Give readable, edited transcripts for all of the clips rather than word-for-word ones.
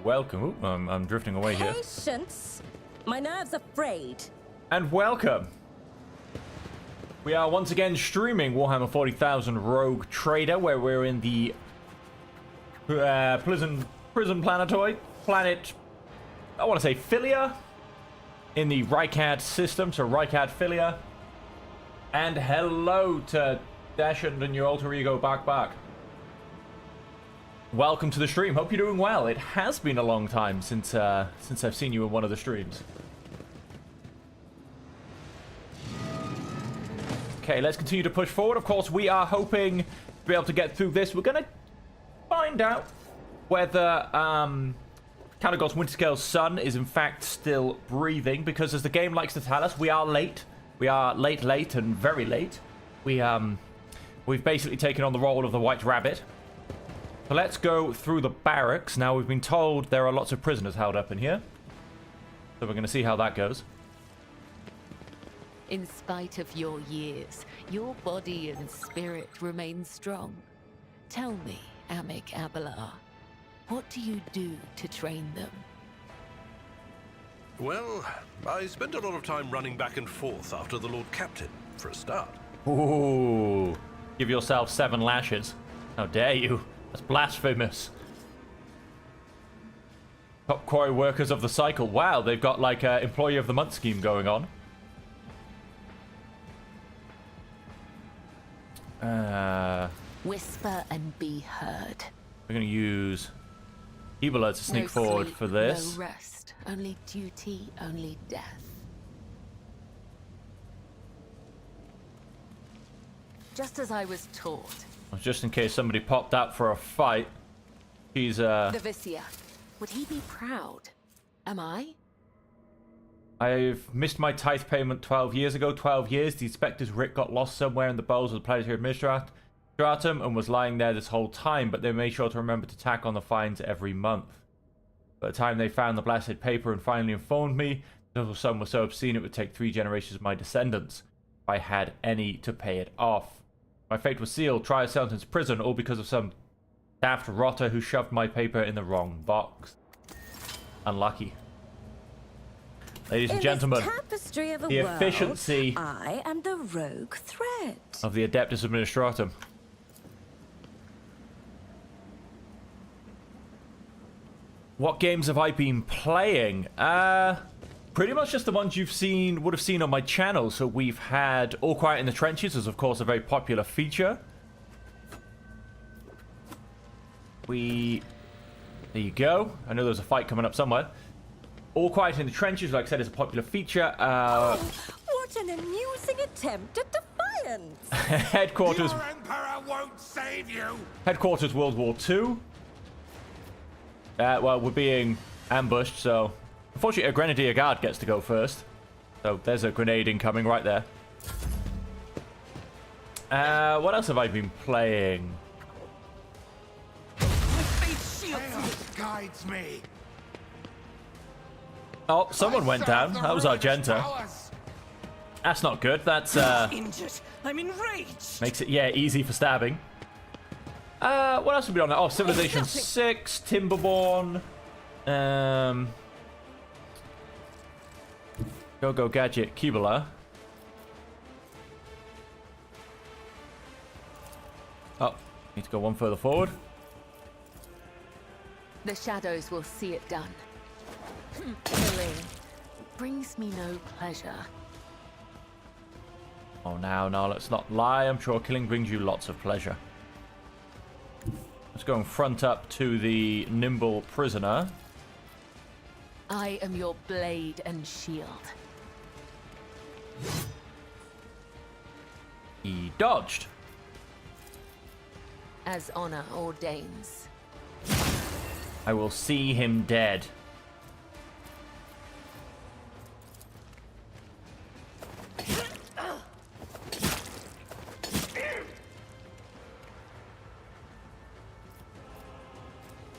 welcome. Ooh, I'm drifting away here. Patience. My nerves are frayed. And welcome. We are once again streaming Warhammer 40,000 Rogue Trader, where we're in the prison planetoid planet. I want to say Philia, in the Rykad system, so Rykad Philia. And hello to Dashund and your alter ego back. Welcome to the stream. Hope you're doing well. It has been a long time since I've seen you in one of the streams. Okay, let's continue to push forward. Of course, we are hoping to be able to get through this. We're going to find out whether Caligos Winterscale's son is in fact still breathing, because as the game likes to tell us, we are late. We are late, and very late. We've basically taken on the role of the White Rabbit. So let's go through the barracks. Now, we've been told there are lots of prisoners held up in here. So we're going to see how that goes. In spite of your years, your body and spirit remain strong. Tell me, Amic Abelar, what do you do to train them? Well, I spent a lot of time running back and forth after the Lord Captain, for a start. Ooh, give yourself 7 lashes. How dare you? That's blasphemous. Top quarry workers of the cycle. Wow, they've got like an employee of the month scheme going on. Whisper and be heard. We're going to use Ebola to sneak forward sleep, for this. No rest, only duty, only death. Just as I was taught. Just in case somebody popped out for a fight. She's The Vicia. Would he be proud? Am I? I've missed my tithe payment 12 years ago. 12 years. The inspector's Rick got lost somewhere in the bowels of the planetary administratum and was lying there this whole time, but they made sure to remember to tack on the fines every month. By the time they found the blasted paper and finally informed me, the little sum was so obscene it would take 3 generations of my descendants, if I had any, to pay it off. My fate was sealed, trial, sentence, prison, all because of some daft rotter who shoved my paper in the wrong box. Unlucky. Ladies and gentlemen, Tapestry of a the world, efficiency I am the rogue thread of the Adeptus Administratum. What games have I been playing? Pretty much just the ones you've seen, would have seen on my channel. So we've had All Quiet in the Trenches, as of course a very popular feature. There you go. I know there's a fight coming up somewhere. All Quiet in the Trenches, like I said, is a popular feature. What an amusing attempt at defiance! Headquarters. Your Emperor won't save you! Headquarters World War II. Well, we're being ambushed, so unfortunately a Grenadier Guard gets to go first. So there's a grenade incoming right there. What else have I been playing? Guides me. Oh, someone went down. That was Argenta. That's not good. That's Injured. I'm enraged. makes it, yeah, easy for stabbing. What else have we been on there? Oh, Civilization 6, Timberborn. Go Gadget, Kibula. Oh, need to go one further forward. The shadows will see it done. Killing brings me no pleasure. Oh, now, let's not lie. I'm sure killing brings you lots of pleasure. Let's go and front up to the nimble prisoner. I am your blade and shield. He dodged. As honor ordains. I will see him dead.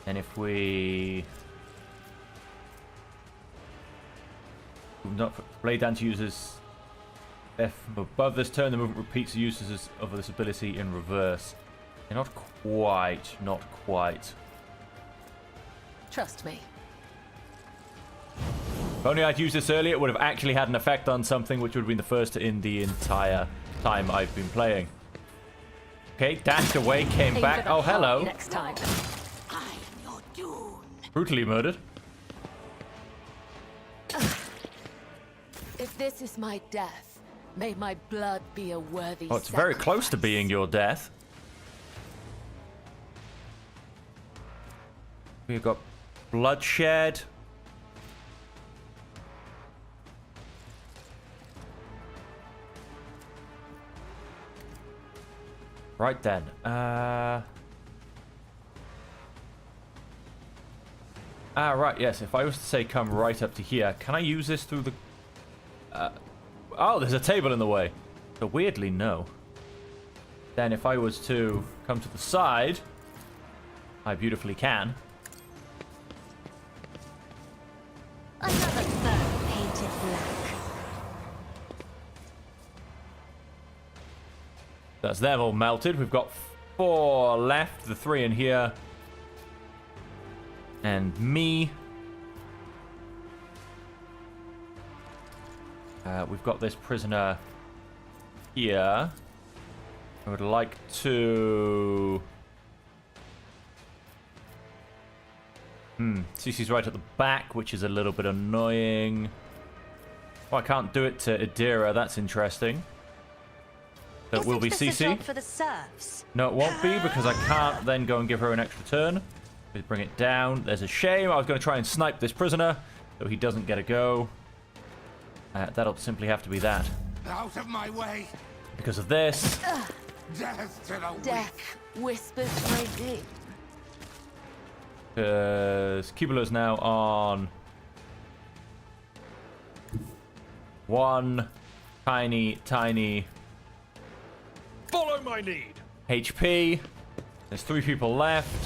And if we not Blade Dance uses F above this turn, the movement repeats the uses of this ability in reverse. Yeah, not quite. Trust me, If only I'd used this earlier, it would have actually had an effect on something, which would have been the first in the entire time I've been playing. Okay, dashed away, came back. Oh, hello. Next time. I'm your doom. Brutally murdered. If this is my death, may my blood be a worthy Oh, it's very close to sacrifice. being your death. We've got bloodshed. Right then. Right, yes. If I was to say come right up to here, can I use this through the... oh, there's a table in the way. So weirdly, no. Then if I was to come to the side, I beautifully can. Another fur painted black. That's them all melted. We've got 4 left. The 3 in here. And me. We've got this prisoner here. I would like to... Cece's right at the back, which is a little bit annoying. Oh, I can't do it to Idira. That's interesting. That will be Isn't this a Cece. job for the serfs? No, it won't be, because I can't then go and give her an extra turn. Let's bring it down. There's a shame. I was going to try and snipe this prisoner, so he doesn't get a go. That'll simply have to be that. Out of my way! Because of this. Death to the weak! Death whispers my name. Because Kibula's now on 1 tiny Follow my lead. HP. There's 3 people left.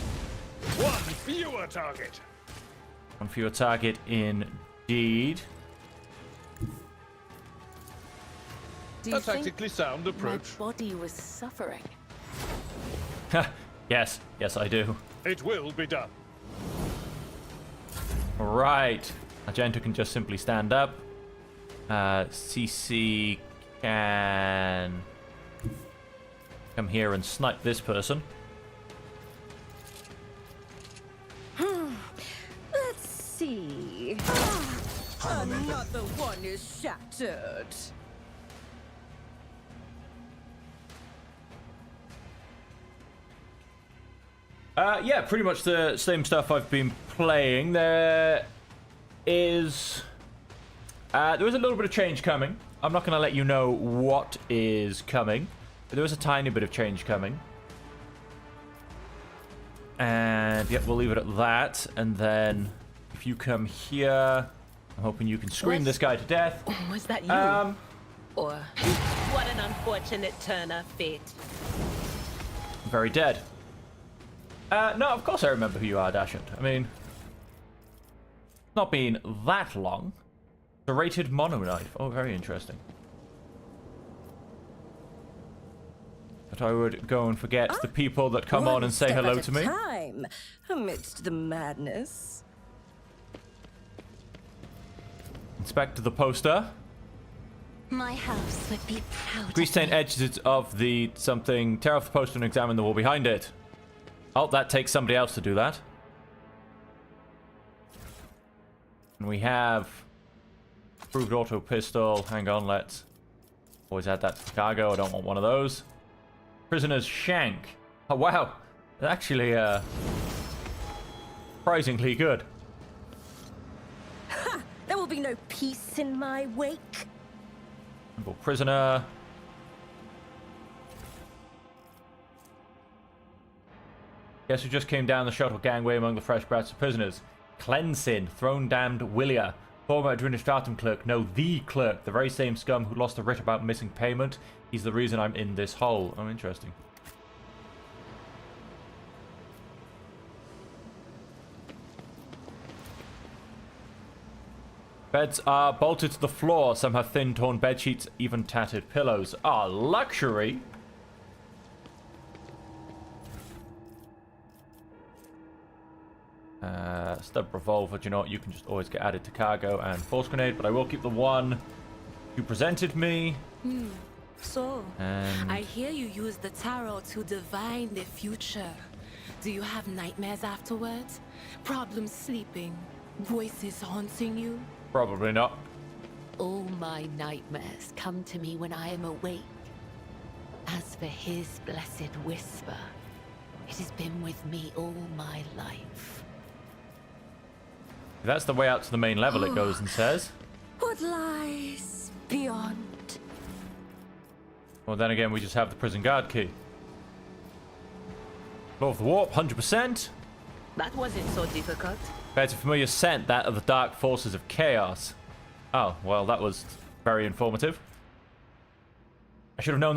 One fewer target. 1 fewer target indeed. Do you A think tactically sound my approach. body was suffering? Yes, I do. It will be done. Right. Argento can just simply stand up. CC can come here and snipe this person. Let's see. Another one is shattered. Yeah, pretty much the same stuff I've been playing. There is a little bit of change coming. I'm not going to let you know what is coming, but there is a tiny bit of change coming. And yep, we'll leave it at that. And then if you come here, I'm hoping you can scream this guy to death. Was that you? Or What an unfortunate turn of fate. Very dead. No, of course I remember who you are, Dashant. I mean, it's not been that long. Serrated monoknife. Oh, very interesting. But I would go and forget the people that come on and say hello to me. Time amidst the madness. Inspect the poster. My house would be proud. Grease stained edges of the something. Tear off the poster and examine the wall behind it. Oh, that takes somebody else to do that. And we have approved auto pistol. Hang on, let's always add that to the cargo. I don't want one of those. Prisoner's shank. Oh, wow. It's actually surprisingly good. There will be no peace in my wake. Simple prisoner. Guess who just came down the shuttle gangway among the fresh batch of prisoners? Cleansin, throne damned Willia, former administratum clerk, no, the clerk, the very same scum who lost a writ about missing payment. He's the reason I'm in this hole. Oh, interesting. Beds are bolted to the floor. Some have thin, torn bed sheets, even tattered pillows. Ah, luxury. stub revolver. Do you know what? You can just always get added to cargo and force grenade, but I will keep the one you presented me. So, And I hear you use the tarot to divine the future. Do you have nightmares afterwards? Problems sleeping? Voices haunting you? probably not. All my nightmares come to me when I am awake. As for his blessed whisper, it has been with me all my life. That's the way out to the main level, it goes and says. What lies beyond? Well, then again, we just have the prison guard key. Law of the Warp, 100%. That wasn't so difficult. It's a familiar scent, that of the dark forces of chaos. Oh, well, that was very informative. I should have known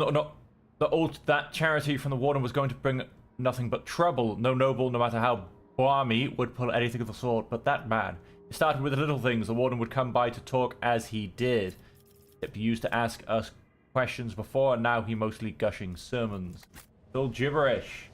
that charity from the Warden was going to bring nothing but trouble. No noble, no matter how balmy, would pull anything of the sort. But that man, it started with the little things. The Warden would come by to talk as he did. He used to ask us questions before, and now he mostly gushing sermons. It's all gibberish.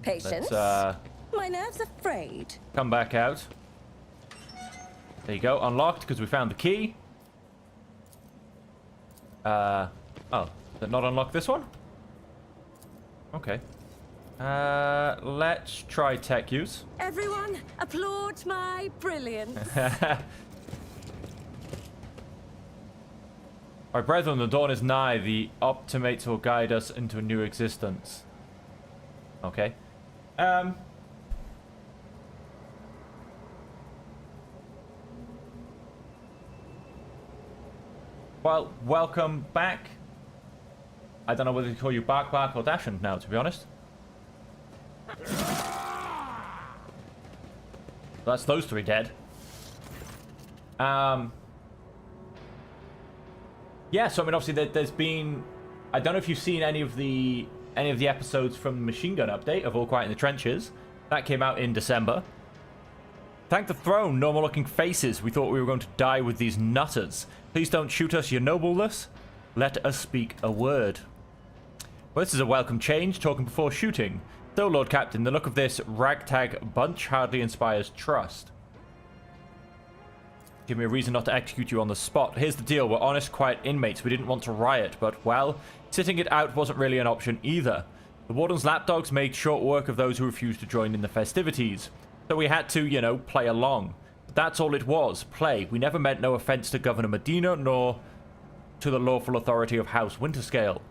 Patience. Let's My nerves are frayed. come back out. There you go, unlocked because we found the key. Oh, did it not unlock this one? Okay. Let's try tech use. Everyone, applaud my brilliance. My brethren, the dawn is nigh. The optimates will guide us into a new existence. Okay. Well, welcome back. I don't know whether to call you Bark or Dashant now, to be honest. That's those three dead. Yeah, so I mean, obviously there's been, I don't know if you've seen any of the episodes from the Machine Gun update of All Quiet in the Trenches. That came out in December. Thank the throne, normal looking faces. We thought we were going to die with these nutters. Please don't shoot us, your nobleness. Let us speak a word. Well, this is a welcome change, talking before shooting. Though, Lord Captain, the look of this ragtag bunch hardly inspires trust. Give me a reason not to execute you on the spot. Here's the deal, we're honest, quiet inmates. We didn't want to riot, but, well, sitting it out wasn't really an option either. The Warden's lapdogs made short work of those who refused to join in the festivities. So we had to, you know, play along. That's all it was, play. We never meant no offense to Governor Medina, nor to the lawful authority of House Winterscale.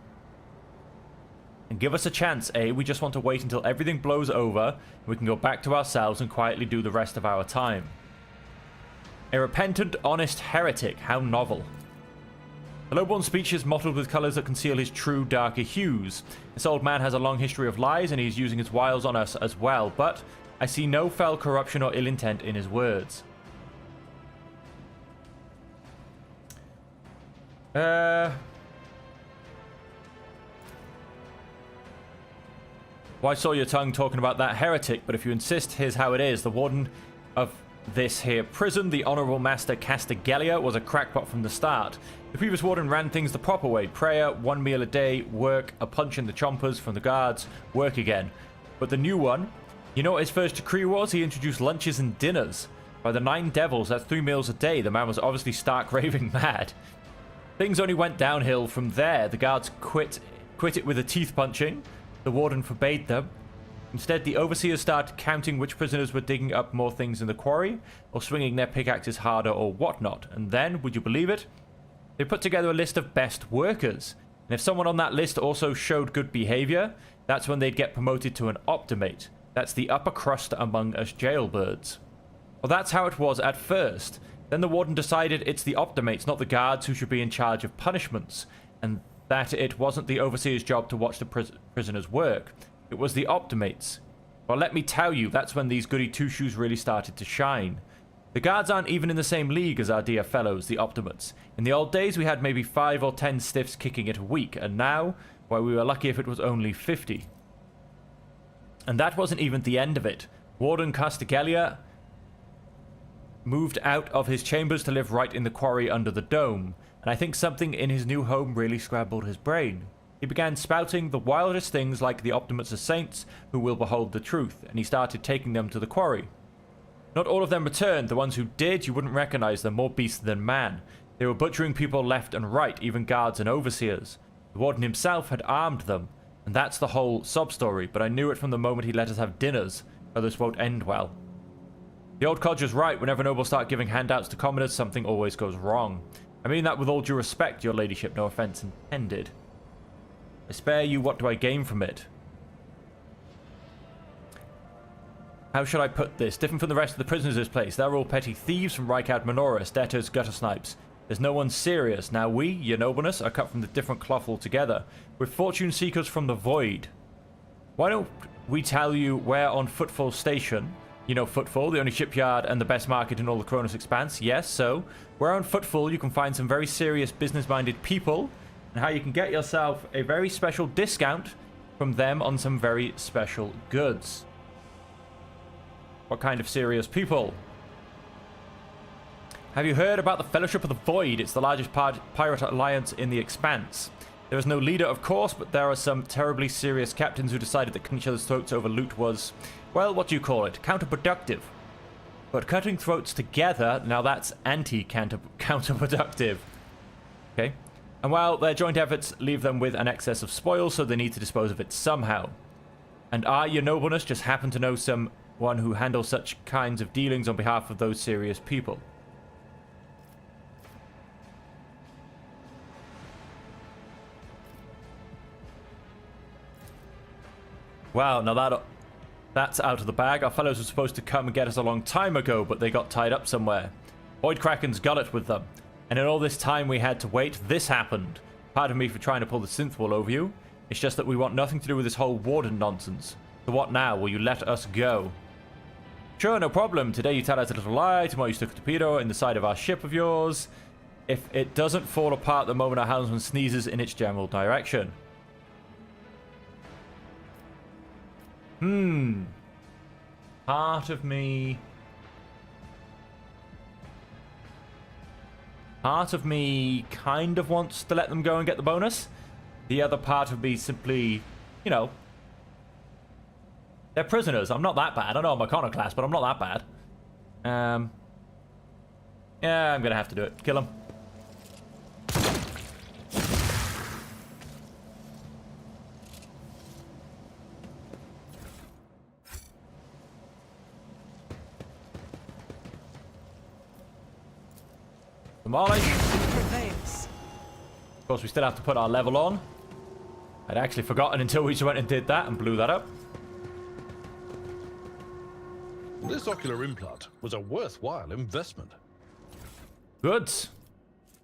And give us a chance, eh? We just want to wait until everything blows over, and we can go back to ourselves and quietly do the rest of our time. A repentant, honest heretic, how novel. The lowborn speech is mottled with colours that conceal his true, darker hues. This old man has a long history of lies, and he's using his wiles on us as well, but I see no foul corruption or ill intent in his words. Well, I saw your tongue talking about that heretic, but if you insist, here's how it is. The warden of this here prison, the Honourable Master Castigelia, was a crackpot from the start. The previous warden ran things the proper way. Prayer, 1 meal a day, work, a punch in the chompers from the guards, work again. But the new one, you know what his first decree was? He introduced lunches and dinners. By the 9 devils, that's 3 meals a day. The man was obviously stark raving mad. Things only went downhill from there. The guards quit it with a teeth punching. The warden forbade them. Instead, the overseers started counting which prisoners were digging up more things in the quarry, or swinging their pickaxes harder, or whatnot. And then, would you believe it? They put together a list of best workers. And if someone on that list also showed good behavior, that's when they'd get promoted to an optimate. That's the upper crust among us jailbirds. Well, that's how it was at first. Then the warden decided it's the optimates, not the guards, who should be in charge of punishments, and that it wasn't the overseer's job to watch the prisoners work. It was the optimates. Well, let me tell you, that's when these goody two-shoes really started to shine. The guards aren't even in the same league as our dear fellows, the optimates. In the old days, we had maybe 5 or 10 stiffs kicking it a week, and now, well, we were lucky if it was only 50. And that wasn't even the end of it. Warden Castigelia moved out of his chambers to live right in the quarry under the dome. and I think something in his new home really scrambled his brain. He began spouting the wildest things like the Optimus of Saints, who will behold the truth, and he started taking them to the quarry. Not all of them returned. The ones who did, you wouldn't recognize them, more beast than man. They were butchering people left and right, even guards and overseers. The warden himself had armed them, and that's the whole sob story, but I knew it from the moment he let us have dinners, or this won't end well. The old codger's right. Whenever nobles start giving handouts to commoners, something always goes wrong. I mean that with all due respect, your ladyship, no offense intended. I spare you, what do I gain from it? How should I put this? Different from the rest of the prisoners of this place. They're all petty thieves from Reichard Menoris, debtors, gutter snipes. There's no one serious. Now we, your nobleness, are cut from the different cloth altogether. We're fortune seekers from the void. Why don't we tell you where on Footfall Station? You know Footfall, the only shipyard and the best market in all the Cronus Expanse. Yes, so where on Footfall you can find some very serious business-minded people, and how you can get yourself a very special discount from them on some very special goods. What kind of serious people? Have you heard about the Fellowship of the Void? It's the largest pirate alliance in the Expanse. There is no leader, of course, but there are some terribly serious captains who decided that cutting each other's throats over loot was, well, what do you call it? Counterproductive. But cutting throats together, now that's anti-counterproductive. Okay. And while their joint efforts leave them with an excess of spoil, so they need to dispose of it somehow. And I, your nobleness, just happen to know someone who handles such kinds of dealings on behalf of those serious people. Wow, now that's out of the bag. Our fellows were supposed to come and get us a long time ago, but they got tied up somewhere. Void Kraken's got it with them. And in all this time we had to wait, this happened. Pardon me for trying to pull the synth wall over you. It's just that we want nothing to do with this whole warden nonsense. So what now? Will you let us go? Sure, no problem. Today you tell us a little lie. Tomorrow you stick a torpedo in the side of our ship of yours. If it doesn't fall apart the moment our helmsman sneezes in its general direction. Part of me kind of wants to let them go and get the bonus. The other part of me simply, you know, they're prisoners. I'm not that bad. I know I'm Iconoclast, but I'm not that bad. Yeah, I'm gonna have to do it. Kill them. Demolish. Prevails. Of course, we still have to put our level on. I'd actually forgotten until we just went and did that and blew that up. This ocular implant was a worthwhile investment. Good.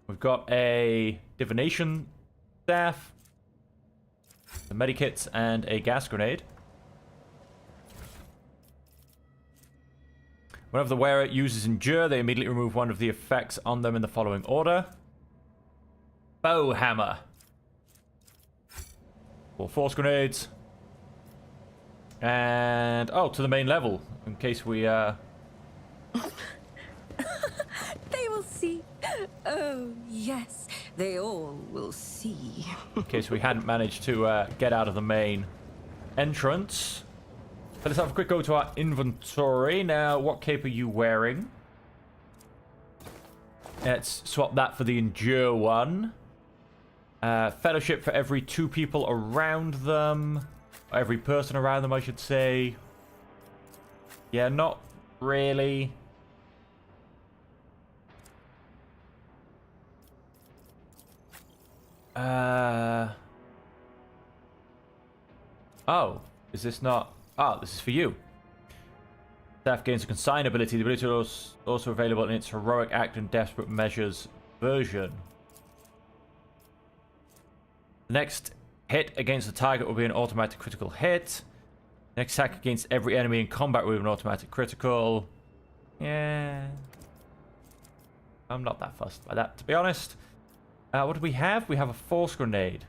We've got a divination staff, the medikits, and a gas grenade. Whenever the wearer uses Endure, they immediately remove one of the effects on them in the following order. Bow hammer. 4 force grenades. And, oh, to the main level, in case we, They will see. Oh, yes, they all will see. in case we hadn't managed to get out of the main entrance. So let's have a quick go to our inventory. Now, what cape are you wearing? Let's swap that for the Endure one. Fellowship for every 2 people around them. Every person around them, I should say. Yeah, not really. Oh, is this not... Ah, this is for you. Staff gains a consign ability. The ability is also available in its Heroic Act and Desperate Measures version. The next hit against the target will be an automatic critical hit. Next attack against every enemy in combat will be an automatic critical. Yeah. I'm not that fussed by that, to be honest. What do we have? We have a force grenade.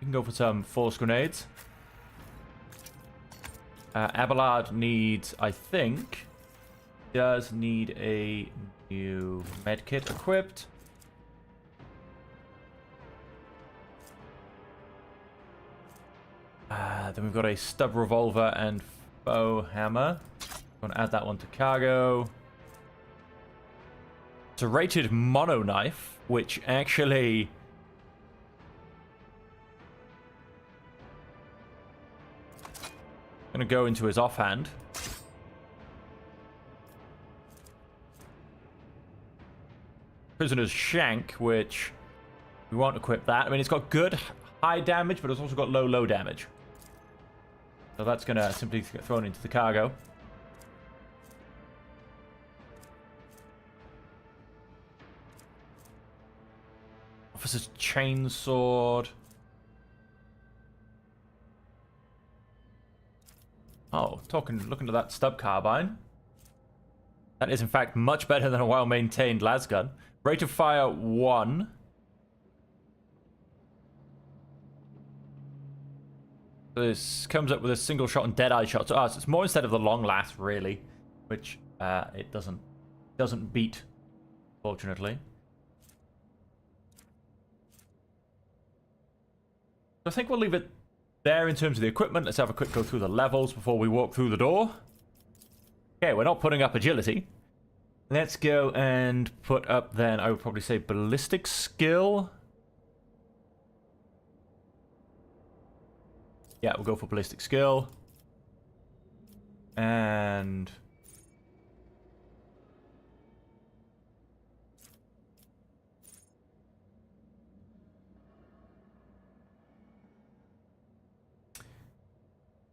We can go for some force grenades. Abelard needs, I think, does need a New medkit equipped. Then we've got a stub revolver and bow hammer. I'm gonna add that one to cargo. It's a rated mono knife, which actually gonna go into his offhand. Prisoner's shank, which we won't equip that. I mean, it's got good high damage, but it's also got low damage. So that's gonna simply get thrown into the cargo. Officer's chainsword. Oh, looking at that stub carbine. That is in fact much better than a well-maintained lasgun. Rate of fire 1. This comes up with a single shot and dead-eye shot. So it's more instead of the long last, really, which it doesn't beat, fortunately. So I think we'll leave it there in terms of the equipment. Let's have a quick go through the levels before we walk through the door. Okay, we're not putting up agility. Let's go and put up then, I would probably say, ballistic skill. Yeah, we'll go for ballistic skill. And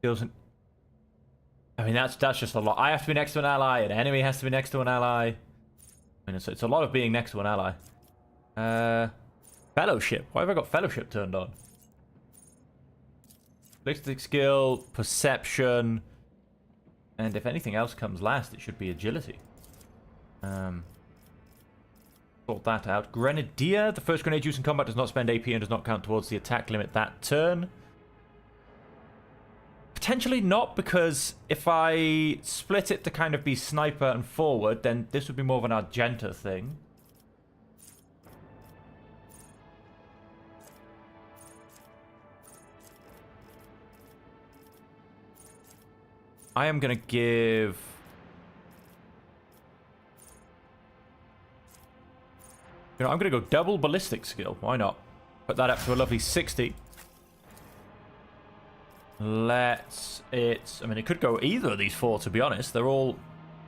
doesn't. I mean, that's just a lot. I have to be next to an ally, an enemy has to be next to an ally. I mean, it's a lot of being next to an ally. Fellowship. Why have I got fellowship turned on? Ballistic skill, perception, and if anything else comes last, it should be agility. Sort that out. Grenadier. The first grenade used in combat does not spend AP and does not count towards the attack limit that turn. Potentially not, because if I split it to kind of be sniper and forward, then this would be more of an Argenta thing. I am going to give... You know, I'm going to go double ballistic skill. Why not? Put that up to a lovely 60. Let's... I mean, it could go either of these 4, to be honest. They're all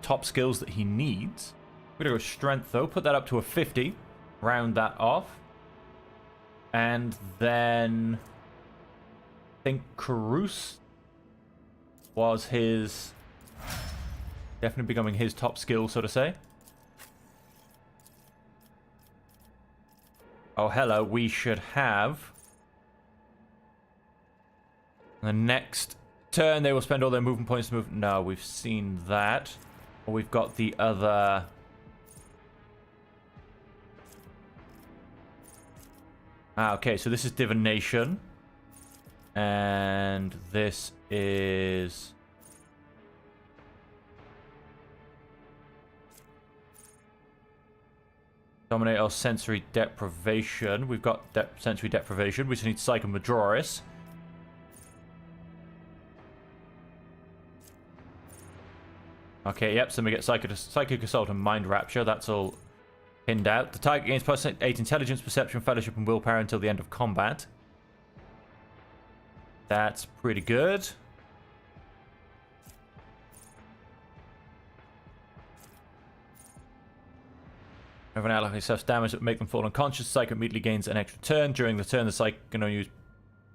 top skills that he needs. I'm going to go strength, though. Put that up to a 50. Round that off. And then... I think Carouse was his... Definitely becoming his top skill, so to say. Oh, hello. We should have... The next turn, they will spend all their movement points to move... No, we've seen that. Or we've got the other... Ah, okay, so this is divination. And this is... Dominate or sensory deprivation. We've got sensory deprivation. We just need Psychomajoris. Okay, yep, so we get Psychic Assault and Mind Rapture. That's all pinned out. The target gains +8 Intelligence, Perception, Fellowship, and Willpower until the end of combat. That's pretty good. Whenever an ally suffers damage that would make them fall unconscious, Psych immediately gains an extra turn. During the turn, the Psych can only use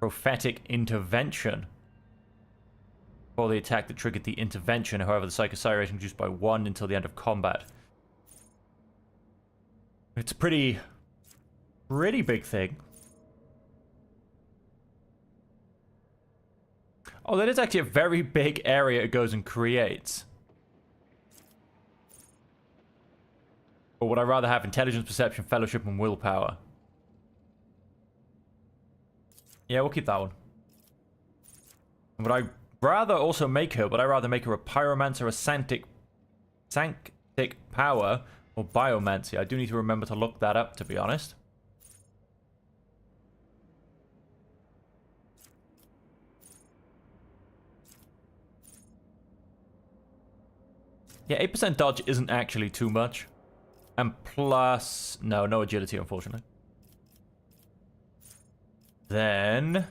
Prophetic Intervention for the attack that triggered the intervention. However, the Psych Psi rating reduced by 1 until the end of combat. It's a pretty big thing. Oh, that is actually a very big area it goes and creates. Or would I rather have Intelligence, Perception, Fellowship, and Willpower? Yeah, we'll keep that one. And would I rather also make her, a Pyromancer, a Sanctic Power, Or biomancy. I do need to remember to look that up, to be honest. Yeah, 8% dodge isn't actually too much. And plus... no agility, unfortunately. Then...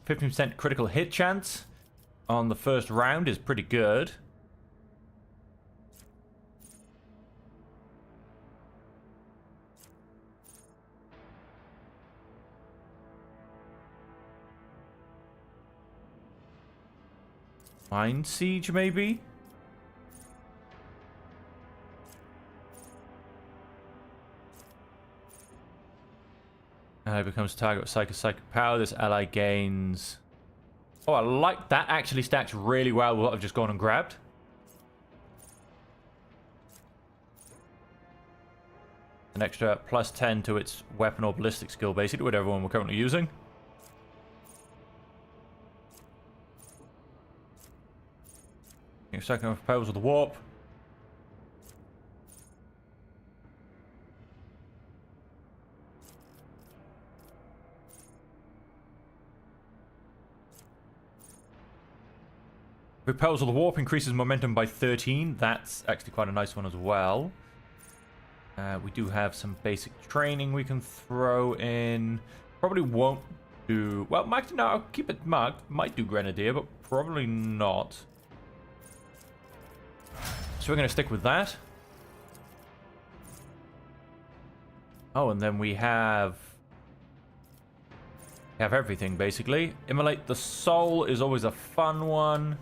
15% critical hit chance on the first round is pretty good. Mind Siege, maybe? Ally becomes target with psychic power. This ally gains... oh, I like that. Actually stacks really well with what I've just gone and grabbed. An extra +10 to its weapon or ballistic skill, basically, whatever one we're currently using. Second of powers with the warp. Repels of the warp increases momentum by 13. That's actually quite a nice one as well. We do have some basic training we can throw in. Probably won't do... well, no, I'll keep it marked. Might do Grenadier, but probably not. So we're going to stick with that. Oh, and then we have everything, basically. Immolate the Soul is always a fun one.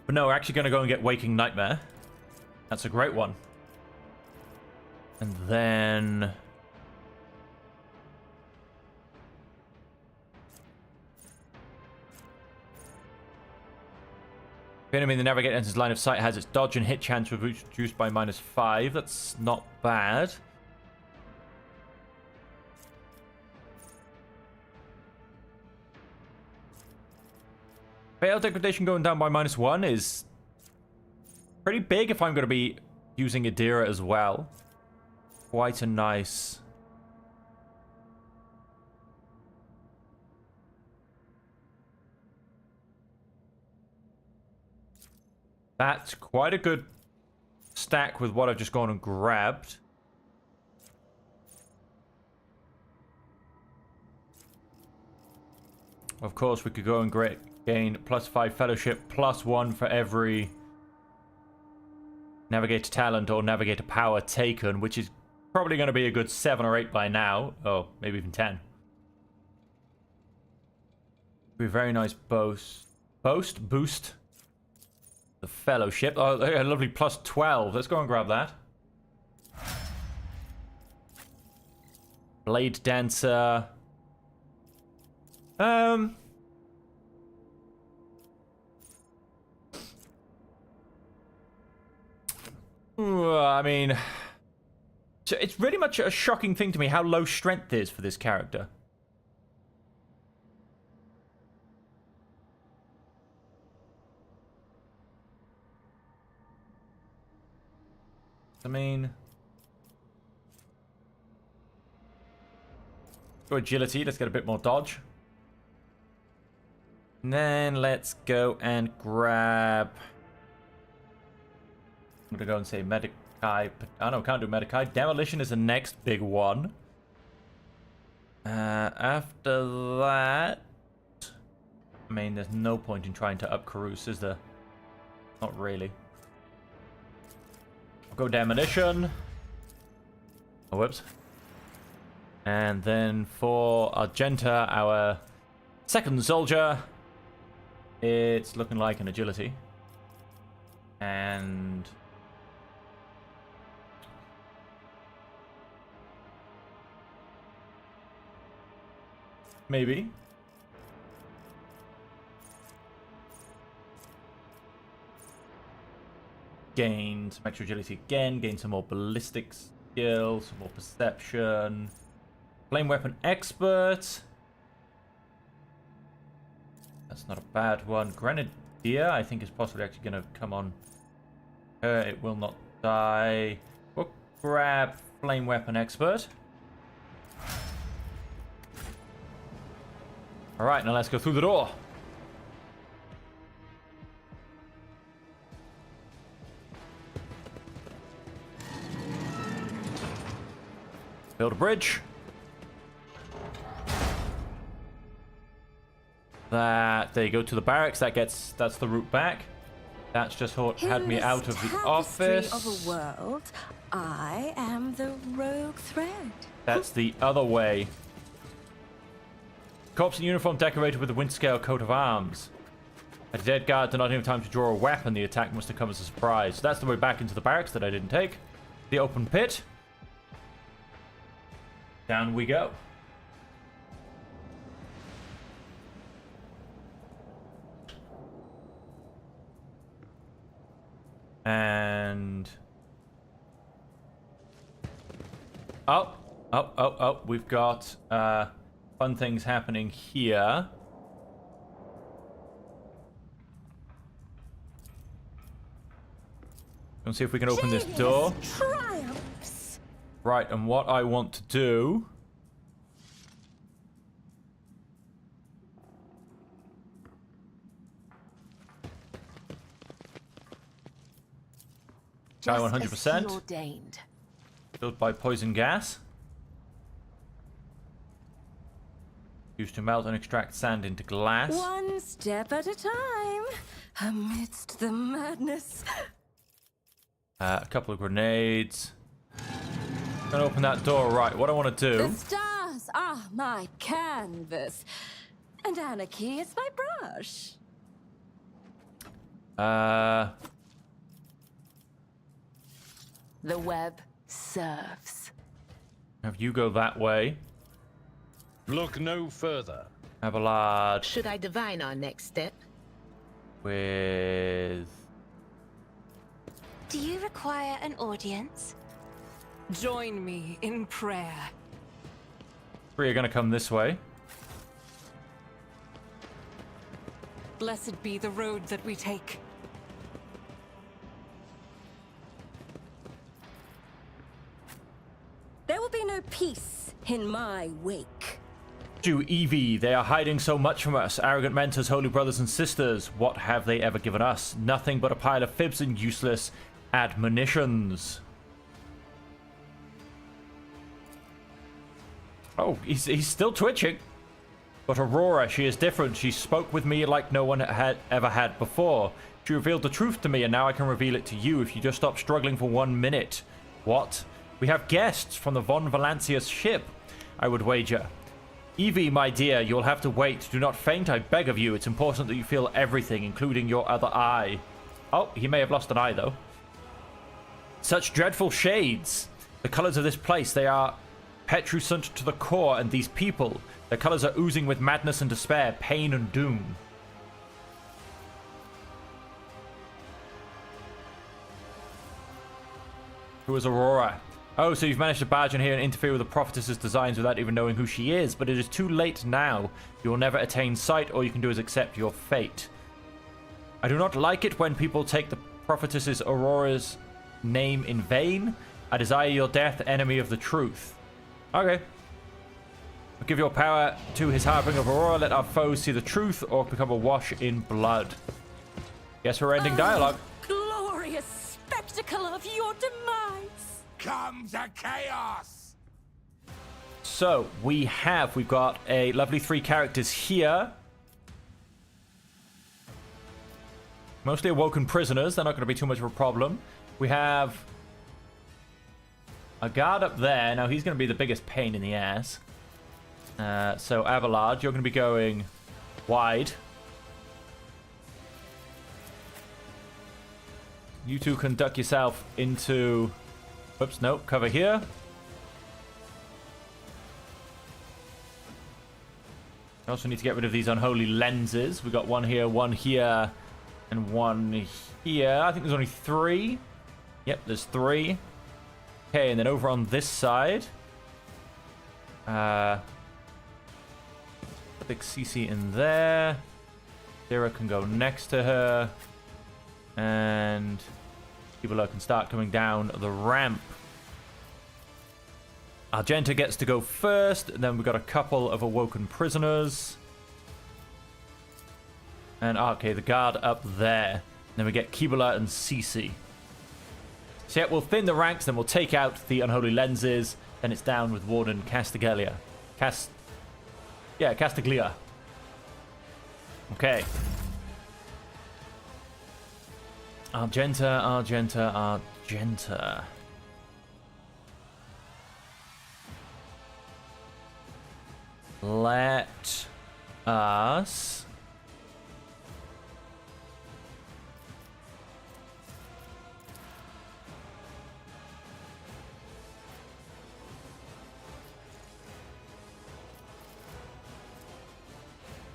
But no, we're actually going to go and get Waking Nightmare. That's a great one. And then... the enemy that navigator enters line of sight has its dodge and hit chance reduced by -5. That's not bad. Fail degradation going down by -1 is pretty big if I'm going to be using Adira as well. Quite a nice... that's quite a good stack with what I've just gone and grabbed. Of course, we could go and gain +5 fellowship, +1 for every navigator talent or navigator power taken, which is probably going to be a good 7 or 8 by now. Oh, maybe even 10. Be a very nice boost. The fellowship. Oh, a lovely +12. Let's go and grab that. Blade Dancer. I mean, it's really much a shocking thing to me how low strength is for this character. I mean, go agility. Let's get a bit more dodge. And then let's go and grab... I'm gonna go and say Medicae. Oh no, can't do Medicae. Demolition is the next big one. After that, I mean, there's no point in trying to up Karus, is there? Not really. I'll go Demolition. Oh, whoops. And then for Argenta, our second soldier, it's looking like an agility. And... maybe. Gain some extra agility again. Gain some more ballistic skills, some more perception. Flame weapon expert. That's not a bad one. Grenadier, I think, is possibly actually going to come on. It will not die. We'll grab Flame Weapon Expert. Alright, now let's go through the door. Build a bridge. There you go, to the barracks. That's the route back. That's just what had me out of the office. Of a world, I am the rogue thread. That's the other way. Corpse in uniform decorated with a Windscale coat of arms. A dead guard did not have time to draw a weapon. The attack must have come as a surprise. So that's the way back into the barracks that I didn't take. The open pit. Down we go. And... Oh, we've got fun things happening here. Let's see if we can open this door. Triumphs. Right, and what I want to do... Guy 100%. Ordained. Killed by poison gas. Used to melt and extract sand into glass. One step at a time, amidst the madness. A couple of grenades. Gonna open that door. Right, what I want to The do... stars are my canvas, and anarchy is my brush. The web serves. Have you go that way. Look no further. Abelard Should I divine our next step? with... Do you require an audience? Join me in prayer. Three are gonna come this way. Blessed be the road that we take. There will be no peace in my wake. Jew Evie, they are hiding so much from us. Arrogant mentors, holy brothers and sisters. What have they ever given us? Nothing but a pile of fibs and useless admonitions. Oh, he's still twitching. But Aurora, she is different. She spoke with me like no one had ever had before. She revealed the truth to me, and now I can reveal it to you if you just stop struggling for 1 minute. What? We have guests from the Von Valancius ship, I would wager. Evie, my dear, you'll have to wait. Do not faint, I beg of you. It's important that you feel everything, including your other eye. Oh, he may have lost an eye, though. Such dreadful shades. The colors of this place, they are petruscent to the core, and these people, their colors are oozing with madness and despair, pain and doom. Who is Aurora? Oh, so you've managed to barge in here and interfere with the prophetess's designs without even knowing who she is, but it is too late now. You will never attain sight. All you can do is accept your fate. I do not like it when people take the prophetess's Aurora's name in vain. I desire your death, enemy of the truth. Okay. Give your power to his harbinger of Aurora. Let our foes see the truth or become awash in blood. Guess we're ending dialogue. Glorious spectacle of your demise. Come to chaos! So, we've got a lovely 3 characters here. Mostly awoken prisoners. They're not going to be too much of a problem. We have a guard up there. Now, he's going to be the biggest pain in the ass. So, Abelard, you're going to be going wide. You two can duck yourself into... Oops, no, cover here. I also need to get rid of these unholy lenses. We got one here, and one here. I think there's only 3. Yep, there's 3. Okay, and then over on this side. Big CC in there. Sarah can go next to her. And people can start coming down the ramp. Argenta gets to go first. And then we've got a couple of awoken prisoners. And okay, the guard up there. Then we get Kibula and Cece. So yeah, we'll thin the ranks, then we'll take out the unholy lenses. Then it's down with Warden Castaglia. Castaglia. Okay. Argenta. Let us...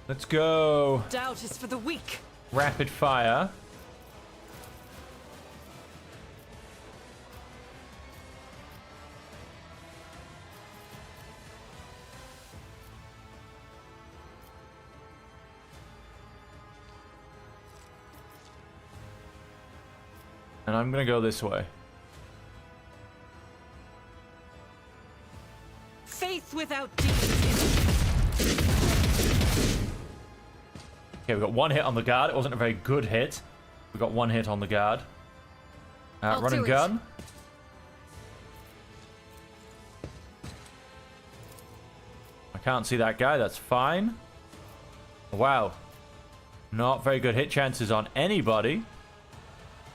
Let's go. Doubt is for the weak. Rapid fire. And I'm going to go this way. Faith without deeds. Okay, we got one hit on the guard. It wasn't a very good hit. We got one hit on the guard. Run and gun. I can't see that guy. That's fine. Wow. Not very good hit chances on anybody.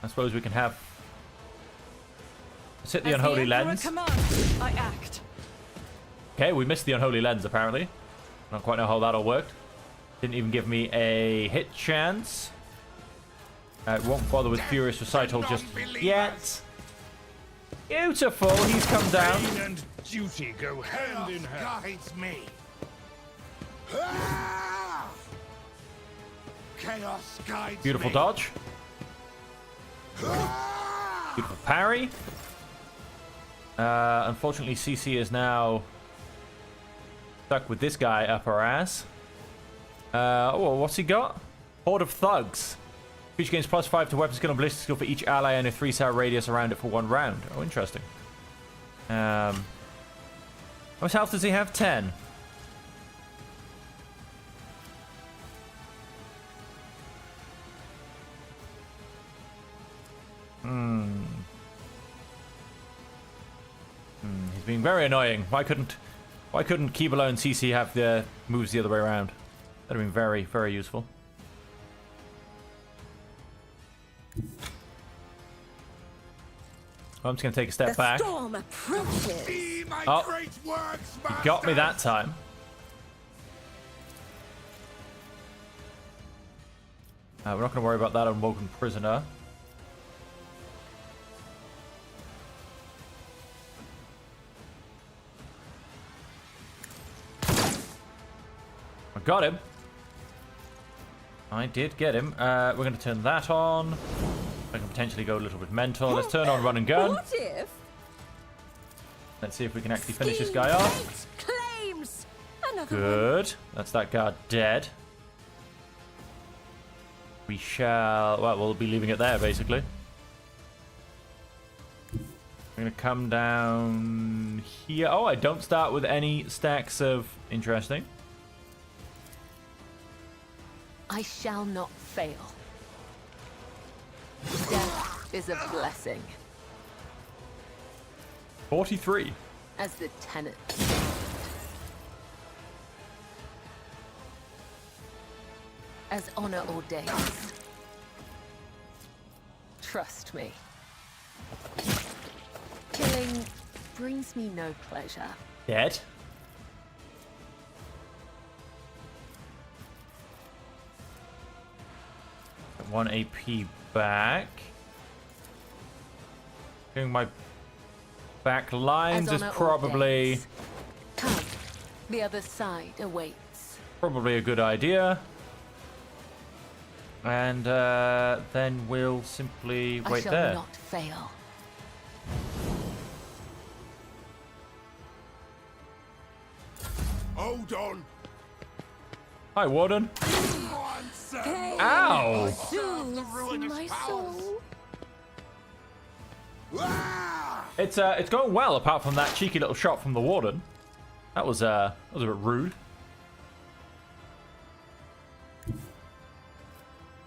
I suppose we can have... Let's hit the unholy lens. I act. Okay, we missed the unholy lens apparently. Not quite know how that all worked. Didn't even give me a hit chance. Won't bother with Furious Recital just yet. Beautiful, he's come down. Pain and duty go hand in hand. Guides me. Chaos guides Beautiful me. dodge. Beautiful parry. Unfortunately, CC is now stuck with this guy up her ass. Oh, what's he got? Horde of Thugs. Creature gains +5 to weapon skill and ballistic skill for each ally and a 3-star radius around it for 1 round. Oh, interesting. How much health does he have? 10. He's being very annoying. Why couldn't Kibula and CC have the moves the other way around? That'd have been very, very useful. I'm just going to take a step back. The storm approaches. See my Oh. great works, He got me that masters. time. We're not going to worry about that unwoken prisoner. I got him. I did get him. We're going to turn that on. I can potentially go a little bit mental. Let's turn on run and gun. What if Let's see if we can actually finish this guy off. Fate claims another Good. That's that guard dead. We shall... Well, we'll be leaving it there, basically. We're going to come down here. Oh, I don't start with any stacks of... Interesting. I shall not fail. Death is a blessing, 43. as the tenet. As honor ordains. Trust me. Killing brings me no pleasure. Dead. Got 1 AP back. Doing my back lines As is honor probably ordains. Come, the other side awaits. probably a good idea. And then we'll simply I wait shall there. not fail. Hold on. Hi, Warden. Once Pain Ow! soothes my soul. It's going well, apart from that cheeky little shot from the warden. That was a bit rude.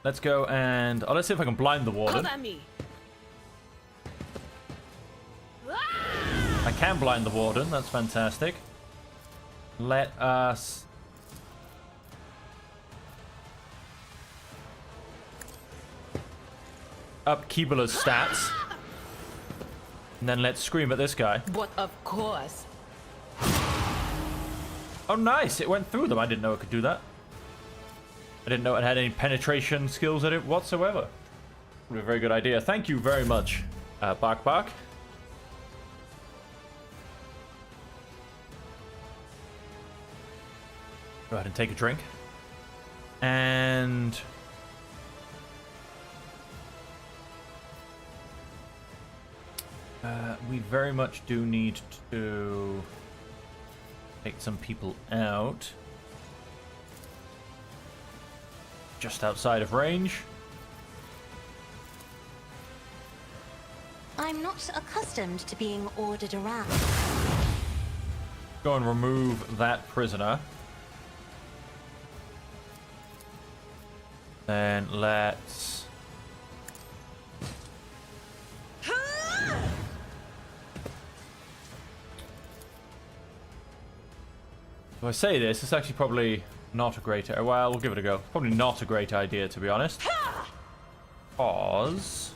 Let's go and let's see if I can blind the warden. Cover me. I can blind the warden. That's fantastic. Let us up Kibula's stats. And then let's scream at this guy. But of course. Oh, nice. It went through them. I didn't know it could do that. I didn't know it had any penetration skills at it whatsoever. A very good idea. Thank you very much, Bark Bark. Go ahead and take a drink. And we very much do need to take some people out. Just outside of range. I'm not accustomed to being ordered around. Go and remove that prisoner. Then let's... If I say this, it's actually probably not a great... Well, we'll give it a go. Probably not a great idea, to be honest. Pause.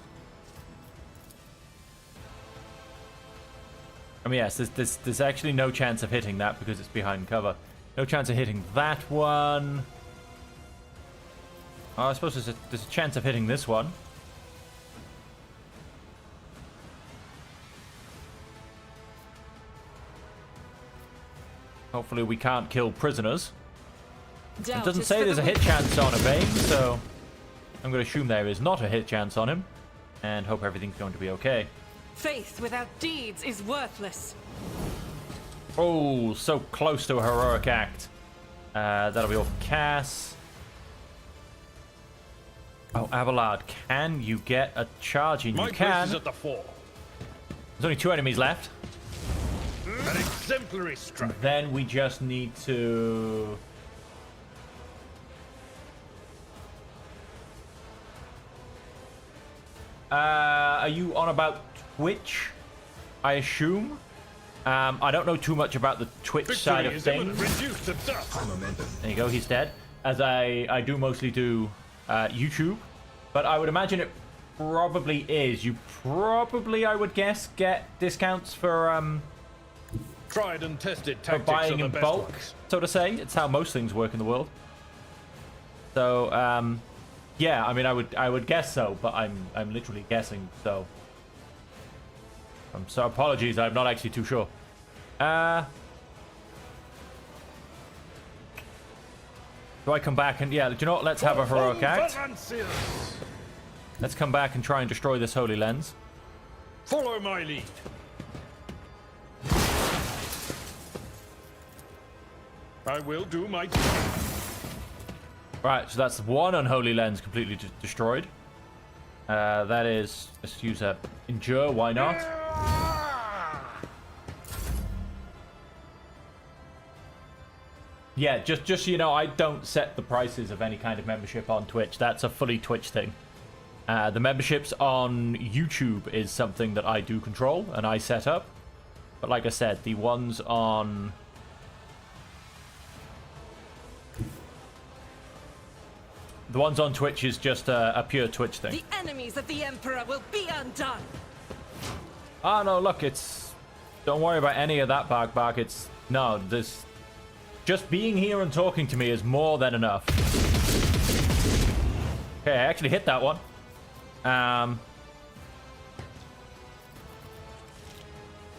I mean, yes, there's actually no chance of hitting that because it's behind cover. No chance of hitting that one. Oh, I suppose there's a chance of hitting this one. Hopefully we can't kill prisoners. It doesn't say there's a hit chance on a Bane, so I'm going to assume there is not a hit chance on him. And hope everything's going to be okay. Faith without deeds is worthless. Oh, so close to a heroic act. That'll be all for Cass. Oh, Abelard, can you get a charge in? You can. My place is at the fore. There's only 2 enemies left. An exemplary strike. Then we just need to... are you on about Twitch? I assume. I don't know too much about the Twitch side of things. Reduced to dust. There you go, he's dead. As I do mostly do YouTube, but I would imagine it probably is. You probably, I would guess, get discounts for Tried and tested for tactics buying are the in best bulk, ones. so to say. It's how most things work in the world. So yeah, I mean, I would guess so, but I'm literally guessing. So apologies, I'm not actually too sure. Do I come back and do you know what? Let's have a heroic act. Let's come back and try and destroy this holy lens. Follow my lead. I will do my duty. Right, so that's one unholy lens completely destroyed. That is, let's use a endure. Why not? Yeah, just so you know, I don't set the prices of any kind of membership on Twitch. That's a fully Twitch thing. The memberships on YouTube is something that I do control and I set up. But like I said, the ones on... The ones on Twitch is just a pure Twitch thing. The enemies of the Emperor will be undone. Oh, no, look, it's... Don't worry about any of that, Bark Bark. It's... No, this... Just being here and talking to me is more than enough. Okay, I actually hit that one.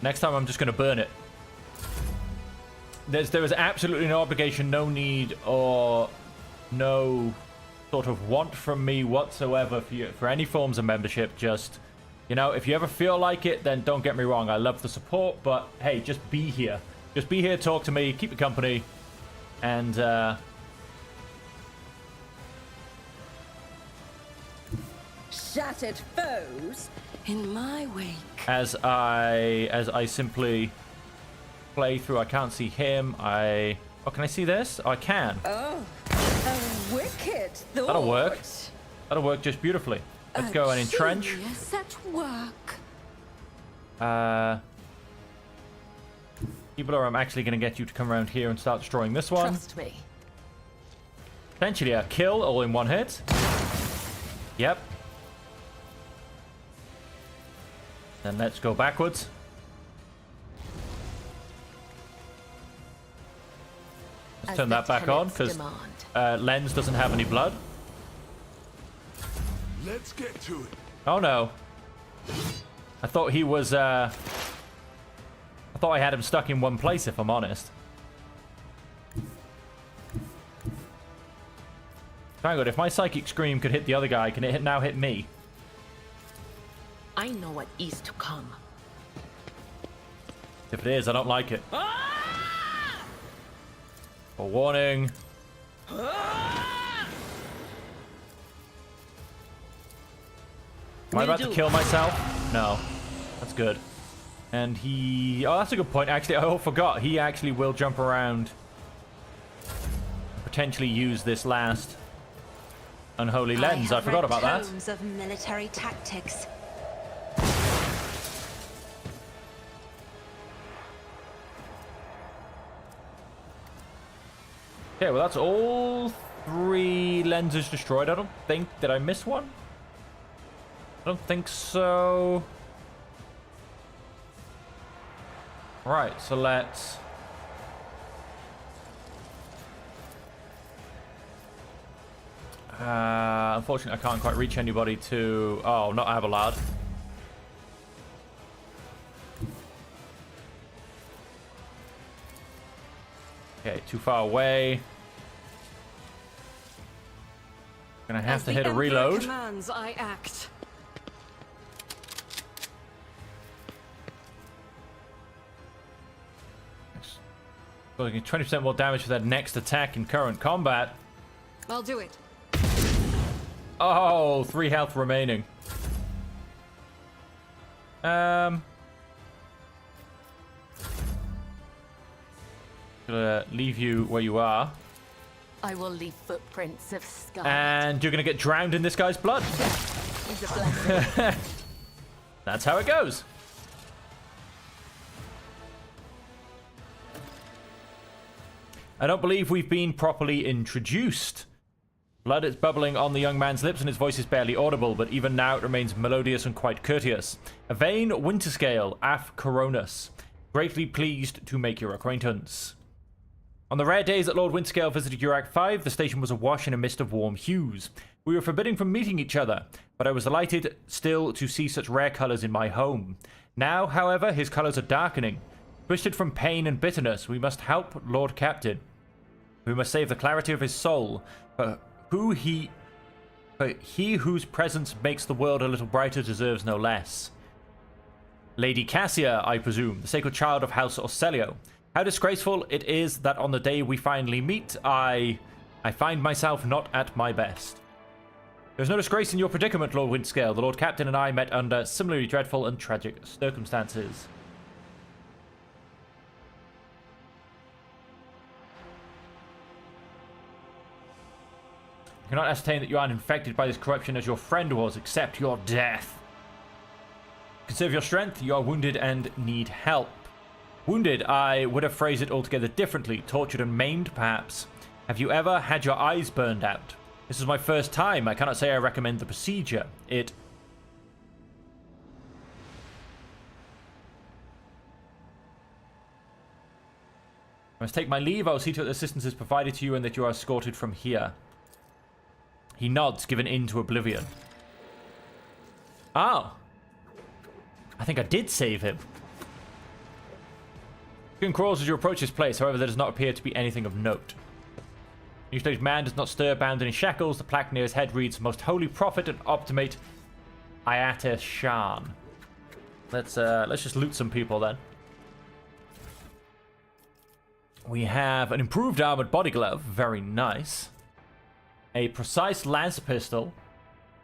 Next time I'm just going to burn it. There is absolutely no obligation, no need, or no sort of want from me whatsoever for any forms of membership. Just, you know, if you ever feel like it, then don't get me wrong. I love the support, but hey, just be here. Just be here, talk to me, keep me company, and shattered foes in my wake. As I simply play through, I can't see him. Oh, can I see this? Oh, I can. Oh, a wicked thought. That'll work. That'll work just beautifully. Let's go and entrench. Genius at work. People, I'm actually going to get you to come around here and start destroying this one. Trust me. Potentially a kill all in one hit. Yep. Then let's go backwards. Let's turn that back on because Lens doesn't have any blood. Let's get to it. Oh no. I thought he was I thought I had him stuck in one place, if I'm honest. Hang on, if my psychic scream could hit the other guy, can it now hit me? I know what is to come. If it is, I don't like it. A warning. Am I about to kill myself? No. That's good. And he... Oh, that's a good point. Actually, I forgot. He actually will jump around. Potentially use this last unholy lens. I forgot about that. Tomes of military tactics. Okay, well, that's all 3 lenses destroyed. I don't think... Did I miss one? I don't think so. Right, so let's... unfortunately, I can't quite reach anybody to... Oh, not Abelard. Okay, too far away. Gonna have to hit a reload. Commands, I act. Well, 20% more damage for that next attack in current combat. I'll do it. Oh, 3 health remaining. Gonna leave you where you are. I will leave footprints of scar. And you're gonna get drowned in this guy's blood. Is a blessing. That's how it goes. I don't believe we've been properly introduced. Blood is bubbling on the young man's lips and his voice is barely audible, but even now it remains melodious and quite courteous. Yvain Winterscale, af Coronus. Greatly pleased to make your acquaintance. On the rare days that Lord Winterscale visited Ep.05, the station was awash in a mist of warm hues. We were forbidden from meeting each other, but I was delighted still to see such rare colours in my home. Now, however, his colours are darkening. Twisted from pain and bitterness, we must help Lord Captain. We must save the clarity of his soul, for he whose presence makes the world a little brighter deserves no less. Lady Cassia, I presume, the sacred child of House Orselio. How disgraceful it is that on the day we finally meet, I find myself not at my best. There's no disgrace in your predicament, Lord Winterscale. The Lord Captain and I met under similarly dreadful and tragic circumstances. You cannot ascertain that you aren't infected by this corruption as your friend was, except your death. Conserve your strength, you are wounded and need help. Wounded, I would have phrased it altogether differently. Tortured and maimed, perhaps. Have you ever had your eyes burned out? This is my first time. I cannot say I recommend the procedure. I must take my leave. I will see to it that assistance is provided to you and that you are escorted from here. He nods, given in to oblivion. Oh. I think I did save him. Skin crawls as you approach this place, however there does not appear to be anything of note. New stage man does not stir, bound in his shackles. The plaque near his head reads, Most Holy Prophet and Optimate Ayate Shan. Let's just loot some people then. We have an improved armored body glove, very nice. A precise lance pistol.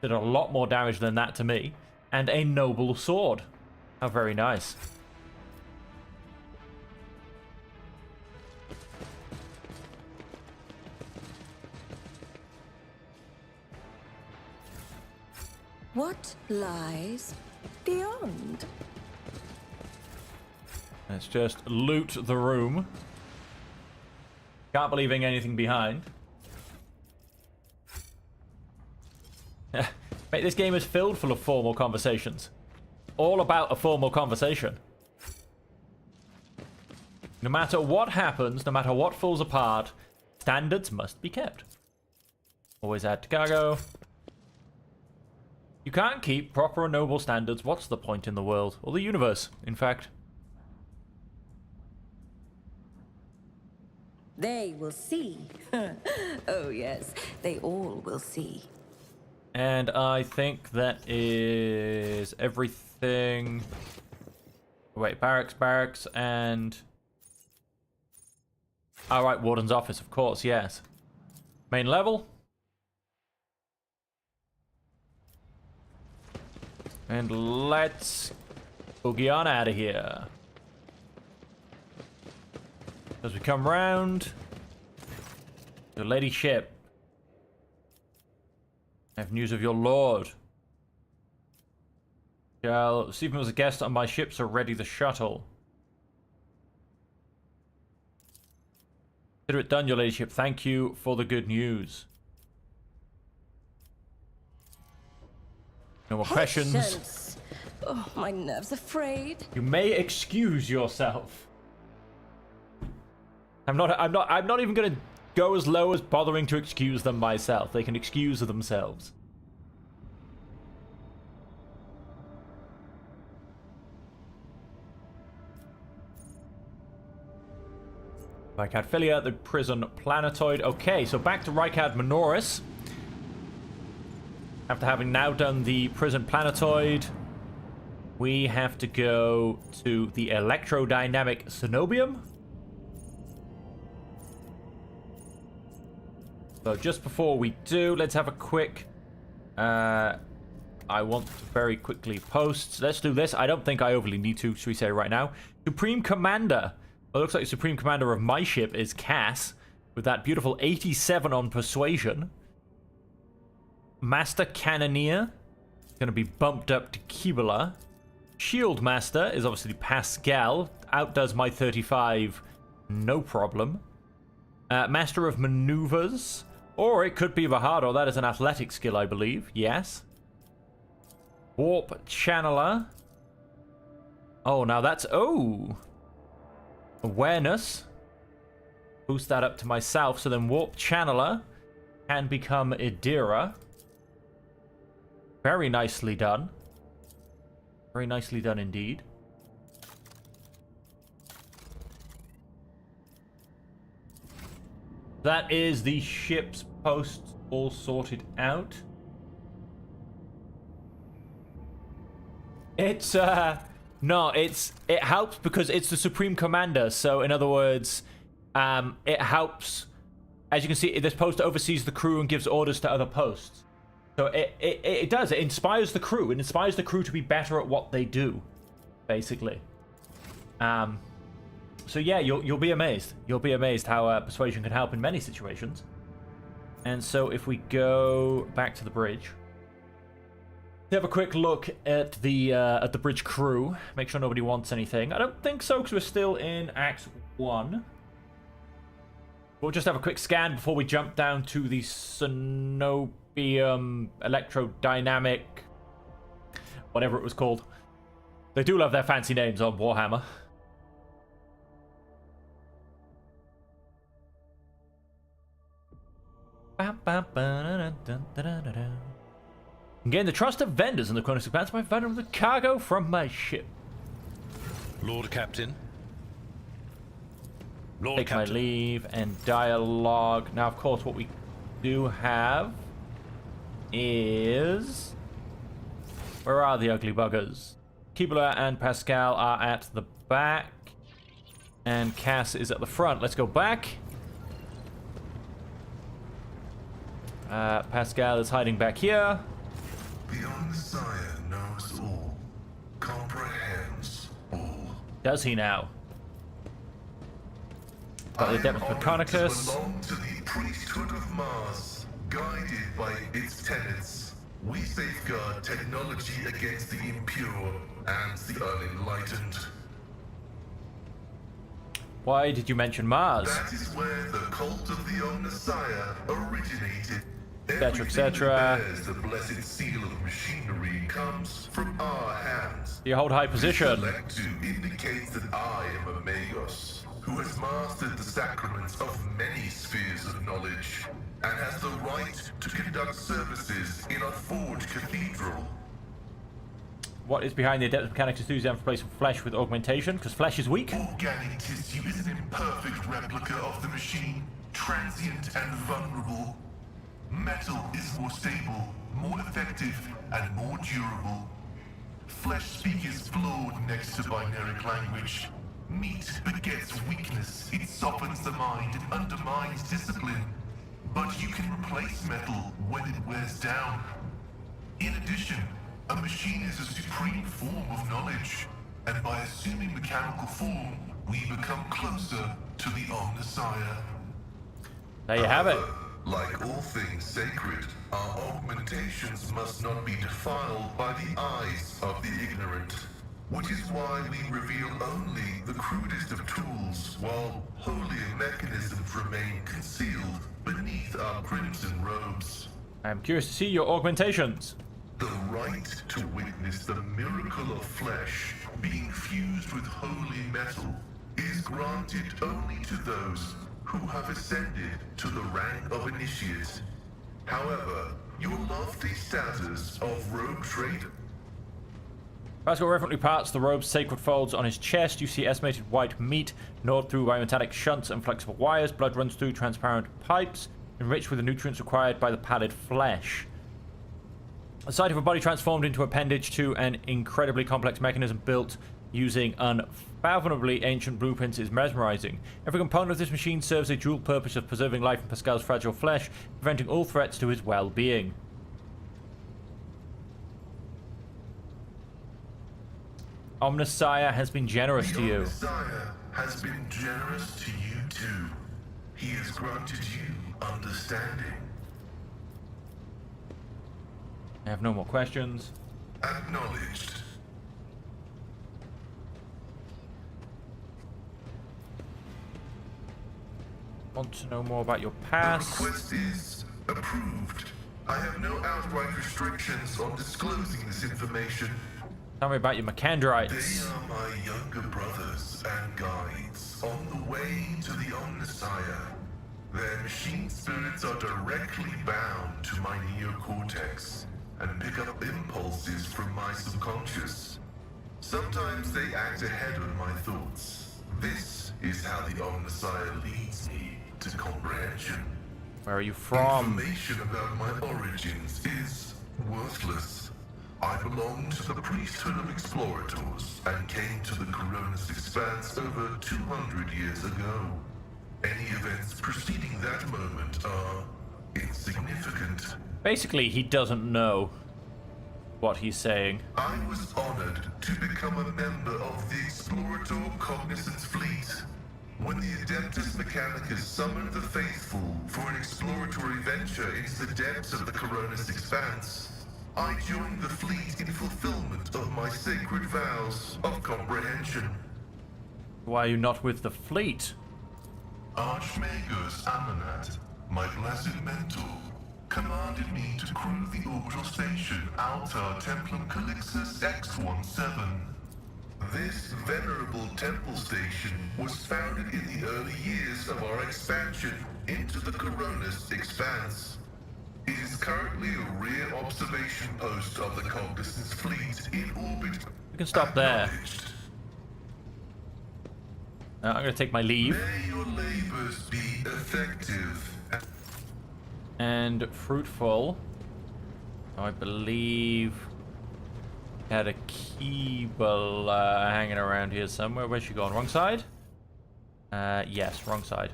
Did a lot more damage than that to me. And a noble sword. How very nice. What lies beyond? Let's just loot the room. Can't be leaving anything behind. Mate, this game is filled full of formal conversations. All about a formal conversation. No matter what happens, no matter what falls apart, standards must be kept. Always add to cargo. You can't keep proper and noble standards. What's the point in the world? Or the universe, in fact. They will see. Oh yes, they all will see. And I think that is everything. Wait, barracks, and... Alright, Warden's office, of course, yes. Main level. And let's boogie on out of here. As we come round, your ladyship. I have news of your lord. Shall receive him as a guest on my ship, so ready the shuttle. Consider it done, your ladyship. Thank you for the good news. No more questions. Patience. Oh, my nerves afraid. You may excuse yourself. I'm not even gonna go as low as bothering to excuse them myself. They can excuse themselves. Rykard Filia, the prison planetoid. Okay, so back to Rykard Minoris. After having now done the prison planetoid, we have to go to the electrodynamic cenobium. So just before we do, let's have a quick... I want to very quickly post. Let's do this. I don't think I overly need to, should we say right now. Supreme Commander. Well, it looks like the Supreme Commander of my ship is Cass, with that beautiful 87 on Persuasion. Master Cannoneer is going to be bumped up to Kibula. Shield Master is obviously Pascal. Outdoes my 35, no problem. Master of Maneuvers. Or it could be Vahado. That is an athletic skill, I believe. Yes. Warp Channeler. Oh, now that's... Oh! Awareness. Boost that up to myself. So then Warp Channeler can become Idira. Very nicely done. Very nicely done indeed. That is the ship's posts all sorted out. It's, no, it helps because it's the Supreme Commander. So, in other words, it helps. As you can see, this post oversees the crew and gives orders to other posts. So, it does. It inspires the crew. It inspires the crew to be better at what they do, basically. So yeah, you'll be amazed. You'll be amazed how persuasion can help in many situations. And so if we go back to the bridge, have a quick look at the bridge crew. Make sure nobody wants anything. I don't think so because we're still in Act 1. We'll just have a quick scan before we jump down to the Cenobium electrodynamic, whatever it was called. They do love their fancy names on Warhammer. Gain the trust of vendors in the Chronos Expanse by vending the cargo from my ship. Lord Captain. Lord Take Captain. my leave and dialogue. Now, of course, what we do have is... Where are the ugly buggers? Kibula and Pascal are at the back. And Cass is at the front. Let's go back. Pascal is hiding back here. The Omnissiah knows all, comprehends all. Does he now? Got the depth of Iconoclast. Belong to the priesthood of Mars, guided by its tenets. We safeguard technology against the impure and the unenlightened. Why did you mention Mars? That is where the cult of the Omnissiah originated. Etc., Everything etc. that bears the blessed seal of machinery comes from our hands. You hold high position. Select 2 indicates that I am a Magos, who has mastered the sacraments of many spheres of knowledge, and has the right to conduct services in a forged cathedral. What is behind the Adeptus Mechanicus enthusiasm for replacing flesh with augmentation? Because flesh is weak? Organic tissue is an imperfect replica of the machine, transient and vulnerable. Metal is more stable, more effective, and more durable. Flesh speak is flawed next to binaric language. Meat begets weakness, it softens the mind and undermines discipline. But you can replace metal when it wears down. In addition, a machine is a supreme form of knowledge, and by assuming mechanical form, we become closer to the Omnissiah. There you have it. Like all things sacred, our augmentations must not be defiled by the eyes of the ignorant. Which is why we reveal only the crudest of tools, while holier mechanisms remain concealed beneath our crimson robes. I am curious to see your augmentations. The right to witness the miracle of flesh being fused with holy metal is granted only to those who have ascended to the rank of initiate. However, your lofty status of robe trader. Vasco reverently parts the robe's sacred folds on his chest. You see estimated white meat gnawed through by metallic shunts and flexible wires. Blood runs through transparent pipes, enriched with the nutrients required by the padded flesh. The sight of a body transformed into appendage to an incredibly complex mechanism built using unfathomably ancient blueprints is mesmerizing. Every component of this machine serves a dual purpose of preserving life in Pascal's fragile flesh, preventing all threats to his well-being. Omnissiah has been generous to you. Omnissiah has been generous to you too. He has granted you understanding. I have no more questions. Acknowledged. Want to know more about your past? The request is approved. I have no outright restrictions on disclosing this information. Tell me about your Macandrites. They are my younger brothers and guides on the way to the Omnissiah. Their machine spirits are directly bound to my neocortex and pick up impulses from my subconscious. Sometimes they act ahead of my thoughts. This is how the Omnissiah leads me to comprehension. Where are you from? Information about my origins is worthless. I belong to the priesthood of explorators and came to the Coronis Expanse over 200 years ago. Any events preceding that moment are insignificant. Basically, he doesn't know what he's saying. I was honored to become a member of the Explorator Cognizance Fleet. When the Adeptus Mechanicus summoned the faithful for an exploratory venture into the depths of the Coronis Expanse, I joined the fleet in fulfillment of my sacred vows of comprehension. Why are you not with the fleet? Archmagos Amanat, my blessed mentor, commanded me to crew the orbital station Altar Templum Calixus X-17. This venerable temple station was founded in the early years of our expansion into the Coronis Expanse. It is currently a rear observation post of the Cognizance Fleet in orbit. We can stop there. Acknowledged. I'm going to take my leave. May your labors be effective. And fruitful. I believe had a Keeble hanging around here somewhere. Where's she gone? Wrong side? Yes, wrong side.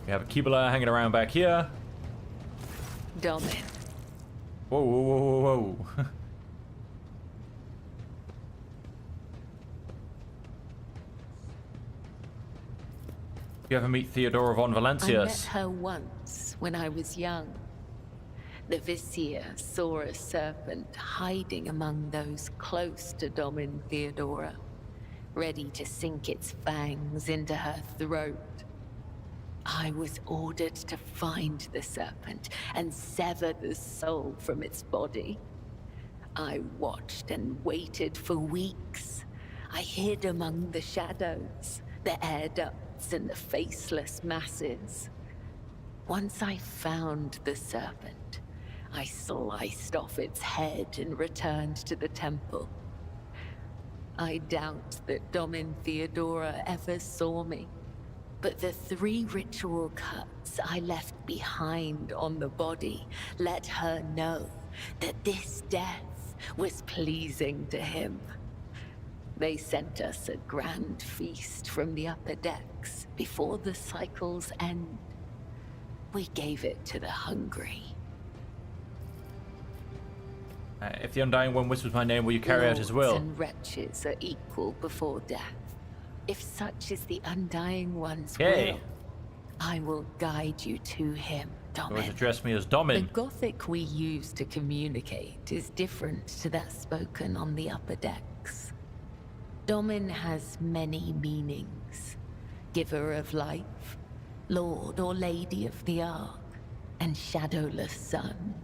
We have a Keeble hanging around back here. Domin. Whoa, whoa, whoa, whoa, whoa. You ever meet Theodora von I met Valentius? her once when I was young. The Vizier saw a serpent hiding among those close to Domin Theodora, ready to sink its fangs into her throat. I was ordered to find the serpent and sever the soul from its body. I watched and waited for weeks. I hid among the shadows, the air ducts and the faceless masses. Once I found the serpent, I sliced off its head and returned to the temple. I doubt that Domin Theodora ever saw me, but the 3 ritual cuts I left behind on the body let her know that this death was pleasing to him. They sent us a grand feast from the upper decks before the cycle's end. We gave it to the hungry. If the Undying One whispers my name, will you carry out his will? Lords and wretches are equal before death. If such is the Undying One's Yay. will, I will guide you to him, Always Domin. address me as The Domin. Gothic we use to communicate is different to that spoken on the upper decks. Domin has many meanings. Giver of life, Lord or Lady of the Ark, and Shadowless Sun.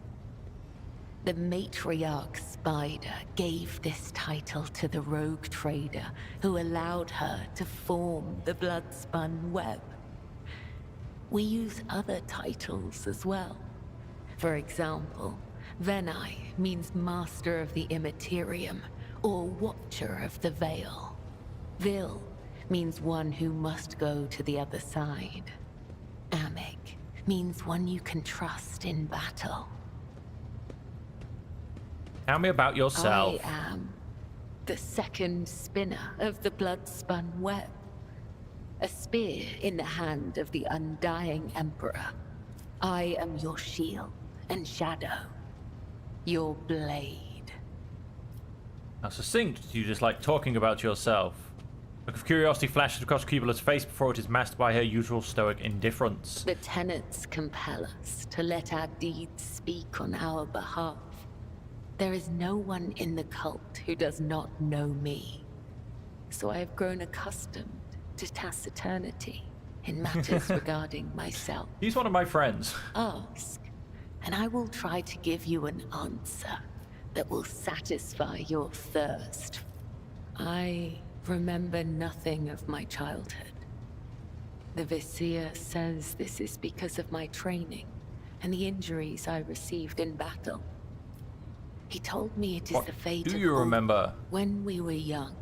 The matriarch Spider gave this title to the rogue trader who allowed her to form the blood-spun web. We use other titles as well. For example, Venai means Master of the Immaterium, or Watcher of the Veil. Vil means one who must go to the other side. Amic means one you can trust in battle. Tell me about yourself. I am the second spinner of the blood-spun web. A spear in the hand of the Undying Emperor. I am your shield and shadow. Your blade. How succinct. Do you just like talking about yourself? A look of curiosity flashes across Cubula's face before it is masked by her usual stoic indifference. The tenets compel us to let our deeds speak on our behalf. There is no one in the cult who does not know me. So I have grown accustomed to taciturnity in matters regarding myself. He's one of my friends. Ask, and I will try to give you an answer that will satisfy your thirst. I remember nothing of my childhood. The Vizier says this is because of my training and the injuries I received in battle. He told me it is the fate do of you all. remember? When we were young,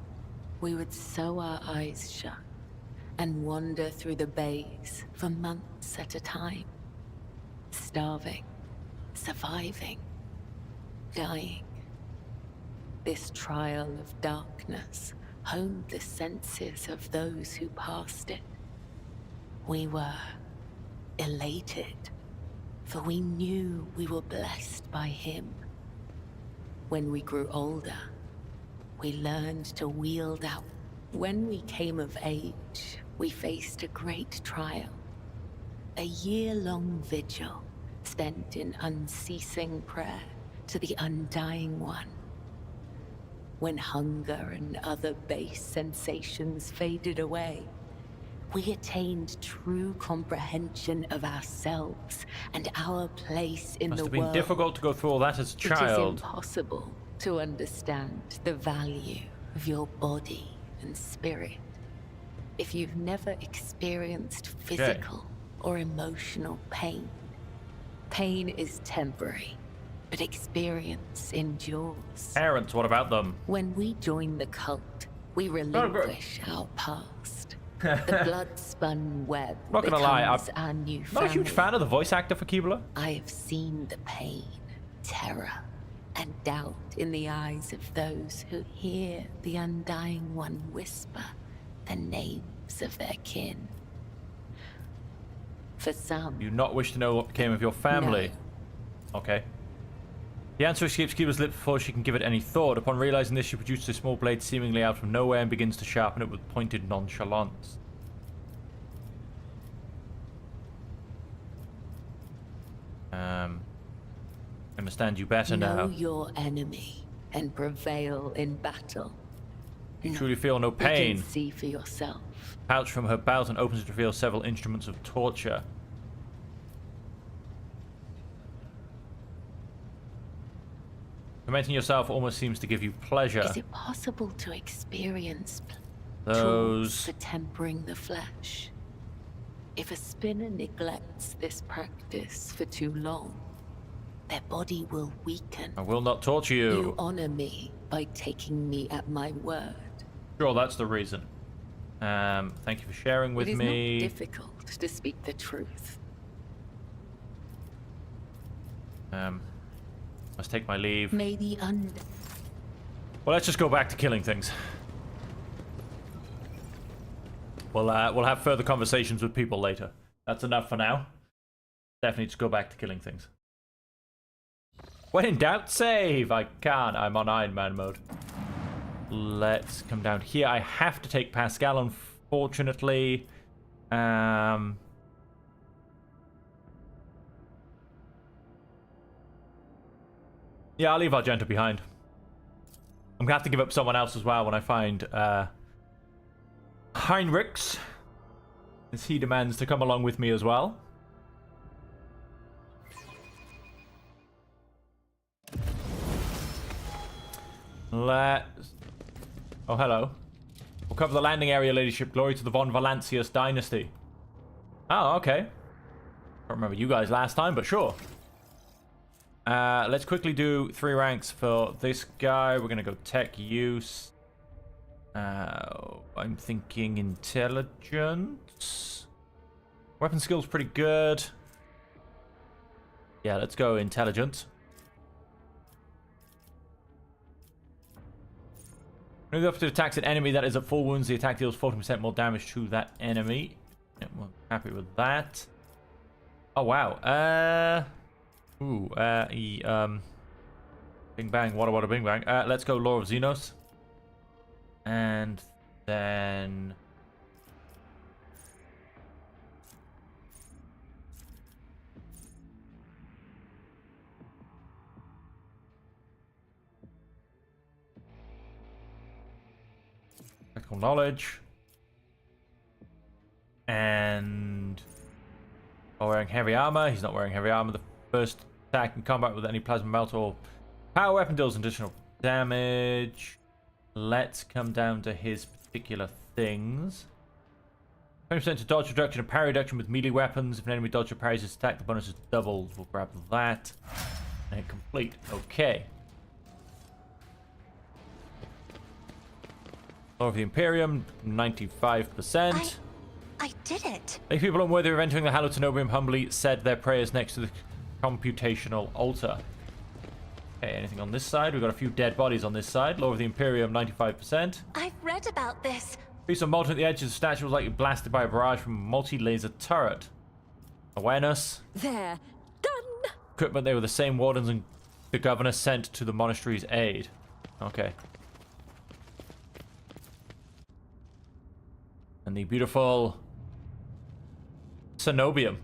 we would sew our eyes shut and wander through the bays for months at a time. Starving, surviving, dying. This trial of darkness honed the senses of those who passed it. We were elated, for we knew we were blessed by him. When we grew older, we learned to wield out. When we came of age, we faced a great trial. A year-long vigil spent in unceasing prayer to the Undying One. When hunger and other base sensations faded away, we attained true comprehension of ourselves and our place in Must the have been world. difficult to go through all that as a It is child. impossible to understand the value of your body and spirit if you've never experienced physical or emotional pain. Pain is temporary, but experience endures. Parents, what about them? When we join the cult, we relinquish our past. The blood-spun web Not gonna lie, becomes our new Not family. a huge fan of the voice actor for Cubula. I have seen the pain, terror, and doubt in the eyes of those who hear the Undying One whisper the names of their kin. For some, You not wish to know what became of your family. no. Okay. The answer escapes Kiba's lips before she can give it any thought. Upon realizing this, she produces a small blade seemingly out from nowhere and begins to sharpen it with pointed nonchalance. Understand you better now. Know your enemy and prevail in battle. You truly feel no You pain. can see for yourself. Pouch from her belt and opens it to reveal several instruments of torture. Tormenting yourself almost seems to give you pleasure. Is it possible to experience Those tools for tempering the flesh? If a spinner neglects this practice for too long, their body will weaken. I will not torture you. You honor me by taking me at my word. Sure, that's the reason. Thank you for sharing with me. It is not difficult to speak the truth. Must take my leave. May the Well, let's just go back to killing things. We'll have further conversations with people later. That's enough for now. Definitely just go back to killing things. When in doubt, save! I can't. I'm on Iron Man mode. Let's come down here. I have to take Pascal, unfortunately. Yeah, I'll leave Argento behind. I'm gonna have to give up someone else as well when I find Heinrichs, as he demands to come along with me as well. Oh, hello. We'll cover the landing area, ladyship. Glory to the Von Valancius dynasty. Oh, okay. Can't remember you guys last time, but sure. Let's quickly do 3 ranks for this guy. We're gonna go tech use. I'm thinking intelligence. Weapon skill's pretty good. Yeah, let's go intelligence. When the operative attacks an enemy that is at full wounds, the attack deals 40% more damage to that enemy. Yeah, we're happy with that. Oh wow. Bing bang, wada bing bang. Let's go Law of Xenos. And then technical knowledge. And wearing heavy armor. He's not wearing heavy armor. The first attack in combat with any plasma melt or power weapon deals additional damage. Let's come down to his particular things. 20% to dodge reduction and parry reduction with melee weapons. If an enemy dodge or parries his attack, the bonus is doubled. We'll grab that. And complete. Okay. Law of the Imperium, 95%. I did it. Make people unworthy of entering the hallowed Cenobium humbly said their prayers next to the computational altar. Okay, anything on this side? We've got a few dead bodies on this side. Law of the Imperium, 95%. I've read about this. Piece of molten at the edge of the statue was likely blasted by a barrage from a multi-laser turret. Awareness. There. Done. Equipment, they were the same wardens and the governor sent to the monastery's aid. Okay. And the beautiful Cenobium.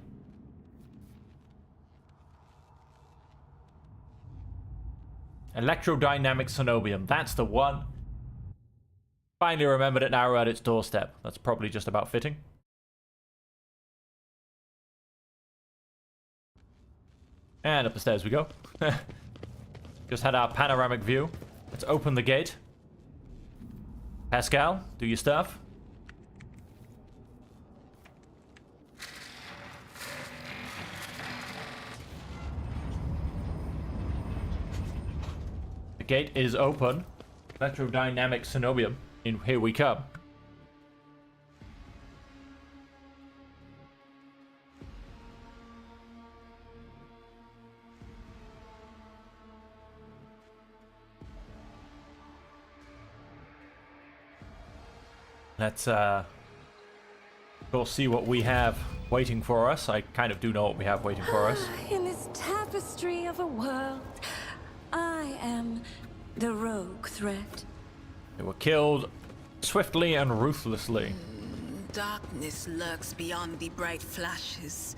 Electrodynamic Cenobium. That's the one. Finally remembered it now we're at its doorstep. That's probably just about fitting. And up the stairs we go. Just had our panoramic view. Let's open the gate. Pascal, do your stuff. The gate is open. Electrodynamic Cenobium. And here we come. Let's go see what we have waiting for us. I kind of do know what we have waiting for us. In this tavern tapestry of a world. I am the rogue threat. They were killed swiftly and ruthlessly. Darkness lurks beyond the bright flashes.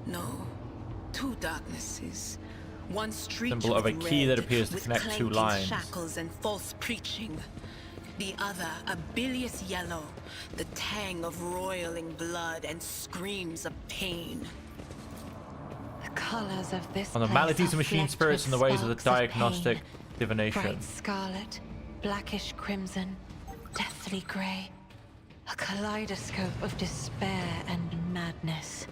No, two darknesses. One streaked Symbol of a with key that red, appears to with connect two clanking lines. shackles and false preaching. The other, a bilious yellow, the tang of roiling blood and screams of pain. The colors of this On the place maladies are of machine flecked spirits with and the ways of the sparks diagnostic pain. divination. Bright scarlet, blackish crimson, deathly grey. A kaleidoscope of despair and madness.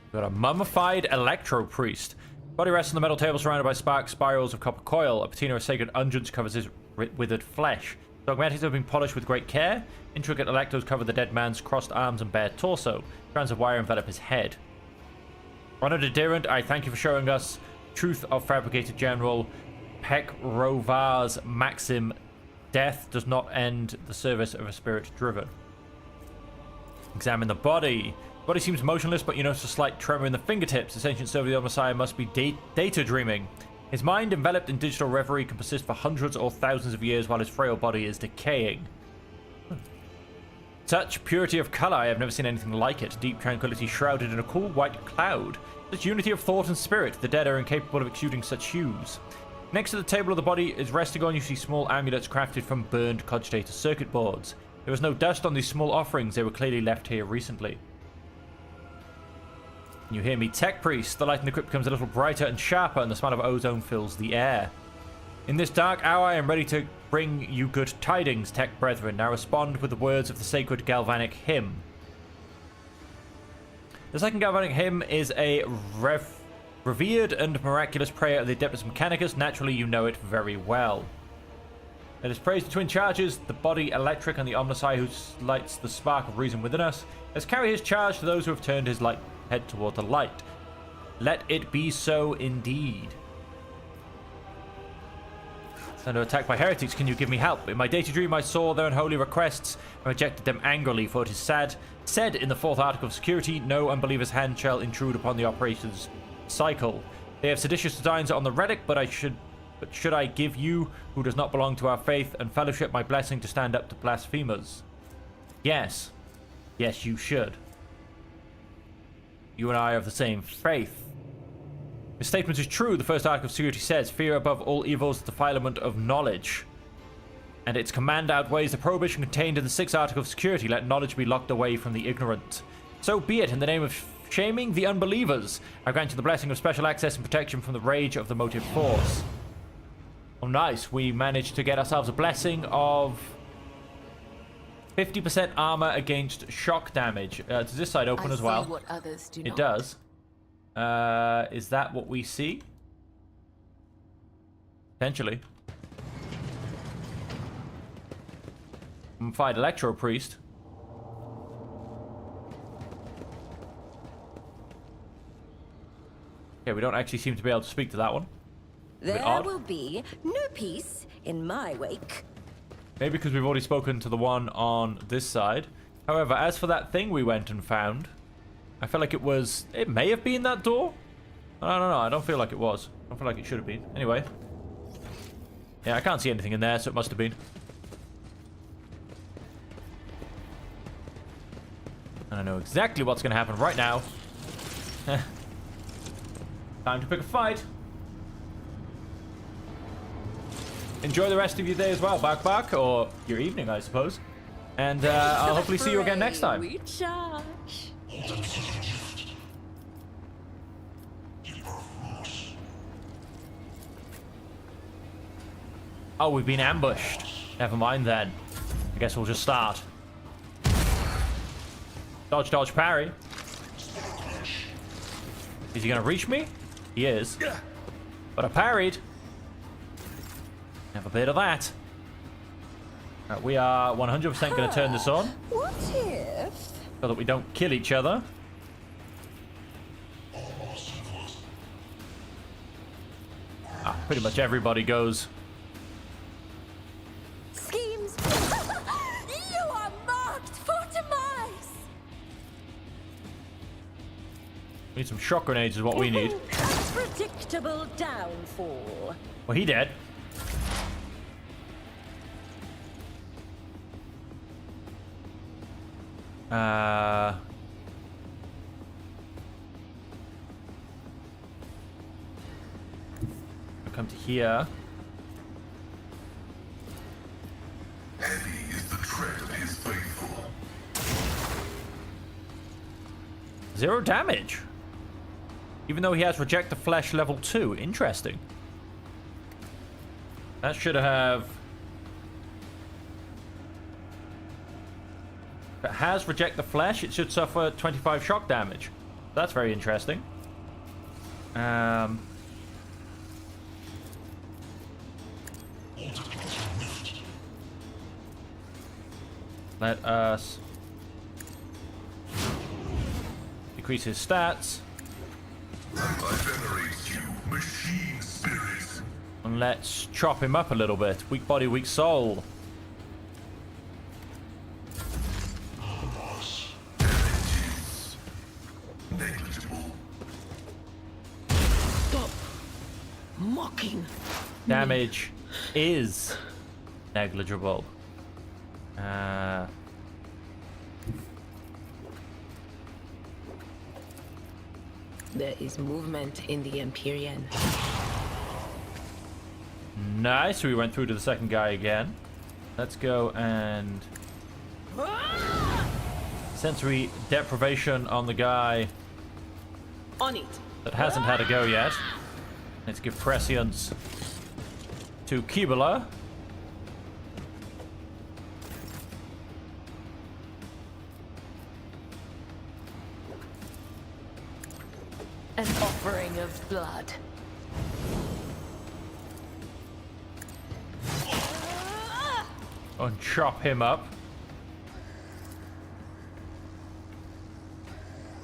We've got a mummified electro priest. Body rests on the metal table surrounded by spark spirals of copper coil. A patina of sacred unguents covers his withered flesh. Dogmatics have been polished with great care. Intricate electrodes cover the dead man's crossed arms and bare torso. Strands of wire envelop his head. Honored adherent, I thank you for showing us truth of fabricated general Pek Rovar's maxim. Death does not end the service of a spirit driven. Examine the body. The body seems motionless, but you notice a slight tremor in the fingertips. This ancient servant of the Messiah must be data dreaming. His mind, enveloped in digital reverie, can persist for hundreds or thousands of years while his frail body is decaying. Such purity of color, I have never seen anything like it. Deep tranquility shrouded in a cool white cloud. Such unity of thought and spirit, the dead are incapable of exuding such hues. Next to the table of the body is resting on, you see small amulets crafted from burned cogitator circuit boards. There was no dust on these small offerings, they were clearly left here recently. You hear me, Tech Priest. The light in the crypt becomes a little brighter and sharper, and the smell of ozone fills the air. In this dark hour, I am ready to bring you good tidings, Tech Brethren. Now respond with the words of the sacred galvanic hymn. The second galvanic hymn is a revered and miraculous prayer of the Adeptus Mechanicus. Naturally, you know it very well. Let us praise the twin charges, the body electric and the Omnissiah who lights the spark of reason within us. Let's carry his charge to those who have turned his light head toward the light. Let it be so indeed. Under attack by heretics, can you give me help? In my data dream, I saw their unholy requests and rejected them angrily, for it is said in the 4th article of security, no unbeliever's hand shall intrude upon the operations cycle. They have seditious designs on the relic, but should I give you, who does not belong to our faith and fellowship, my blessing to stand up to blasphemers? Yes. Yes, you should. You and I are of the same faith. His statement is true. The 1st article of security says, fear above all evils, the defilement of knowledge. And its command outweighs the prohibition contained in the 6th article of security. Let knowledge be locked away from the ignorant. So be it. In the name of shaming the unbelievers, I grant you the blessing of special access and protection from the rage of the motive force. Oh, nice. We managed to get ourselves a blessing of 50% armor against shock damage. Does this side open as well? What others do It not. does. Is that what we see? Potentially. Fight Electro Priest. Okay, we don't actually seem to be able to speak to that one. There odd. will be no peace in my wake. Maybe because we've already spoken to the one on this side. However, as for that thing we went and found, I feel like it may have been that door. I don't know. I don't feel like it was. I don't feel like it should have been. Anyway. Yeah, I can't see anything in there, so it must have been. And I know exactly what's going to happen right now. Time to pick a fight. Enjoy the rest of your day as well, Bark, or your evening, I suppose. And I'll hopefully see you again next time. We charge. Oh, we've been ambushed. Never mind then. I guess we'll just start. Dodge, dodge, parry. Is he gonna reach me? He is. But I parried. Have a bit of that. Right, we are 100% going to turn this on. What if? So that we don't kill each other. Pretty much everybody goes. Schemes. You are marked for demise. Need some shock grenades is what we need. Predictable downfall. Well, he dead. Come to here. Heavy is the tread of his faithful. 0 damage. Even though he has Reject the Flesh level 2. Interesting. That should have... If it has Reject the Flesh, it should suffer 25 shock damage. That's very interesting. Let us decrease his stats. I venerate you, machine spirit. And let's chop him up a little bit. Weak body, weak soul. Damages. Negligible. Stop mocking. Damage is negligible. There is movement in the Empyrean. Nice. We went through to the second guy again. Let's go and sensory deprivation on the guy On it. that hasn't had a go yet. Let's give prescience to Kibula. An offering of blood. And chop him up.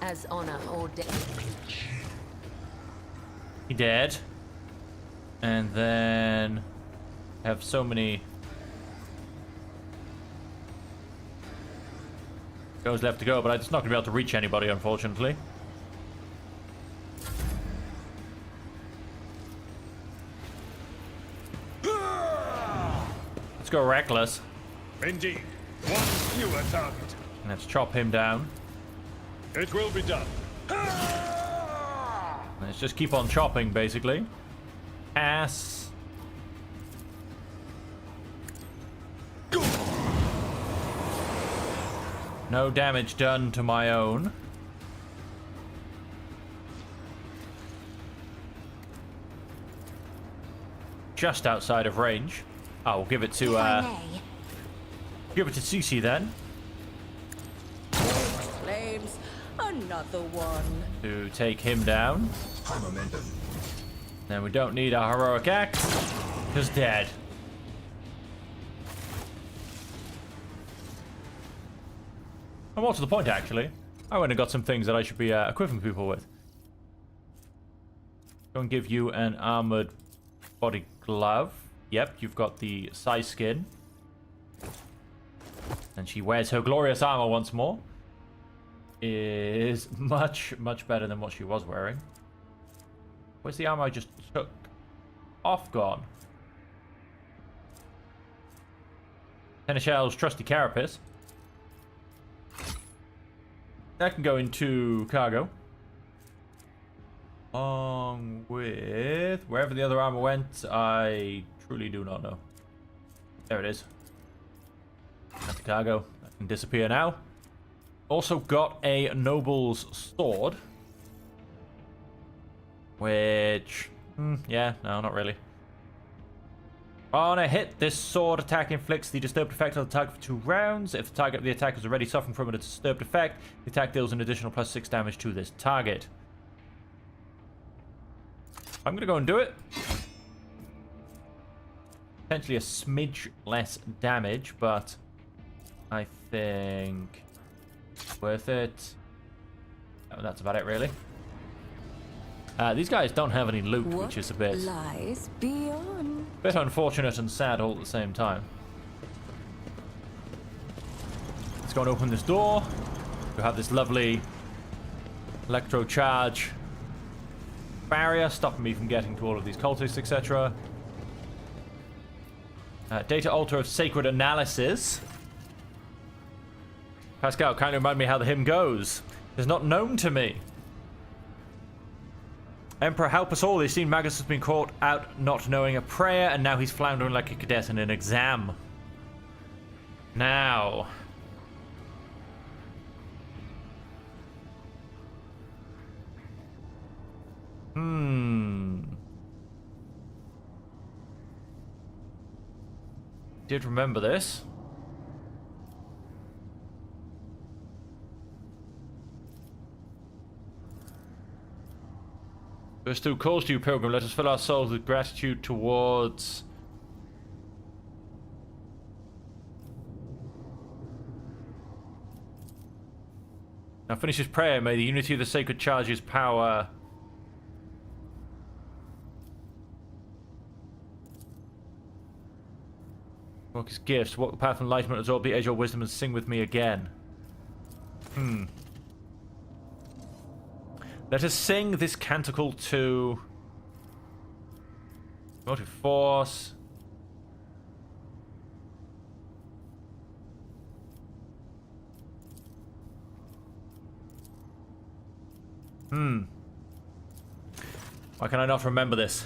As honor or death. He dead. And then have so many goes left to go, but I'm just not going to be able to reach anybody, unfortunately. Let's go reckless. Indeed. One fewer target. Let's chop him down. It will be done. Let's just keep on chopping, basically. Ass. No damage done to my own. Just outside of range. Oh, we'll give it to give it to Cece then. Claims another one. To take him down. Then we don't need our heroic act. Just dead. And more to the point, actually, I went and got some things that I should be equipping people with. Go and give you an armored body glove. Yep, you've got the size skin. And she wears her glorious armor once more. Is much, much better than what she was wearing. Where's the armor I just took off gone? Seneschal's trusty carapace. That can go into cargo. Along with wherever the other armor went, I truly do not know. There it is. That's the cargo. That can disappear now. Also got a noble's sword. Which... yeah, no, not really. On a hit, this sword attack inflicts the disturbed effect on the target for 2 rounds. If the target of the attack is already suffering from a disturbed effect, the attack deals an additional +6 damage to this target. I'm going to go and do it. Potentially a smidge less damage, but I think worth it. Oh, that's about it, really. These guys don't have any loot, which is a bit lies beyond. Bit unfortunate and sad all at the same time. Let's go and open this door. We have this lovely Electro charge barrier, stopping me from getting to all of these cultists, etc. Data altar of sacred analysis. Pascal, kind of remind me how the hymn goes. It's not known to me. Emperor, help us all. He's seen Magus has been caught out not knowing a prayer, and now he's floundering like a cadet in an exam. Now. Did remember this. Verse 2 calls to you, pilgrim. Let us fill our souls with gratitude towards... Now finish his prayer. May the unity of the sacred charge's power... Walk his gifts. Walk the path of enlightenment. Absorb the age of wisdom and sing with me again. Let us sing this canticle to... Motive force. Why can I not remember this?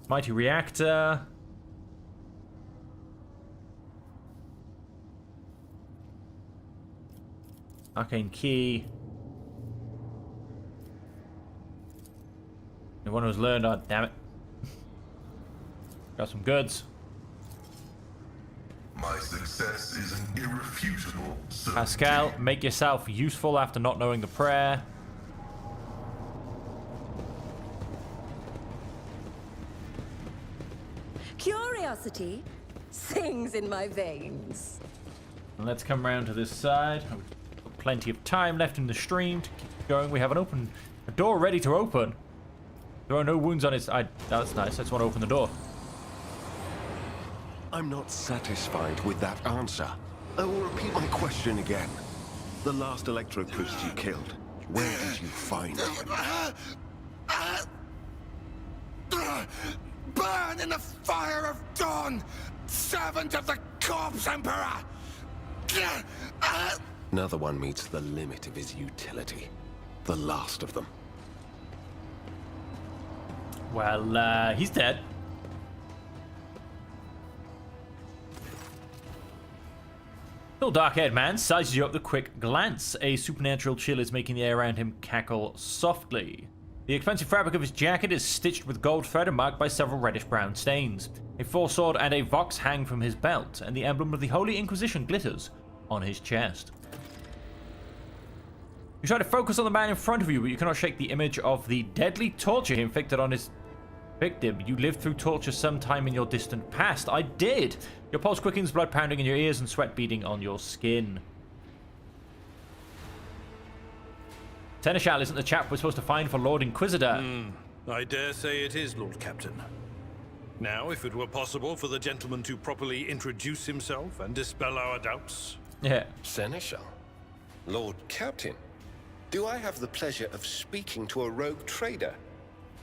Mighty reactor. Arcane key. The one who's learned. Oh, damn it. Got some goods. My success is an irrefutable certainty. Pascal, make yourself useful after not knowing the prayer. Curiosity sings in my veins. And let's come around to this side. We've got plenty of time left in the stream to keep going. We have a door ready to open. There are no wounds on its... that's nice. I just want to open the door. I'm not satisfied with that answer. I will repeat my question again. The last electro priest you killed, where did you find him? Burn in the fire of dawn, servant of the corpse emperor! Another one meets the limit of his utility. The last of them. Well, he's dead. Little dark-haired man sizes you up with a quick glance. A supernatural chill is making the air around him cackle softly. The expensive fabric of his jacket is stitched with gold thread and marked by several reddish-brown stains. A foresword and a vox hang from his belt, and the emblem of the Holy Inquisition glitters on his chest. You try to focus on the man in front of you, but you cannot shake the image of the deadly torture he inflicted on his victim. You lived through torture sometime in your distant past. I did! Your pulse quickens, blood pounding in your ears, and sweat beading on your skin. Seneschal isn't the chap we're supposed to find for Lord Inquisitor. I dare say it is, Lord Captain. Now, if it were possible for the gentleman to properly introduce himself and dispel our doubts. Yeah. Seneschal? Lord Captain? Do I have the pleasure of speaking to a rogue trader?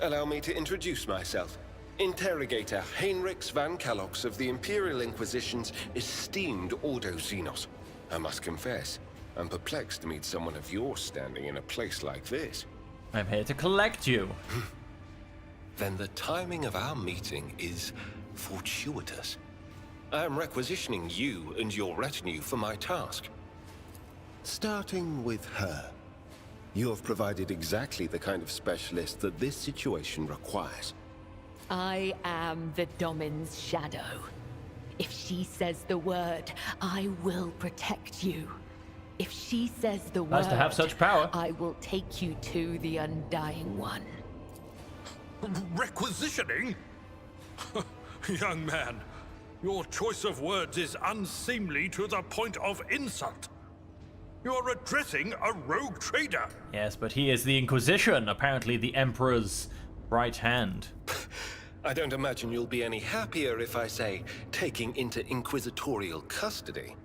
Allow me to introduce myself. Interrogator Heinrichs van Kalox of the Imperial Inquisition's esteemed Ordo Xenos. I must confess, I'm perplexed to meet someone of your standing in a place like this. I'm here to collect you. Then the timing of our meeting is fortuitous. I am requisitioning you and your retinue for my task. Starting with her. You have provided exactly the kind of specialist that this situation requires. I am the Domin's shadow. If she says the word, I will protect you. If she says the word, Nice to have such power. I will take you to the Undying One. Requisitioning? Young man, your choice of words is unseemly to the point of insult. You're addressing a rogue trader. Yes, but he is the Inquisition, apparently the Emperor's right hand. I don't imagine you'll be any happier if I say taking into inquisitorial custody.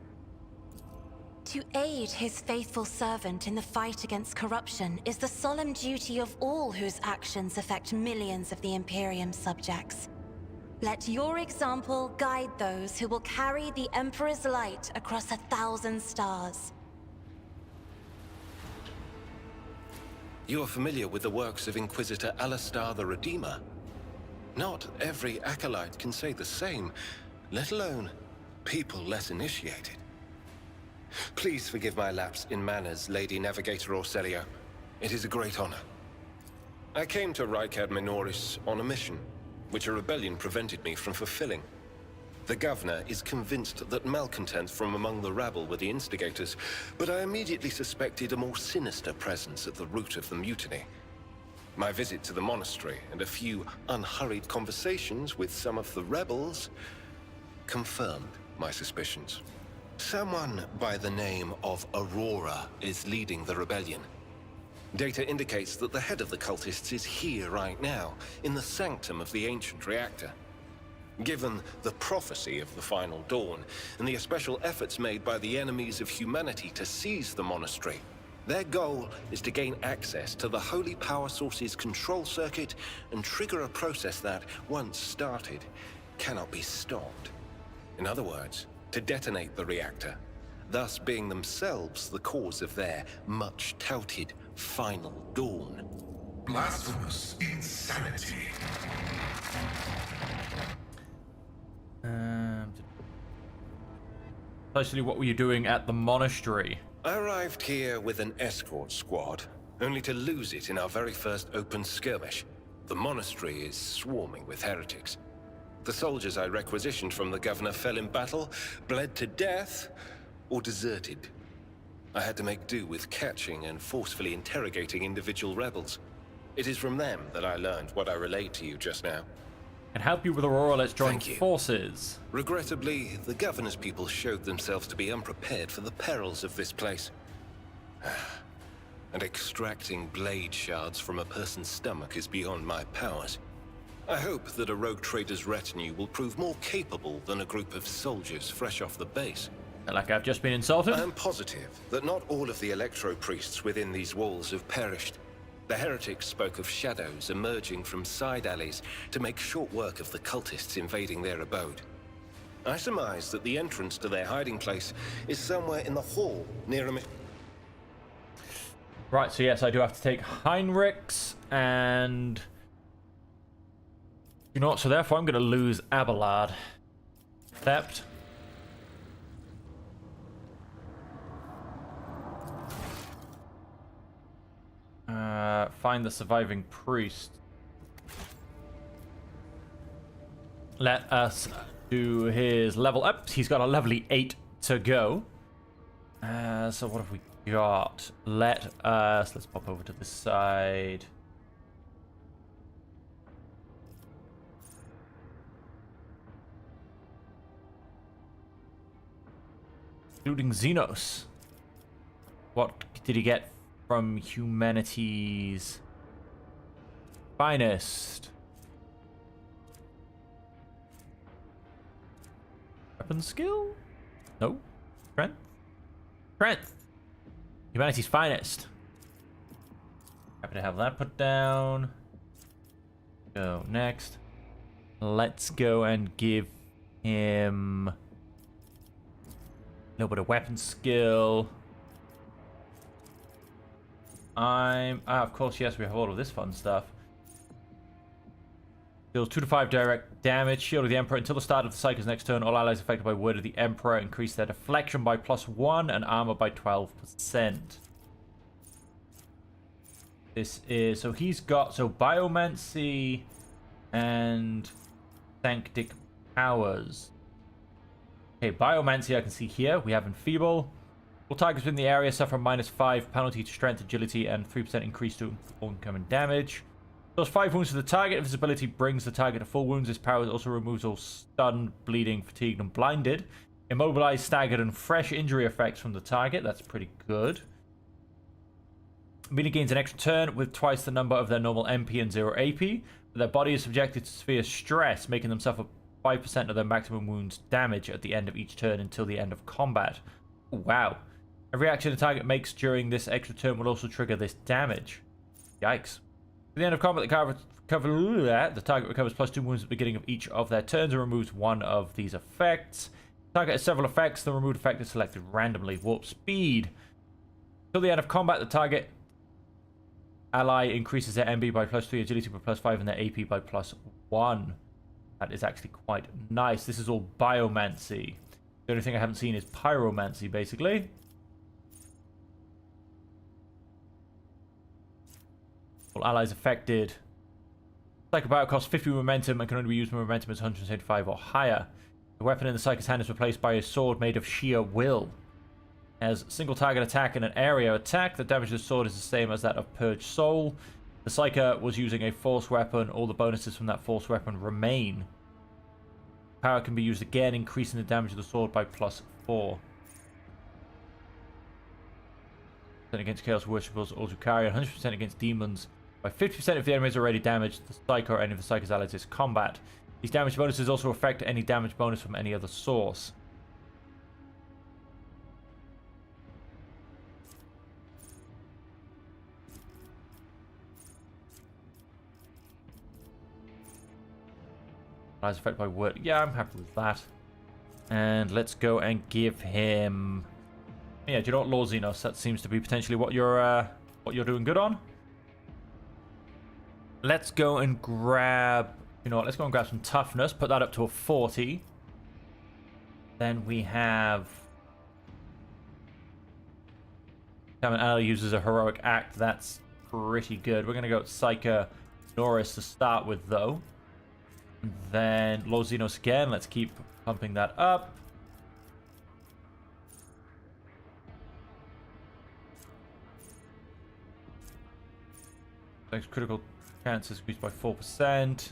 To aid his faithful servant in the fight against corruption is the solemn duty of all whose actions affect millions of the Imperium's subjects. Let your example guide those who will carry the Emperor's light across 1,000 stars. You are familiar with the works of Inquisitor Alistar the Redeemer? Not every acolyte can say the same, let alone people less initiated. Please forgive my lapse in manners, Lady Navigator Orselio. It is a great honor. I came to Rykad Minoris on a mission, which a rebellion prevented me from fulfilling. The governor is convinced that malcontents from among the rabble were the instigators, but I immediately suspected a more sinister presence at the root of the mutiny. My visit to the monastery and a few unhurried conversations with some of the rebels confirmed my suspicions. Someone by the name of Aurora is leading the rebellion. Data indicates that the head of the cultists is here right now, in the sanctum of the ancient reactor. Given the prophecy of the Final Dawn, and the special efforts made by the enemies of humanity to seize the monastery, their goal is to gain access to the holy power source's control circuit and trigger a process that, once started, cannot be stopped. In other words, to detonate the reactor, thus being themselves the cause of their much-touted Final Dawn. Blasphemous insanity. Precisely what were you doing at the monastery? I arrived here with an escort squad, only to lose it in our very first open skirmish. The monastery is swarming with heretics. The soldiers I requisitioned from the governor fell in battle, bled to death, or deserted. I had to make do with catching and forcefully interrogating individual rebels. It is from them that I learned what I relayed to you just now. Can help you with Aurora, let's join forces. Regrettably, the governor's people showed themselves to be unprepared for the perils of this place. And extracting blade shards from a person's stomach is beyond my powers. I hope that a rogue trader's retinue will prove more capable than a group of soldiers fresh off the base. Like I've just been insulted? I am positive that not all of the electro-priests within these walls have perished. The heretics spoke of shadows emerging from side alleys to make short work of the cultists invading their abode. I surmise that the entrance to their hiding place is somewhere in the hall near a... Right, so yes, I do have to take Heinrichs and... You know what, so therefore I'm going to lose Abelard. Accept. Find the surviving priest. Let us do his level up. He's got a lovely 8 to go. So what have we got? Let's pop over to this side. Including Xenos. What did he get from humanity's finest? Weapon skill? No. Strength? Strength! Humanity's finest. Happy to have that put down. Go next. Let's go and give him a little bit of weapon skill. of course, yes, we have all of this fun stuff. Deals 2 to 5 direct damage. Shield of the Emperor. Until the start of the cycle's next turn, all allies affected by Word of the Emperor increase their deflection by +1 and armor by 12%. This is... So he's got... So Biomancy and Sanctic Powers. Okay, Biomancy I can see here. We have Enfeeble. All targets within the area suffer -5 penalty to strength, agility, and 3% increase to incoming damage. Does 5 wounds to the target. If this ability brings the target to full wounds, this power also removes all stunned, bleeding, fatigued, and blinded. Immobilized, staggered, and fresh injury effects from the target. That's pretty good. Melee gains an extra turn with twice the number of their normal MP and 0 AP. But their body is subjected to severe stress, making them suffer 5% of their maximum wounds damage at the end of each turn until the end of combat. Ooh, wow. Every action the target makes during this extra turn will also trigger this damage. Yikes. At the end of combat, the target recovers +2 wounds at the beginning of each of their turns and removes one of these effects. The target has several effects. The removed effect is selected randomly. Warp speed. Till the end of combat, the target ally increases their MB by +3, agility by +5, and their AP by +1. That is actually quite nice. This is all biomancy. The only thing I haven't seen is pyromancy, basically. All allies affected. Psychobio costs 50 momentum and can only be used when momentum is 175 or higher. The weapon in the Psycho's hand is replaced by a sword made of sheer will. As single target attack and an area attack, the damage of the sword is the same as that of Purge Soul. The Psycho was using a force weapon. All the bonuses from that force weapon remain. Power can be used again, increasing the damage of the sword by +4. Against Chaos Worshippers or Zukari, 100% against demons. By 50% if the enemy is already damaged, the Psycho or any of the Psycho's allies is combat. These damage bonuses also affect any damage bonus from any other source. Allies affected by word. Yeah, I'm happy with that. And let's go and give him. Yeah, do you know what, Lord Xenos? That seems to be potentially what you're doing good on. Let's go and grab. You know what? Let's go and grab some toughness. Put that up to a 40. Then we have. An ally uses a heroic act. That's pretty good. We're gonna go with Psycho Norris to start with, though. And then Lord Xenos again. Let's keep pumping that up. Critical chance is increased by 4%.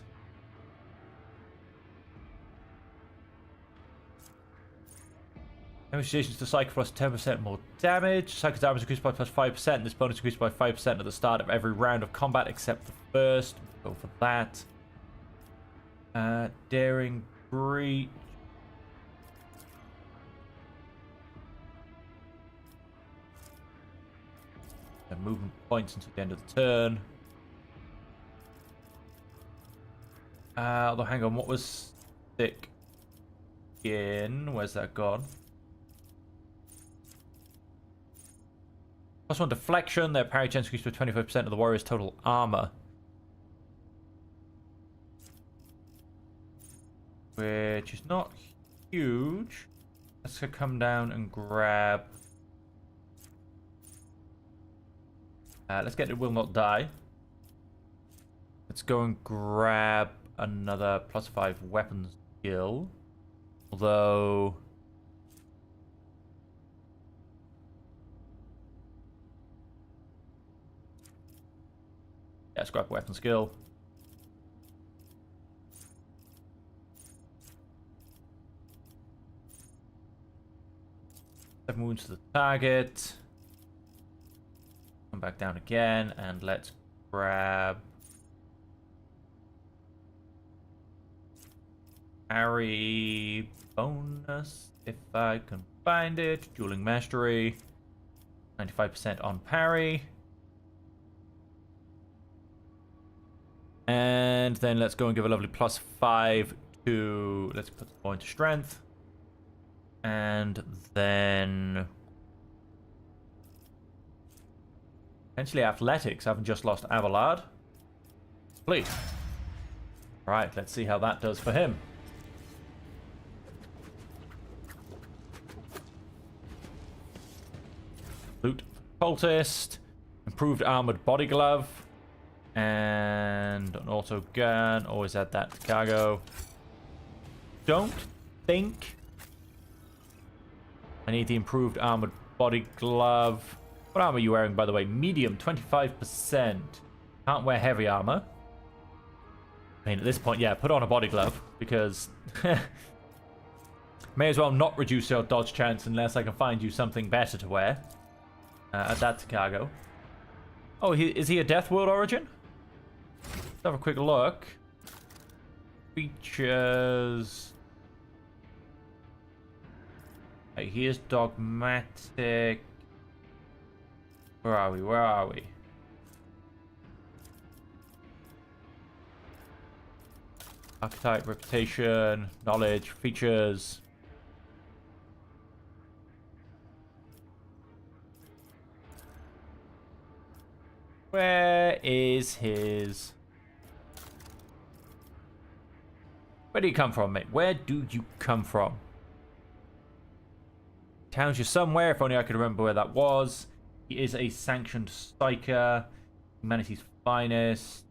Negotiations to Psycho plus 10% more damage. Psycho damage increased by +5%. This bonus increased by 5% at the start of every round of combat except the first. Go for that. Daring Breach. And movement points until the end of the turn. Although, hang on, what was stick in? Where's that gone? +1 deflection. Their parry chance increased by 25% of the warrior's total armor. Which is not huge. Let's come down and grab. Let's get it will not die. Let's go and grab another +5 weapons skill. Although. Yeah, scrap weapon skill. Seven wounds to the target. Come back down again, and let's grab parry bonus if I can find it. Dueling mastery, 95% on parry. And then let's go and give a lovely +5 to, let's put the point to strength. And then potentially athletics, having just lost Abelard. Please. Right, let's see how that does for him. Loot cultist, improved armored body glove, and an auto gun. Always add that to cargo. Don't think I need the improved armored body glove. What armor are you wearing, by the way? Medium, 25%. Can't wear heavy armor. I mean, at this point, yeah, put on a body glove, because may as well not reduce your dodge chance unless I can find you something better to wear. Add that to cargo. Oh, is he a Death World origin? Let's have a quick look. Features. Hey, he is dogmatic. Where are we? Where are we? Archetype, reputation, knowledge, features. Where is his... Where do you come from, mate? Where do you come from? Tells you somewhere, if only I could remember where that was. He is a sanctioned psyker. Humanity's finest.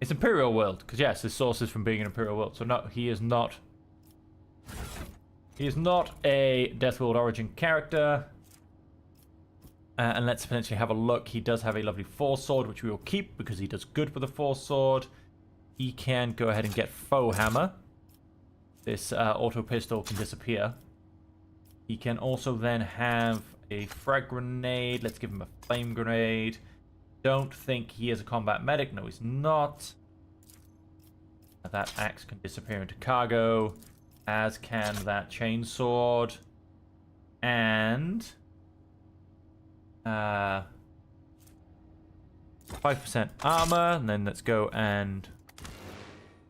It's Imperial World, because yes, his source is from being an Imperial World. So no, he is not... He is not a Deathworld origin character. And let's potentially have a look. He does have a lovely Force Sword, which we will keep because he does good with the Force Sword. He can go ahead and get Foe Hammer. This auto pistol can disappear. He can also then have a frag grenade. Let's give him a flame grenade. Don't think he is a combat medic. No, he's not. That axe can disappear into cargo, as can that chainsword. And 5% armor, and then let's go and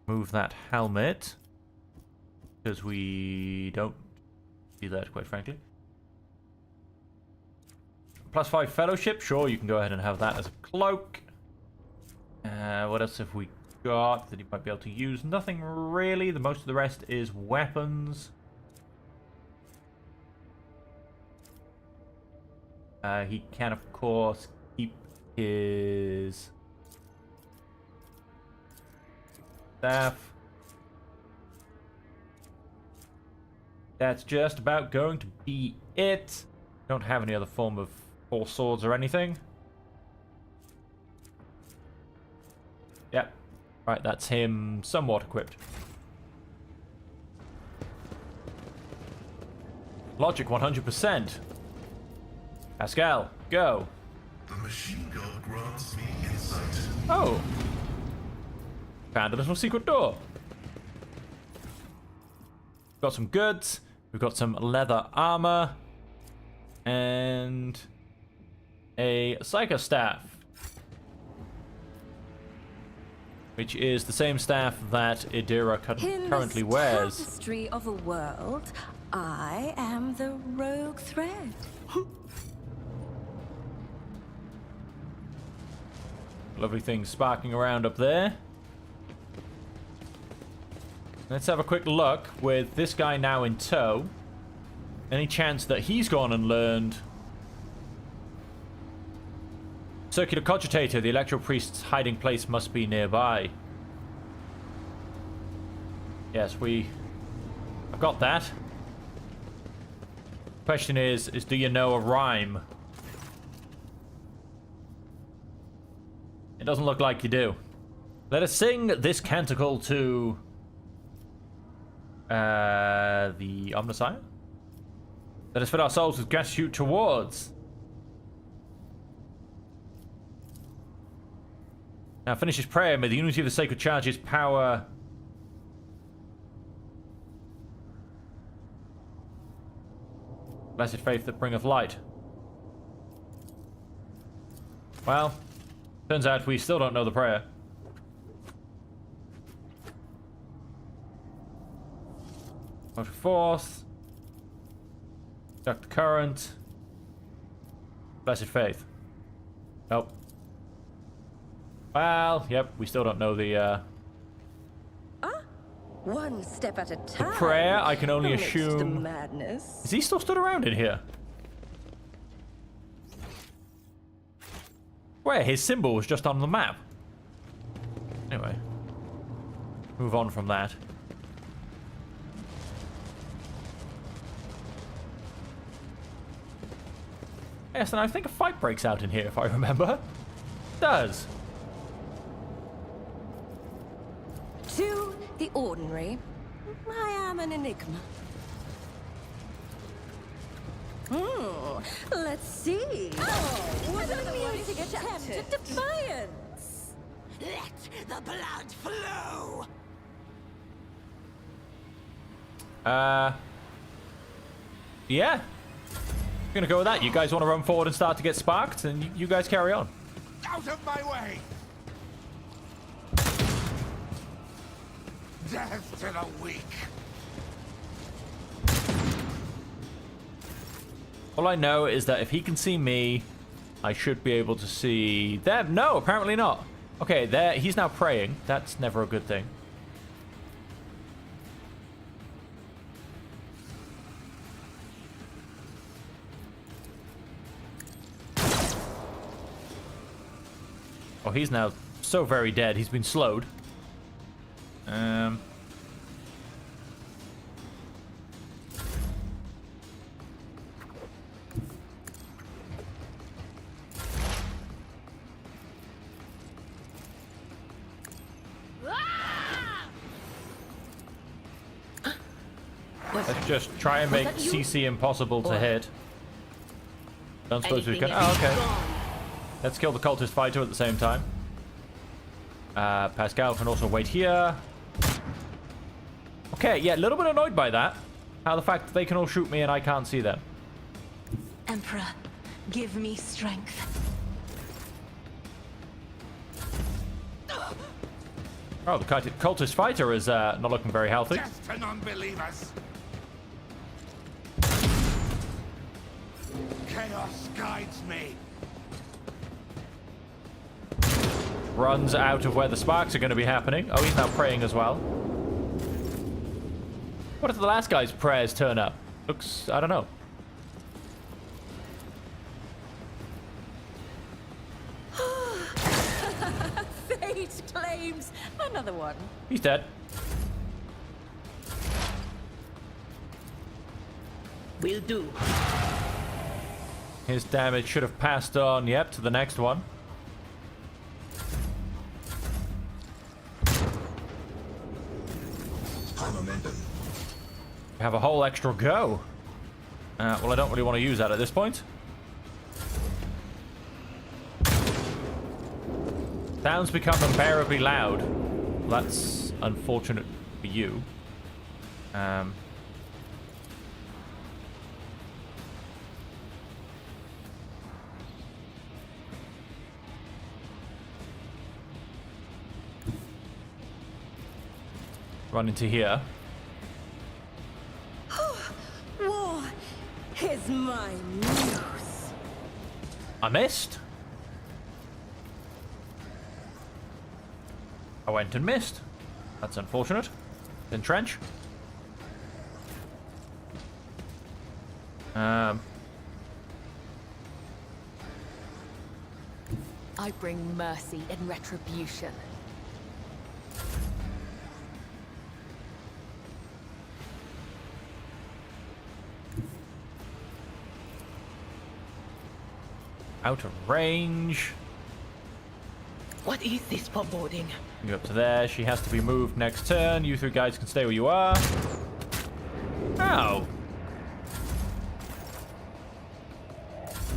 move that helmet, because we don't do that, quite frankly. +5 fellowship, sure, you can go ahead and have that as a cloak. What else have we got that you might be able to use? Nothing really. The most of the rest is weapons. He can, of course, keep his staff. That's just about going to be it. Don't have any other form of Force Swords or anything. Yep. Right, that's him somewhat equipped. Logic 100%. Pascal, go. The machine gun grants me insight. Oh. Found a little secret door. Got some goods. We've got some leather armor. And a Psycho Staff. Which is the same staff that Idira currently wears. In this tapestry of a world, I am the rogue thread. Lovely things sparking around up there. Let's have a quick look with this guy now in tow. Any chance that he's gone and learned Circular Cogitator, the Electro Priest's hiding place must be nearby. Yes, I've got that. Question is do you know a rhyme? It doesn't look like you do. Let us sing this canticle to the Omnissiah. Let us fill our souls with gratitude towards. Now finish his prayer. May the unity of the sacred charge's power blessed faith that bringeth light. Well, turns out we still don't know the prayer. Motor force. Conduct the current. Blessed faith. Nope. Well, yep, we still don't know the One step at a time. the prayer. I can only amidst the assume. madness. Is he still stood around in here? Where his symbol was just on the map. Anyway, move on from that. Yes, and I think a fight breaks out in here, if I remember. It does. To the ordinary, I am an enigma. Let's see. Oh, what an amusing attempt at defiance. Let the blood flow! Yeah. I'm gonna go with that. You guys want to run forward and start to get sparked, and you guys carry on. Out of my way! Death to the weak! All I know is that if he can see me, I should be able to see them. No, apparently not. Okay, there. He's now praying. That's never a good thing. Oh, he's now so very dead. He's been slowed. Let's just try and make CC impossible to hit. Don't suppose we can. Oh, okay. Let's kill the cultist fighter at the same time. Pascal can also wait here. Okay, yeah, a little bit annoyed by that. How the fact that they can all shoot me and I can't see them. Emperor, give me strength. Oh, the cultist fighter is not looking very healthy. Death to non-believers! Chaos guides me. Runs out of where the sparks are going to be happening. Oh, he's now praying as well. What if the last guy's prayers turn up? Looks, I don't know. Fate claims another one. He's dead. Will do. His damage should have passed on, yep, to the next one. We have a whole extra go. Well, I don't really want to use that at this point. Sounds become unbearably loud. That's unfortunate for you. Run into here. War is my muse. I missed. I went and missed. That's unfortunate. Entrench. I bring mercy and retribution. Out of range. What is this foreboding? You up to there. She has to be moved next turn. You three guys can stay where you are. Ow.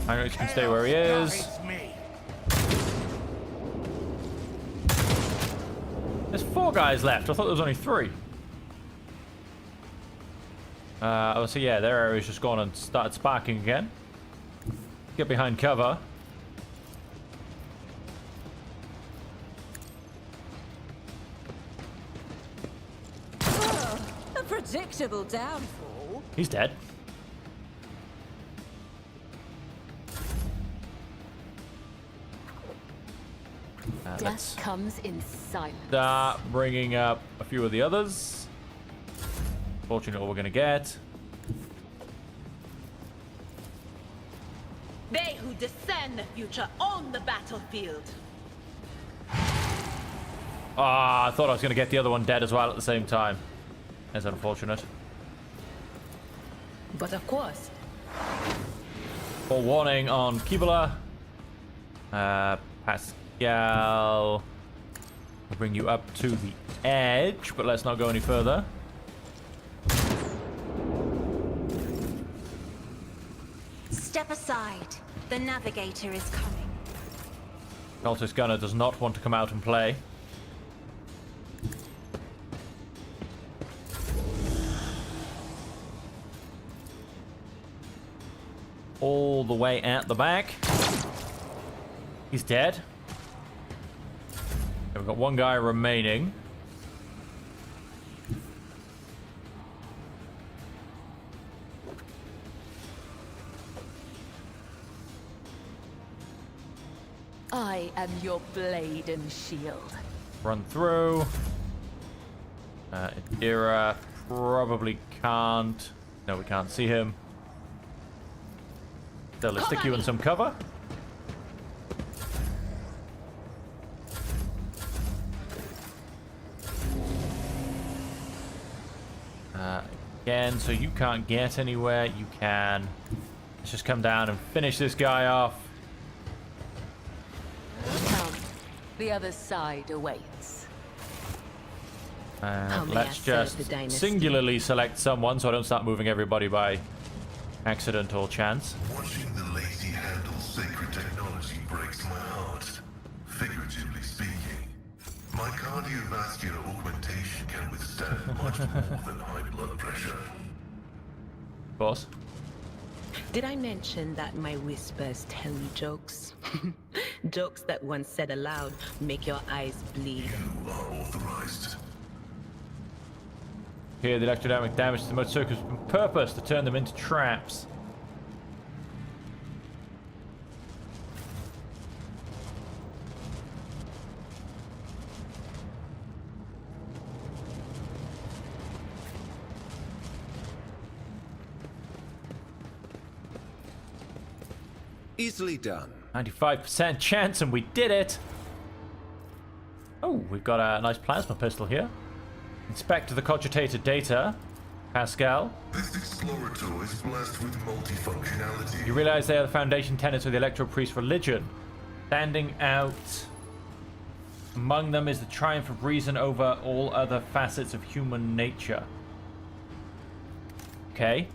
Heinrich can stay where he is. There's 4 guys left. I thought there was only 3. Oh, so yeah, their area's just gone and started sparking again. Get behind cover. Oh, a predictable downfall. He's dead. Death comes in silence. Start bringing up a few of the others. Fortunately, what we're going to get. They who discern the future own the battlefield. Ah, I thought I was going to get the other one dead as well at the same time. That's unfortunate. But of course. Full warning on Kibula. Pascal. We'll bring you up to the edge, but let's not go any further. Step aside. The navigator is coming. Cultist Gunner does not want to come out and play. all the way at the back. He's dead. And we've got one guy remaining. I am your blade and shield. Run through. Adira probably can't. No, we can't see him. So let's stick you in some cover. Again, so you can't get anywhere. You can. Let's just come down and finish this guy off. Come, the other side awaits. Let's just singularly select someone so I don't start moving everybody by accident or chance. Watching the lazy handle sacred technology breaks my heart. Figuratively speaking, my cardiovascular augmentation can withstand much more than high blood pressure. Boss. Did I mention that my whispers tell you jokes? Jokes that once said aloud make your eyes bleed. You are authorized. Here, the electrodynamic damage to the motor circuits on purpose to turn them into traps. Easily done. 95% chance, and we did it. Oh, we've got a nice plasma pistol here. Inspect the cogitated data, Pascal. This explorator is blessed with multifunctionality. You realize they are the foundation tenets of the Electro Priest religion. Standing out among them is the triumph of reason over all other facets of human nature. Okay.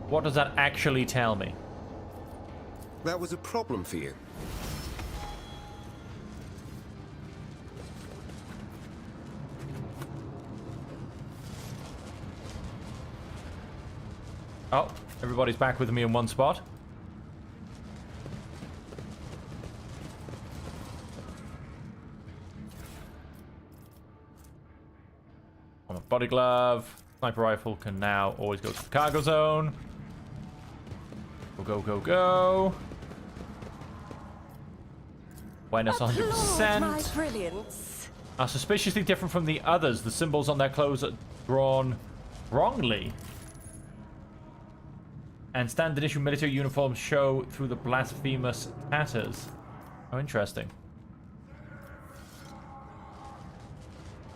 What does that actually tell me? That was a problem for you. Oh, everybody's back with me in one spot. On a body glove. Sniper rifle can now always go to the cargo zone. Go, go, go, go. Awareness 100%. My brilliance. Are suspiciously different from the others. The symbols on their clothes are drawn wrongly. And standard issue military uniforms show through the blasphemous tatters. Oh, interesting.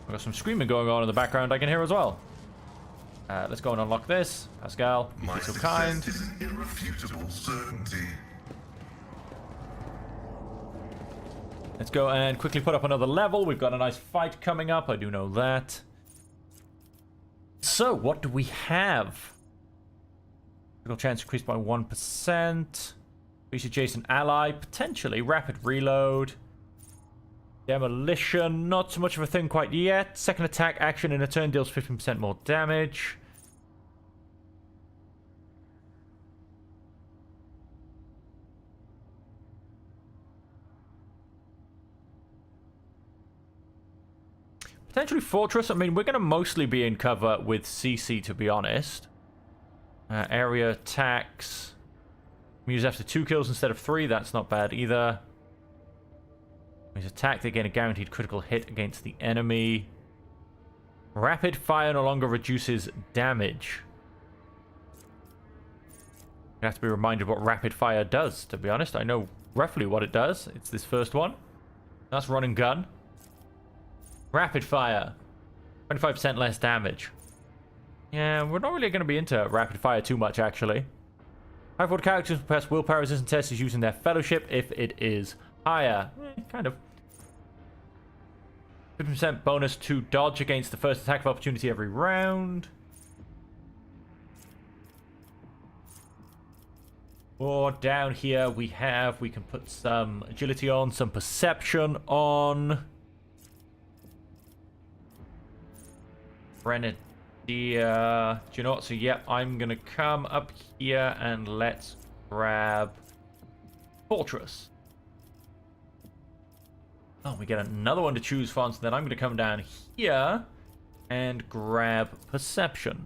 We've got some screaming going on in the background I can hear as well. Let's go and unlock this. Pascal, you be so kind. Is an irrefutable certainty. Let's go and quickly put up another level. We've got a nice fight coming up. I do know that. So, what do we have? Critical chance increased by 1%. Reach adjacent ally. Potentially. Rapid reload. Demolition. Not so much of a thing quite yet. Second attack action in a turn deals 15% more damage. Potentially Fortress. I mean, we're going to mostly be in cover with CC, to be honest. Area attacks. Use after 2 kills instead of 3. That's not bad either. Use attack. They gain a guaranteed critical hit against the enemy. Rapid fire no longer reduces damage. You have to be reminded what rapid fire does, to be honest. I know roughly what it does. It's this first one. That's run and gun. Rapid fire. 25% less damage. Yeah, we're not really going to be into rapid fire too much, actually. High-forward characters pass willpower resistance tests is using their fellowship if it is higher. Kind of. 50% bonus to dodge against the first attack of opportunity every round. Or down here we can put some agility on, some perception on. Yeah. Do you know what? So, yep, I'm going to come up here and let's grab Fortress. Oh, we get another one to choose from, so then I'm going to come down here and grab Perception.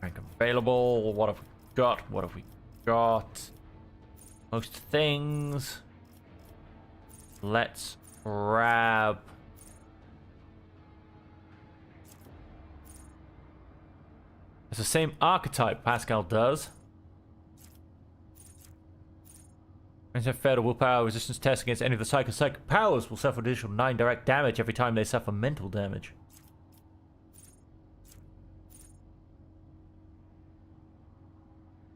Rank available. What have we got? What have we got? Most things. Let's grab... It's the same archetype Pascal does. When they fail a willpower resistance test against any of the psychic powers will suffer additional 9 direct damage every time they suffer mental damage.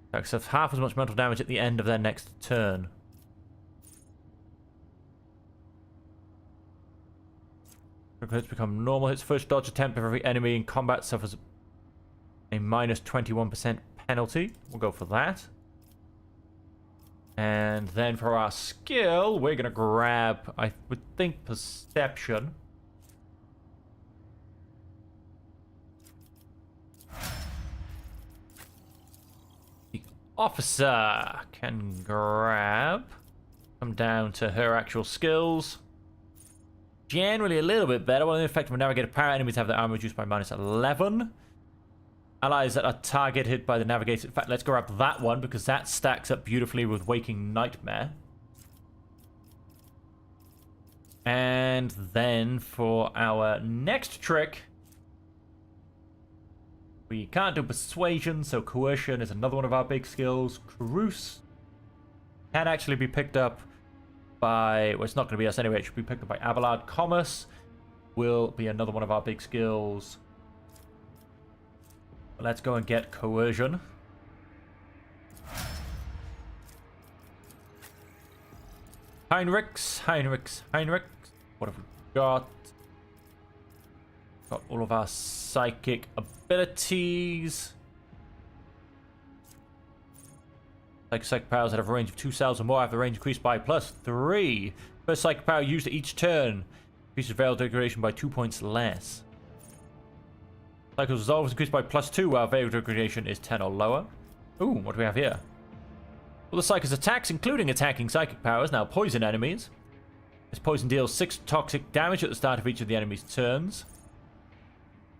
Attacks have half as much mental damage at the end of their next turn. Hits become normal. Hits first dodge attempt of every enemy in combat suffers a minus 21% penalty. We'll go for that. And then for our skill, we're going to grab, I would think, Perception. The officer can grab, come down to her actual skills. Generally a little bit better. One of the effect of a navigator power, enemies have their armor reduced by minus 11. Allies that are targeted by the navigator. In fact, let's grab that one because that stacks up beautifully with Waking Nightmare. And then for our next trick, we can't do Persuasion, so Coercion is another one of our big skills. Carouse can actually be picked up by... Well, it's not going to be us anyway. It should be picked up by Abelard. Commerce will be another one of our big skills. Let's go and get Coercion. Heinrichs. What have we got? Got all of our psychic abilities. Psychic powers that have a range of 2 cells or more have the range increased by +3. First psychic power used each turn increases veil degradation by 2 points less. Cycle's resolve is increased by +2 while veil degradation is 10 or lower. Ooh, what do we have here? All the Psychic attacks, including attacking psychic powers, now poison enemies. This poison deals 6 toxic damage at the start of each of the enemy's turns.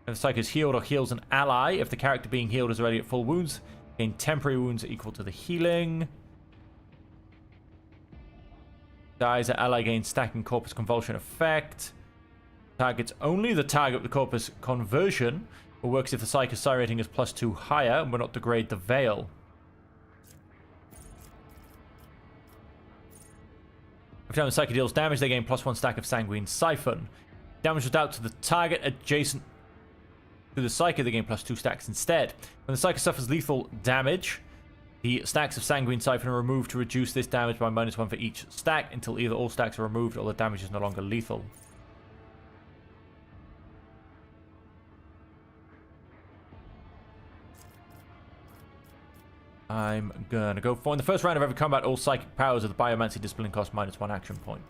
If the Psychic is healed or heals an ally, if the character being healed is already at full wounds, gain temporary wounds equal to the healing. Dies, an ally gains stacking corpus convulsion effect. Targets only the target with the corpus conversion, or works if the Psychic psi rating is +2 higher and will not degrade the veil. Every time the Psychic deals damage, they gain +1 stack of Sanguine Siphon. Damage was dealt to the target adjacent to the Psychic, they gain +2 stacks instead. When the Psychic suffers lethal damage, the stacks of Sanguine Siphon are removed to reduce this damage by -1 for each stack until either all stacks are removed or the damage is no longer lethal. I'm gonna go for in the first round of every combat, all psychic powers of the Biomancy discipline cost -1 action point.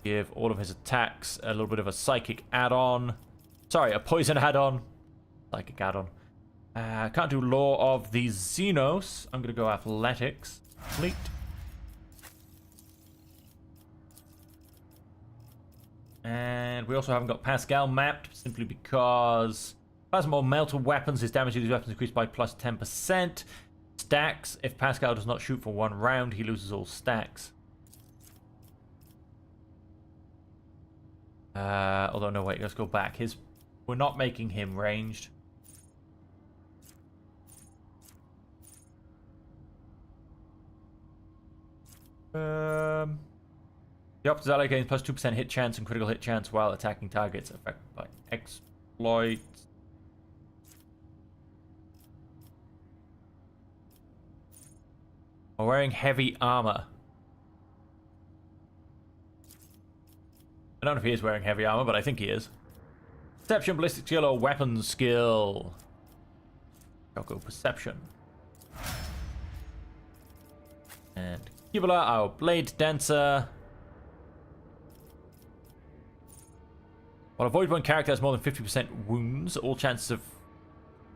Give all of his attacks a little bit of a psychic add-on. Sorry, a poison add-on. Psychic add-on. Can't do Law of the Xenos. I'm gonna go Athletics. Fleet. And we also haven't got Pascal mapped, simply because plasma or metal weapons, his damage to these weapons increased by +10%. Stacks, if Pascal does not shoot for 1 round, he loses all stacks. Although, no, wait, let's go back. We're not making him ranged. The opposite ally gains +2% hit chance and critical hit chance while attacking targets affected by exploit. Or wearing heavy armor. I don't know if he is wearing heavy armor, but I think he is. Perception, ballistic skill, or weapons skill. I'll go Perception. And Cupola, our Blade Dancer. While a Void One character has more than 50% wounds, all chances of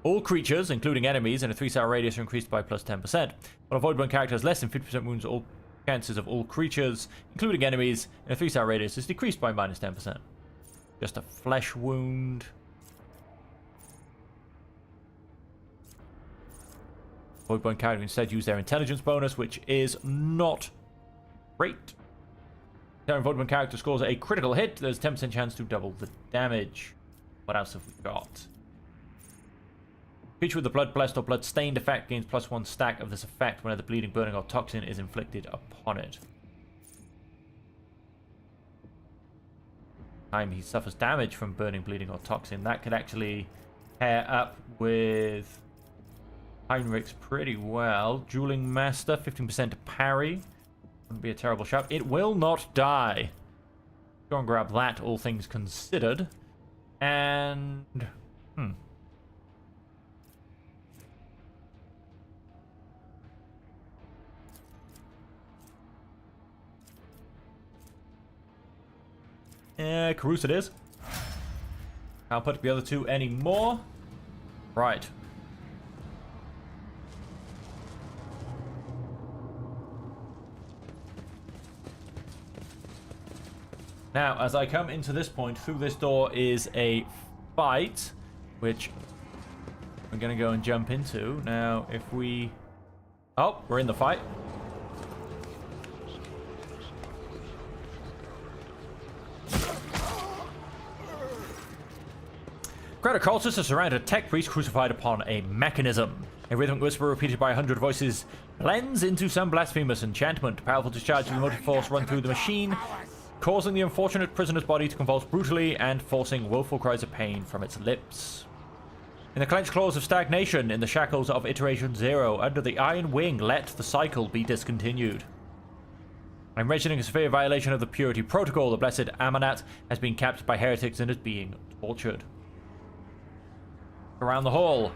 all creatures, including enemies, in a 3-star radius are increased by plus 10%. While a Void One character has less than 50% wounds, all chances of all creatures, including enemies, in a 3-star radius is decreased by minus 10%. Just a flesh wound. Void One character instead use their intelligence bonus, which is not great. If Void One character scores a critical hit, there's 10% chance to double the damage. What else have we got? Creature with the Blood Blessed or Blood Stained effect gains +1 stack of this effect whenever bleeding, burning, or toxin is inflicted upon it. Time he suffers damage from burning, bleeding, or toxin. That could actually pair up with Heinrich's pretty well. Dueling Master, 15% parry. Wouldn't be a terrible shout. It will not die. Go and grab that, all things considered. And... Carouse it is. Can't put the other two anymore. Right. Now, as I come into this point, through this door is a fight, which I'm going to go and jump into. Now, if we... Oh, we're in the fight. Crowd of cultists are surrounded a tech priest crucified upon a mechanism. A rhythmic whisper repeated by 100 voices blends into some blasphemous enchantment. Powerful discharges of the motive force run through the machine, causing the unfortunate prisoner's body to convulse brutally and forcing woeful cries of pain from its lips. In the clenched claws of stagnation, in the shackles of Iteration 0, under the iron wing, let the cycle be discontinued. I'm mentioning a severe violation of the purity protocol. The blessed Amanat has been captured by heretics and is being tortured. Around the hall.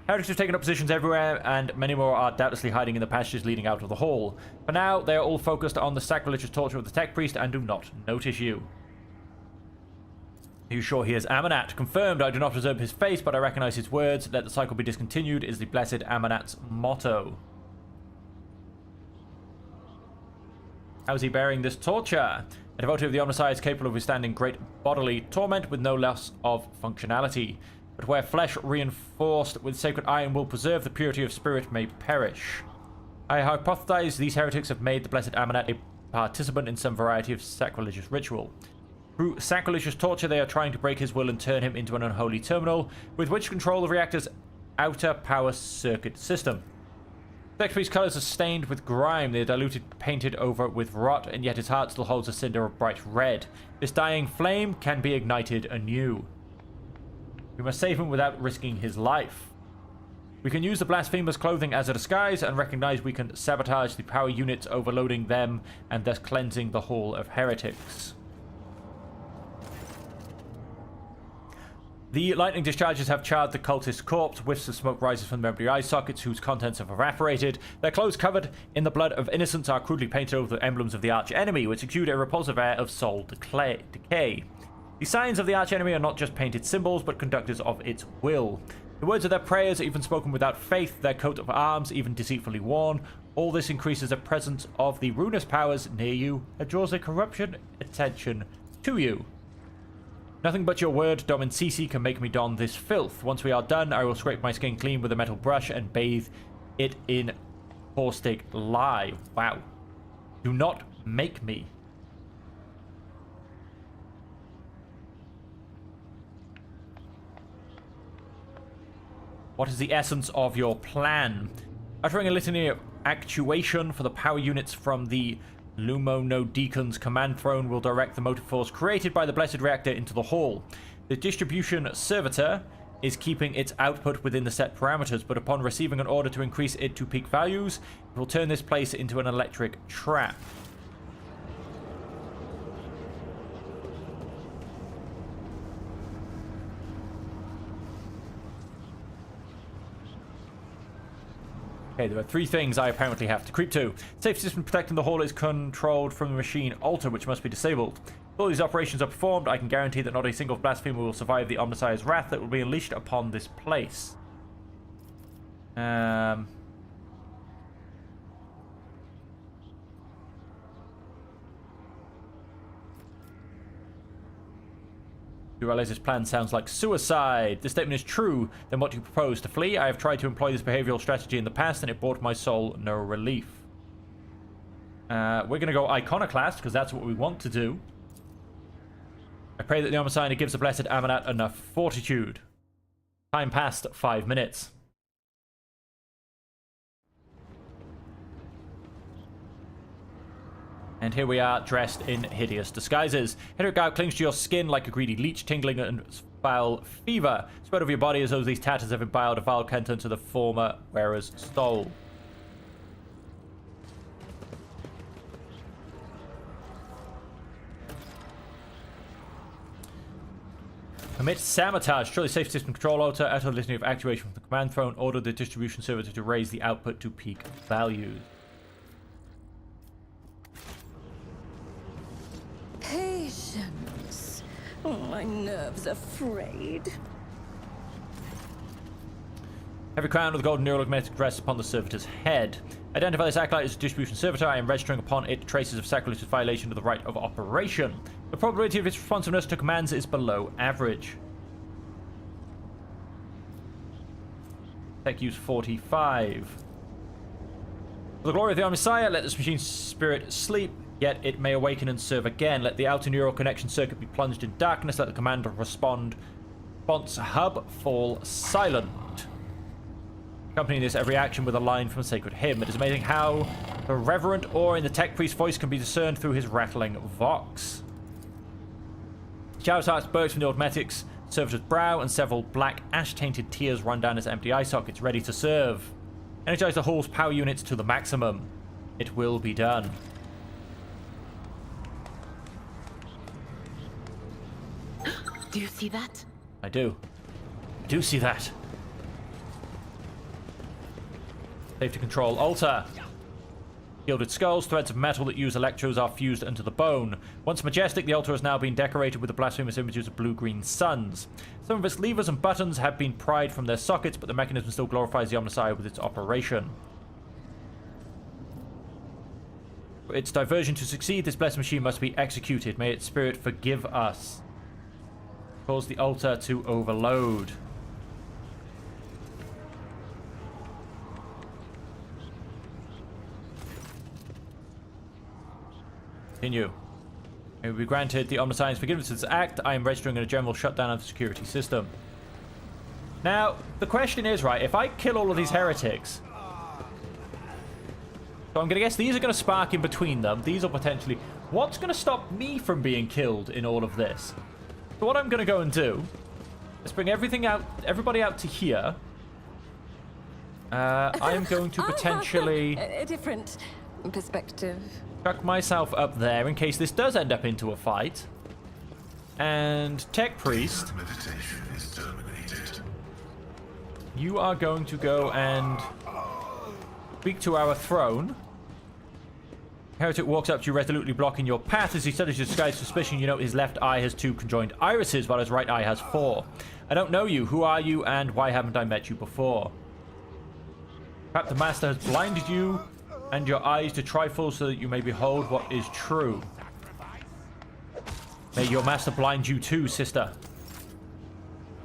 Heretics have taken up positions everywhere, and many more are doubtlessly hiding in the passages leading out of the hall. For now, they are all focused on the sacrilegious torture of the tech priest and do not notice you. Are you sure he is Amanat? Confirmed. I do not observe his face, but I recognize his words. Let the cycle be discontinued is the blessed Amanat's motto. How is he bearing this torture? A devotee of the Omnissiah is capable of withstanding great bodily torment with no loss of functionality. But where flesh reinforced with sacred iron will preserve, the purity of spirit may perish. I hypothesize these heretics have made the blessed Amanat a participant in some variety of sacrilegious ritual. Through sacrilegious torture, they are trying to break his will and turn him into an unholy terminal, with which control the reactor's outer power circuit system. The priest's colors are stained with grime. They are diluted, painted over with rot, and yet his heart still holds a cinder of bright red. This dying flame can be ignited anew. We must save him without risking his life. We can use the blasphemer's clothing as a disguise and recognize we can sabotage the power units, overloading them and thus cleansing the hall of heretics. The lightning discharges have charred the cultist's corpse. Whiffs of smoke rises from the memory eye sockets whose contents have evaporated. Their clothes covered in the blood of innocents are crudely painted over the emblems of the arch enemy, which exude a repulsive air of soul decay. The signs of the archenemy are not just painted symbols, but conductors of its will. The words of their prayers are even spoken without faith, their coat of arms even deceitfully worn. All this increases the presence of the ruinous powers near you and draws a corruption attention to you. Nothing but your word, Dom and Cece, can make me don this filth. Once we are done, I will scrape my skin clean with a metal brush and bathe it in caustic lye. Wow. Do not make me. What is the essence of your plan? Uttering a litany of actuation for the power units from the Lumonodeacon's command throne will direct the motive force created by the blessed reactor into the hall. The distribution servitor is keeping its output within the set parameters, but upon receiving an order to increase it to peak values, it will turn this place into an electric trap. Okay, there are 3 things I apparently have to creep to. Safety system protecting the hall is controlled from the machine altar, which must be disabled. If all these operations are performed, I can guarantee that not a single blasphemer will survive the Omnissiah's wrath that will be unleashed upon this place. You realize this plan sounds like suicide. This statement is true. Then what do you propose? To flee? I have tried to employ this behavioral strategy in the past and it brought my soul no relief. We're going to go Iconoclast because that's what we want to do. I pray that the Omnissiah gives the blessed Amanat enough fortitude. Time passed 5 minutes. And here we are, dressed in hideous disguises. Henrik clings to your skin like a greedy leech, tingling and foul fever. Spread over your body as though these tatters have imbibed a vile content to the former wearer's soul. Commit sabotage. Destroy the safe system control altar. Out of the litany of actuation from the command throne. Order the distribution server to raise the output to peak values. Patience. Oh, my nerves are frayed. Heavy crown with a golden neuromagnetic rests upon the servitor's head. Identify this acolyte as a distribution servitor. I am registering upon it traces of sacrilegious violation of the right of operation. The probability of its responsiveness to commands is below average. Tech use 45. For the glory of the Omnissiah, let this machine spirit sleep, yet it may awaken and serve again. Let the outer neural connection circuit be plunged in darkness. Let the commander response hub fall silent. Accompanying this every action with a line from a sacred hymn. It is amazing how the reverent awe in the tech priest's voice can be discerned through his rattling vox. Showers hearts burst from the automatics, servitor's brow, and several black ash-tainted tears run down his empty eye sockets, ready to serve. Energize the hall's power units to the maximum. It will be done. Do you see that? I do. I do see that. Safety control altar. Gilded skulls, threads of metal that use electrodes are fused into the bone. Once majestic, the altar has now been decorated with the blasphemous images of blue-green suns. Some of its levers and buttons have been pried from their sockets, but the mechanism still glorifies the Omnissiah with its operation. For its diversion to succeed, this blessed machine must be executed. May its spirit forgive us. Cause the altar to overload. Continue. May we be granted the Omnissiah's forgiveness of this act. I am registering a general shutdown of the security system. Now, the question is, right, if I kill all of these heretics... So I'm going to guess these are going to spark in between them. These are potentially... What's going to stop me from being killed in all of this? So what I'm going to go and do... Let's bring everybody out to here. I am going to potentially... A different perspective. Chuck myself up there in case this does end up into a fight. And Tech Priest, Meditation is terminated. You are going to go and speak to our throne. Heretic walks up to you, resolutely blocking your path. As he studies your disguised suspicion, you note his left eye has 2 conjoined irises, while his right eye has 4. I don't know you. Who are you, and why haven't I met you before? Perhaps the master has blinded you and your eyes to trifle so that you may behold what is true. May your master blind you too, sister.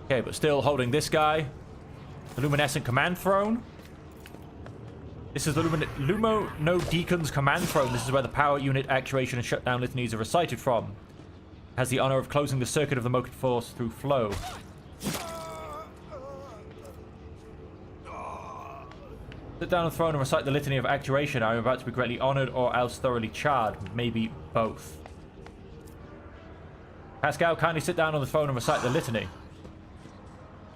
Okay, but still holding this guy. The luminescent command throne. This is the Lumo No Deacon's command throne. This is where the power unit actuation and shutdown litanies are recited from. Has the honor of closing the circuit of the motive force through flow. Sit down on the throne and recite the litany of actuation. I am about to be greatly honored or else thoroughly charred. Maybe both. Pascal, kindly sit down on the throne and recite the litany.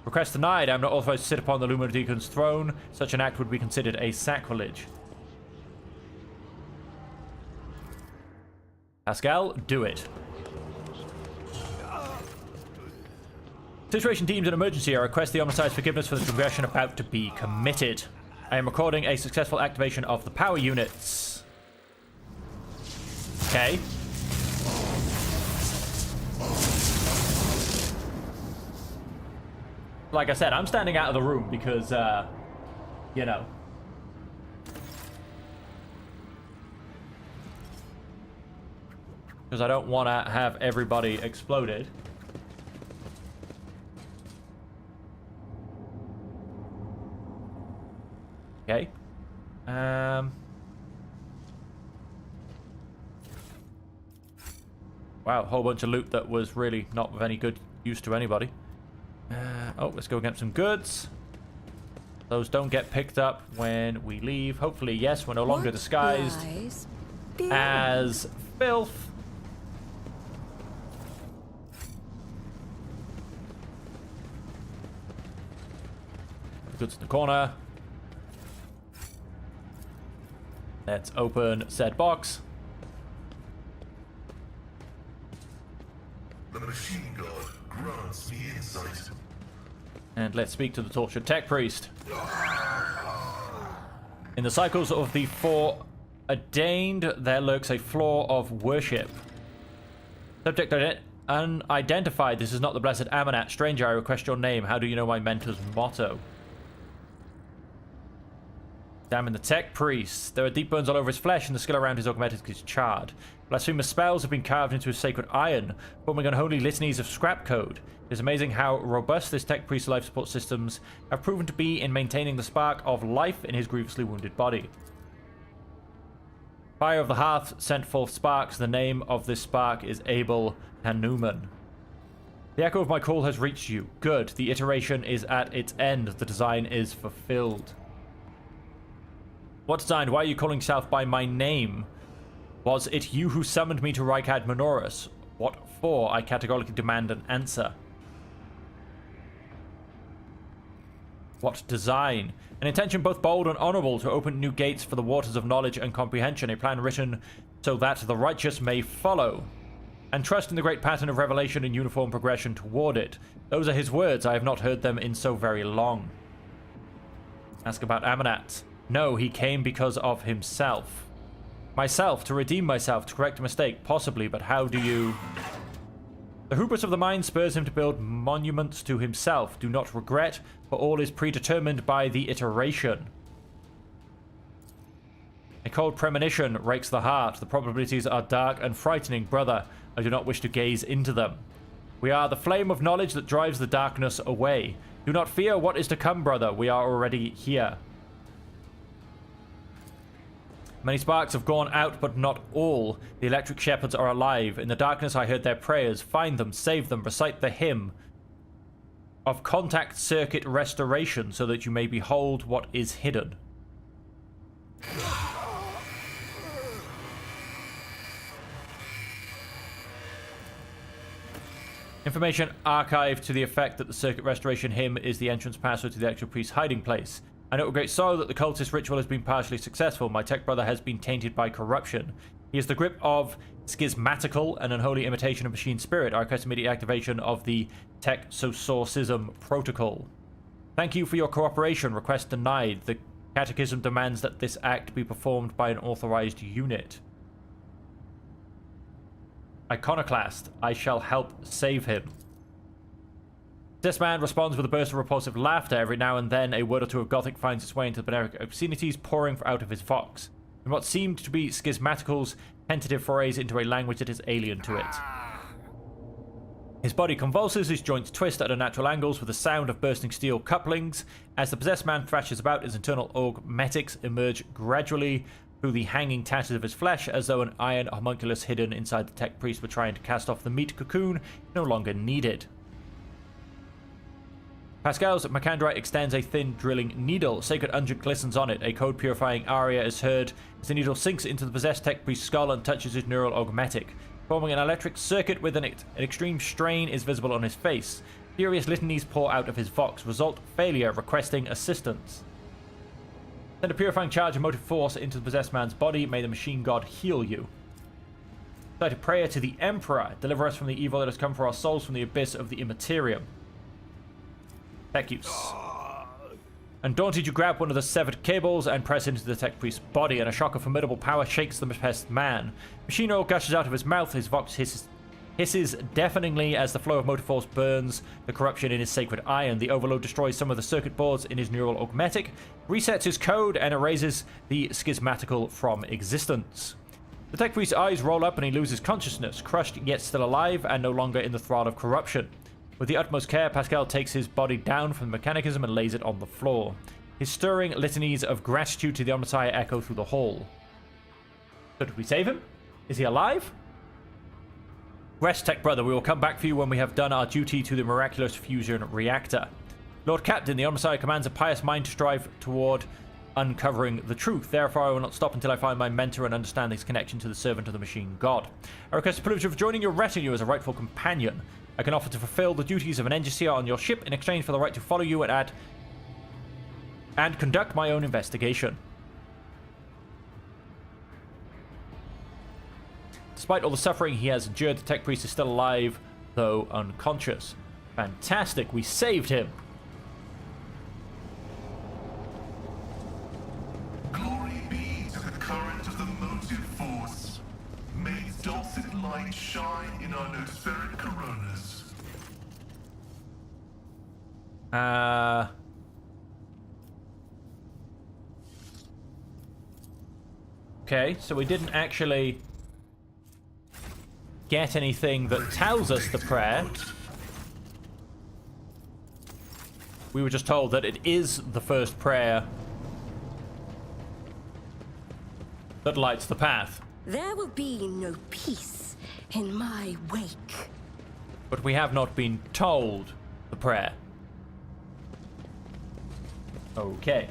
Request denied. I am not authorized to sit upon the Luminous Deacon's throne. Such an act would be considered a sacrilege. Pascal, do it. Situation deemed an emergency. I request the Omnissiah's forgiveness for the transgression about to be committed. I am recording a successful activation of the power units. Okay. Like I said, I'm standing out of the room because, you know. Because I don't want to have everybody exploded. Okay. Wow, a whole bunch of loot that was really not of any good use to anybody. Oh, let's go get some goods. Those don't get picked up when we leave. Hopefully, yes, we're no longer disguised as filth. Goods in the corner. Let's open said box. The machine god grants me insight. And let's speak to the tortured tech priest. In the cycles of the foreordained, there lurks a flaw of worship. Subject unidentified. This is not the blessed Amanat. Stranger, I request your name. How do you know my mentor's motto? Examine the tech priest. There are deep burns all over his flesh, and the skull around his augmetic is charred. Blasphemous spells have been carved into his sacred iron, forming unholy litanies of scrap code. It is amazing how robust this tech priest's life support systems have proven to be in maintaining the spark of life in his grievously wounded body. Fire of the hearth sent forth sparks. The name of this spark is Abel Hanuman. The echo of my call has reached you. Good. The iteration is at its end. The design is fulfilled. What design? Why are you calling yourself by my name? Was it you who summoned me to Rykad Minoris? What for? I categorically demand an answer. What design? An intention both bold and honorable to open new gates for the waters of knowledge and comprehension. A plan written so that the righteous may follow. And trust in the great pattern of revelation and uniform progression toward it. Those are his words. I have not heard them in so very long. Ask about Amanat. No, he came because of himself. Myself, to redeem myself, to correct a mistake, possibly, but how do you... The hubris of the mind spurs him to build monuments to himself. Do not regret, for all is predetermined by the iteration. A cold premonition rakes the heart. The probabilities are dark and frightening, brother. I do not wish to gaze into them. We are the flame of knowledge that drives the darkness away. Do not fear what is to come, brother. We are already here. Many sparks have gone out, but not all. The electric shepherds are alive. In the darkness I heard their prayers. Find them, save them, recite the hymn of contact circuit restoration so that you may behold what is hidden. Information archived to the effect that the circuit restoration hymn is the entrance password to the actual priest's hiding place. I know with great sorrow that the cultist ritual has been partially successful. My tech brother has been tainted by corruption. He is the grip of schismatical and unholy imitation of machine spirit. I request immediate activation of the tech sosorcism protocol. Thank you for your cooperation. Request denied. The catechism demands that this act be performed by an authorized unit. Iconoclast. I shall help save him. This man responds with a burst of repulsive laughter. Every now and then, a word or two of Gothic finds its way into the beneric obscenities pouring out of his vox. In what seemed to be schismatical's tentative forays into a language that is alien to it. His body convulses, his joints twist at unnatural angles with the sound of bursting steel couplings. As the possessed man thrashes about, his internal augmetics emerge gradually through the hanging tatters of his flesh, as though an iron homunculus hidden inside the tech priest were trying to cast off the meat cocoon no longer needed. Pascal's Macandrite extends a thin drilling needle. Sacred unguent glistens on it. A code purifying aria is heard as the needle sinks into the possessed tech priest's skull and touches his neural augmetic, forming an electric circuit within it. An extreme strain is visible on his face. Furious litanies pour out of his vox. Result failure, requesting assistance. Send a purifying charge of motive force into the possessed man's body. May the machine god heal you. Recite a prayer to the Emperor. Deliver us from the evil that has come for our souls from the abyss of the Immaterium. Tech use. Undaunted, you grab one of the severed cables and press into the tech priest's body, and a shock of formidable power shakes the possessed man. Machine oil gushes out of his mouth, his vox hisses deafeningly as the flow of motor force burns the corruption in his sacred iron. The overload destroys some of the circuit boards in his neural augmetic, resets his code, and erases the schismatical from existence. The tech priest's eyes roll up and he loses consciousness, crushed yet still alive and no longer in the thrall of corruption. With the utmost care, Pascal takes his body down from the mechanism and lays it on the floor. His stirring litanies of gratitude to the Omnissiah echo through the hall. So did we save him? Is he alive? Rest, Tech Brother. We will come back for you when we have done our duty to the miraculous fusion reactor. Lord Captain, the Omnissiah commands a pious mind to strive toward uncovering the truth. Therefore, I will not stop until I find my mentor and understand his connection to the servant of the machine god. I request the privilege of joining your retinue as a rightful companion. I can offer to fulfill the duties of an engineer on your ship in exchange for the right to follow you and conduct my own investigation. Despite all the suffering he has endured, the tech priest is still alive, though unconscious. Fantastic, we saved him. Glory be to the current of the motive force. May its dulcet light shine in our nospheric coronas. Okay, so we didn't actually get anything that tells us the prayer. We were just told that it is the first prayer that lights the path. There will be no peace in my wake. But we have not been told the prayer. Okay.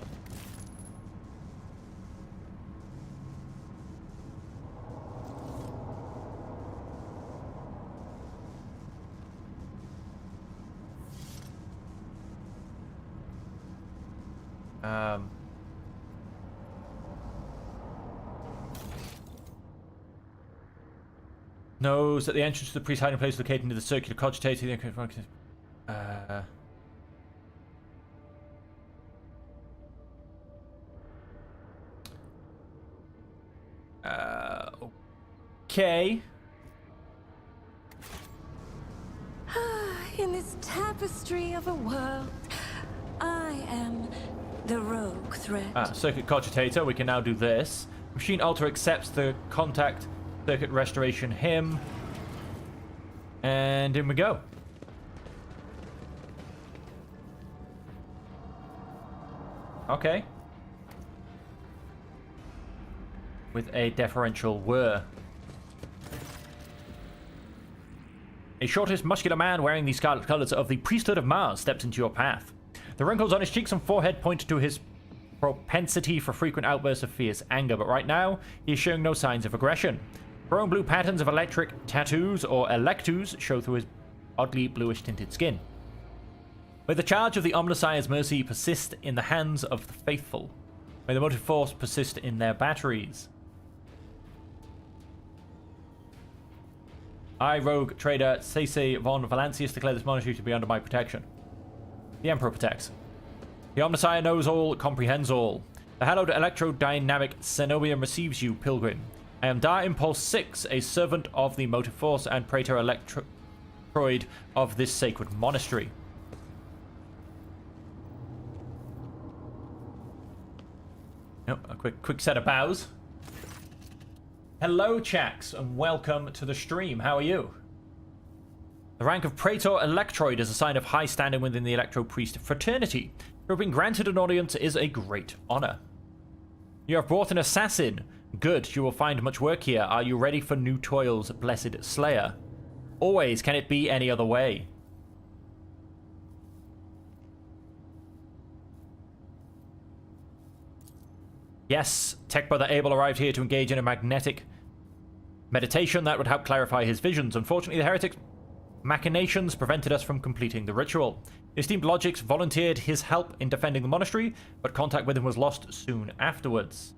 Knows that the entrance to the priest's hiding place is located near the circular cogitator. Okay. In this tapestry of a world, I am the rogue thread. Circuit cogitator. We can now do this. Machine alter accepts the contact circuit restoration hymn. And in we go. Okay. With a deferential whir. A shortish, muscular man wearing the scarlet colors of the priesthood of Mars steps into your path. The wrinkles on his cheeks and forehead point to his propensity for frequent outbursts of fierce anger, but right now, he is showing no signs of aggression. Growing blue patterns of electric tattoos, or electus, show through his oddly bluish-tinted skin. May the charge of the Omnissiah's mercy persist in the hands of the faithful. May the motive force persist in their batteries. I, rogue trader Cece von Valancius, declare this monastery to be under my protection. The Emperor protects. The Omnissiah knows all, comprehends all. The hallowed electrodynamic cenobium receives you, pilgrim. I am Dar Impulse 6, a servant of the motive force and praetor electroid of this sacred monastery. Oh, a quick set of bows. Hello, Chax, and welcome to the stream. How are you? The rank of Praetor Electroid is a sign of high standing within the Electro Priest fraternity. Your being granted an audience is a great honor. You have brought an assassin. Good, you will find much work here. Are you ready for new toils, blessed slayer? Always, can it be any other way? Yes, Tech Brother Abel arrived here to engage in a magnetic meditation that would help clarify his visions. Unfortunately, the heretic's machinations prevented us from completing the ritual. The esteemed Logix volunteered his help in defending the monastery, but contact with him was lost soon afterwards.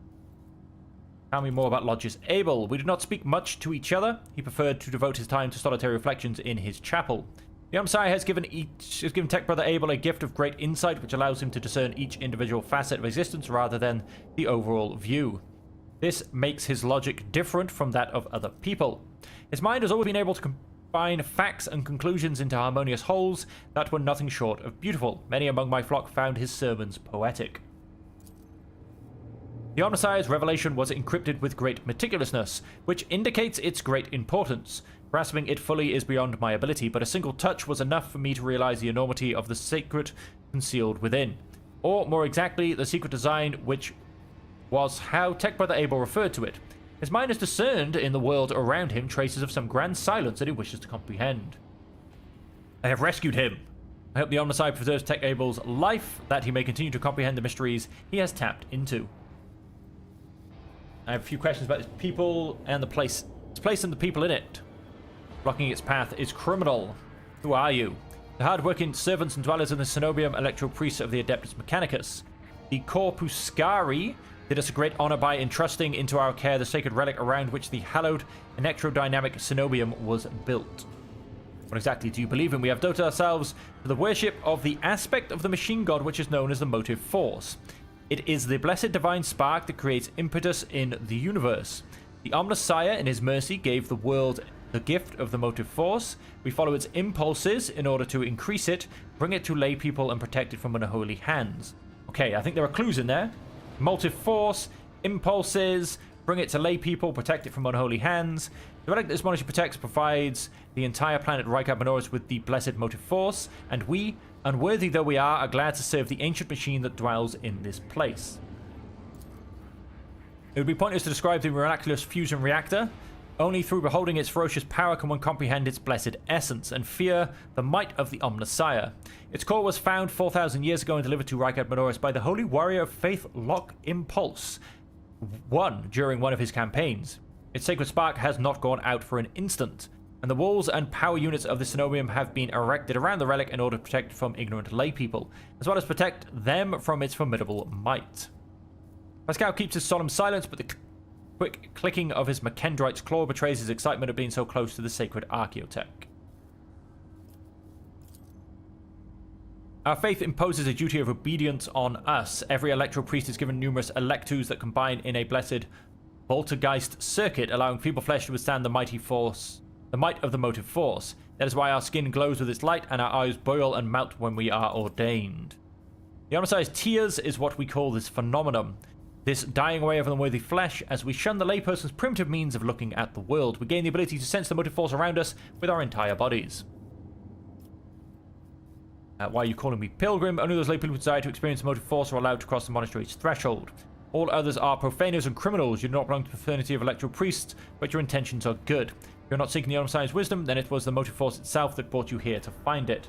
Tell me more about Logis Abel. We did not speak much to each other. He preferred to devote his time to solitary reflections in his chapel. The Omnissiah has given Tech Brother Abel a gift of great insight, which allows him to discern each individual facet of existence rather than the overall view. This makes his logic different from that of other people. His mind has always been able to combine facts and conclusions into harmonious wholes that were nothing short of beautiful. Many among my flock found his sermons poetic. The Omnissiah's revelation was encrypted with great meticulousness, which indicates its great importance. Grasping it fully is beyond my ability, but a single touch was enough for me to realize the enormity of the secret concealed within. Or, more exactly, the secret design, which was how Tech Brother Abel referred to it. His mind has discerned in the world around him traces of some grand silence that he wishes to comprehend. I have rescued him. I hope the Omnissiah preserves Tech Abel's life, that he may continue to comprehend the mysteries he has tapped into. I have a few questions about this people and the place. Its place and the people in it. Blocking its path is criminal. Who are you? The hard-working servants and dwellers in the Cenobium Electro Priests of the Adeptus Mechanicus. The Corpuscari did us a great honor by entrusting into our care the sacred relic around which the hallowed electrodynamic Cenobium was built. What exactly do you believe in? We have devoted ourselves to the worship of the aspect of the machine god which is known as the motive force. It is the blessed divine spark that creates impetus in the universe. The Omnissiah, in his mercy, gave the world the gift of the motive force. We follow its impulses in order to increase it, bring it to lay people, and protect it from unholy hands. Okay, I think there are clues in there. Motive force, impulses, bring it to lay people, protect it from unholy hands. The relic that this monastery protects provides the entire planet Rykard Minoris with the blessed motive force, and we, unworthy though we are glad to serve the ancient machine that dwells in this place. It would be pointless to describe the miraculous fusion reactor. Only through beholding its ferocious power can one comprehend its blessed essence and fear the might of the Omnissiah. Its core was found 4,000 years ago and delivered to Rykard Minoris by the holy warrior of faith Lock Impulse, during one of his campaigns. Its sacred spark has not gone out for an instant, and the walls and power units of the Cenobium have been erected around the relic in order to protect it from ignorant laypeople, as well as protect them from its formidable might. Pascal keeps his solemn silence, but the quick clicking of his Makendrite's claw betrays his excitement of being so close to the sacred archaeotech. Our faith imposes a duty of obedience on us. Every Electro Priest is given numerous Electus that combine in a blessed Voltergeist circuit, allowing feeble flesh to withstand the might of the motive force. That is why our skin glows with its light and our eyes boil and melt when we are ordained. The Omnissiah's tears is what we call this phenomenon. This dying away of unworthy flesh, as we shun the layperson's primitive means of looking at the world. We gain the ability to sense the motive force around us with our entire bodies. Why are you calling me pilgrim? Only those laypeople who desire to experience the motive force are allowed to cross the monastery's threshold. All others are profaners and criminals. You do not belong to the fraternity of Electro Priests, but your intentions are good. If you're not seeking the Omnissiah's wisdom, then it was the motive force itself that brought you here to find it.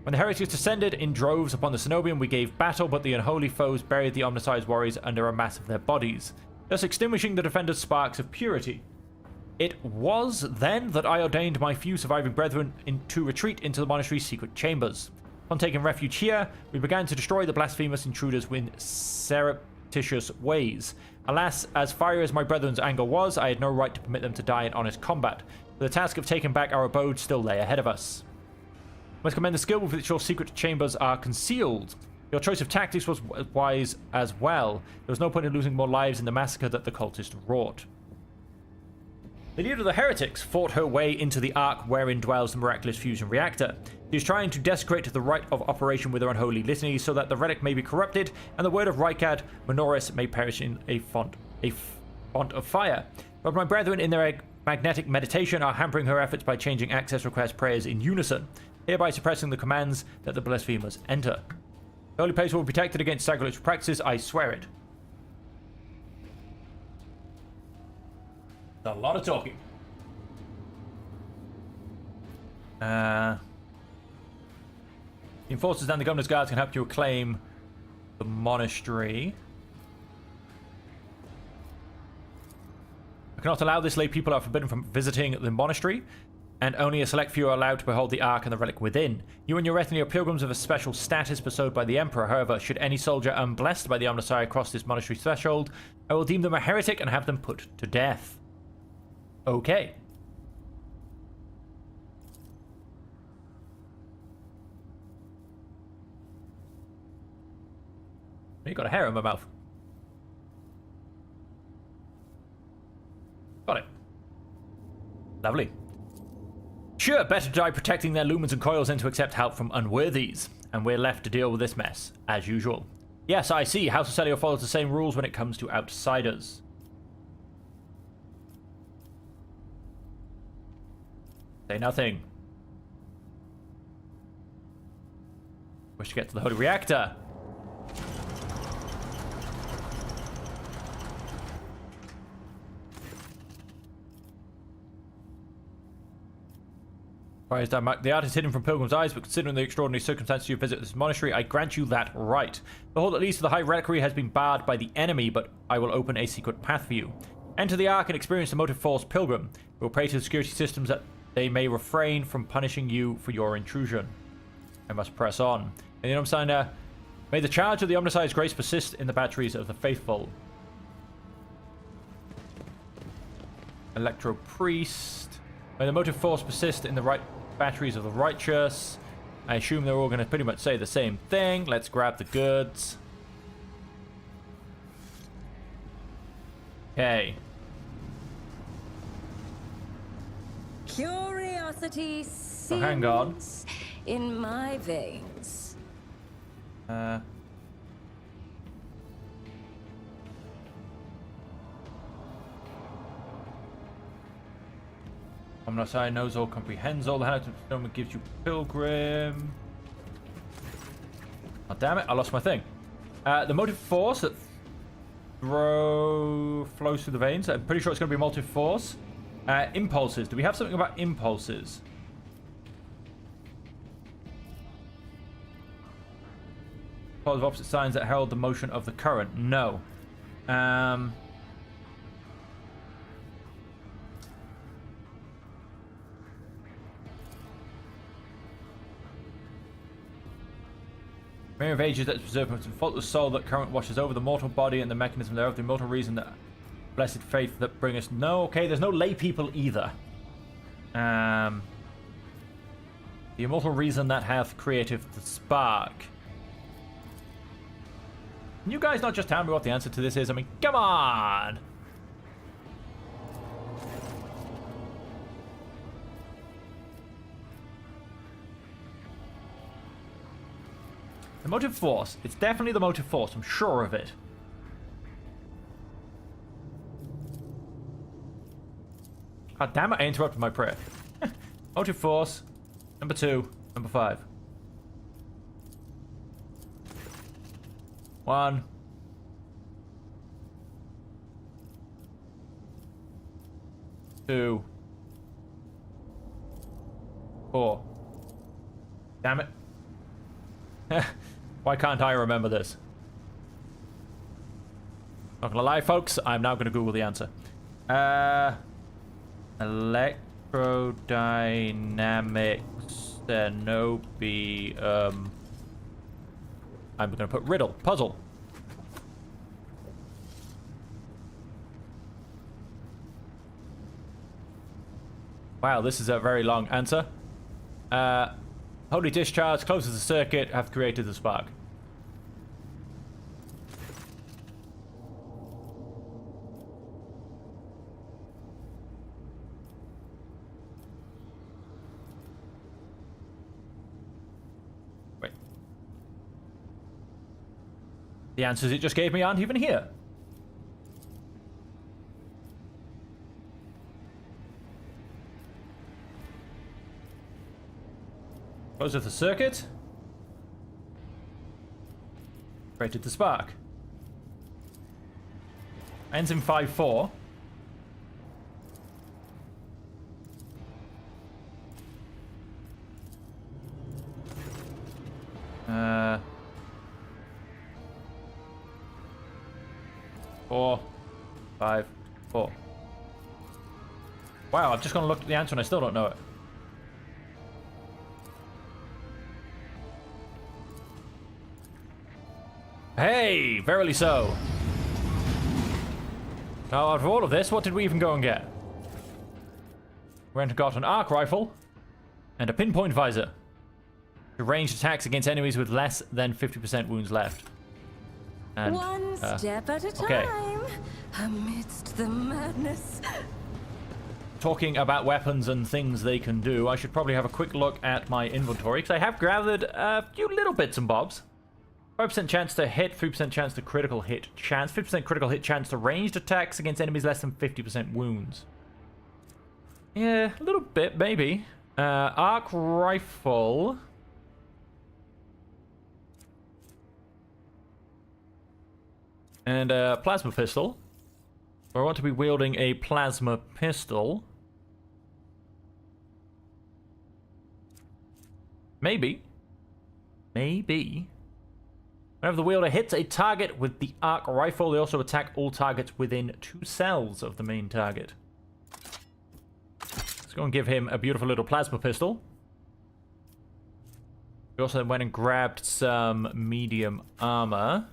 When the heretics descended in droves upon the Cenobium, we gave battle, but the unholy foes buried the Omnissiah's warriors under a mass of their bodies, thus extinguishing the defenders' sparks of purity. It was then that I ordained my few surviving brethren to retreat into the monastery's secret chambers. Upon taking refuge here, we began to destroy the blasphemous intruders with surreptitious ways. Alas, as fiery as my brethren's anger was, I had no right to permit them to die in honest combat. The task of taking back our abode still lay ahead of us. I must commend the skill with which your secret chambers are concealed. Your choice of tactics was wise as well. There was no point in losing more lives in the massacre that the cultists wrought. The leader of the heretics fought her way into the ark wherein dwells the miraculous fusion reactor. She is trying to desecrate the rite of operation with her unholy litany so that the relic may be corrupted and the word of Rykard Minoris may perish in a font of fire. But my brethren in their magnetic meditation are hampering her efforts by changing access request prayers in unison, hereby suppressing the commands that the blasphemers enter. The holy place will be protected against sacrilegious practices, I swear it. A lot of talking. The enforcers and the governor's guards can help you reclaim the monastery. I cannot allow this. Lay people are forbidden from visiting the monastery, and only a select few are allowed to behold the ark and the relic within. You and your retinue are pilgrims of a special status bestowed by the Emperor. However, should any soldier unblessed by the Omnissiah cross this monastery's threshold, I will deem them a heretic and have them put to death. Okay. You got a hair in my mouth. Got it. Lovely. Sure, better die protecting their lumens and coils than to accept help from unworthies. And we're left to deal with this mess, as usual. Yes, I see. House of Celio follows the same rules when it comes to outsiders. Say nothing. Wish to get to the Holy Reactor. The art is hidden from pilgrims' eyes, but considering the extraordinary circumstances you visit this monastery, I grant you that right. The hall that leads to the High Reliquary has been barred by the enemy, but I will open a secret path for you. Enter the Ark and experience the motive force pilgrim. We will pray to the security systems that they may refrain from punishing you for your intrusion. I must press on. And the Omnisigner, may the charge of the Omnisigner's grace persist in the batteries of the faithful. Electro Priest. May the motive force persist in the right batteries of the righteous. I assume they're all going to pretty much say the same thing. Let's grab the goods. Okay. Curiosity hang on. in my veins. Omnisign knows all, comprehends all. The hand of Stone gives you pilgrim. Oh, damn it, I lost my thing. The motive force that flows through the veins. I'm pretty sure it's going to be motive force. Impulses. Do we have something about impulses? Positive opposite signs that herald the motion of the current. No. Memory of ages that is preserved from the faultless soul that current washes over the mortal body and the mechanism thereof, the immortal reason that blessed faith that bring us. No, okay, there's no lay people either. The immortal reason that hath creative the spark. Can you guys not just tell me what the answer to this is? I mean, come on! The motive force. It's definitely the motive force. I'm sure of it. God damn it, I interrupted my prayer. Motive force. Number 2. Number 5. 1. 2. 4. Damn it. Why can't I remember this? Not gonna lie, folks, I'm now gonna Google the answer. Electrodynamics Cenobium. I'm gonna put riddle, puzzle. Wow, this is a very long answer. Holy discharge closes the circuit, have created the spark. Wait. The answers it just gave me aren't even here. Closes the circuit. Created the spark. Ends in 5-4. Four, 5, 4. Wow, I've just gone and looked at the answer and I still don't know it. Hey, verily so. Now, out of all of this, what did we even go and get? We went and got an arc rifle and a pinpoint visor to range attacks against enemies with less than 50% wounds left. And, One step at a okay. time, amidst the madness. Talking about weapons and things they can do, I should probably have a quick look at my inventory, because I have gathered a few little bits and bobs. 5% chance to hit, 3% chance to critical hit chance, 50% critical hit chance to ranged attacks against enemies less than 50% wounds. Yeah, a little bit, maybe. Arc rifle. And a plasma pistol. I want to be wielding a plasma pistol. Maybe. Maybe. Whenever the wielder hits a target with the arc rifle, they also attack all targets within 2 cells of the main target. Let's go and give him a beautiful little plasma pistol. We also went and grabbed some medium armor.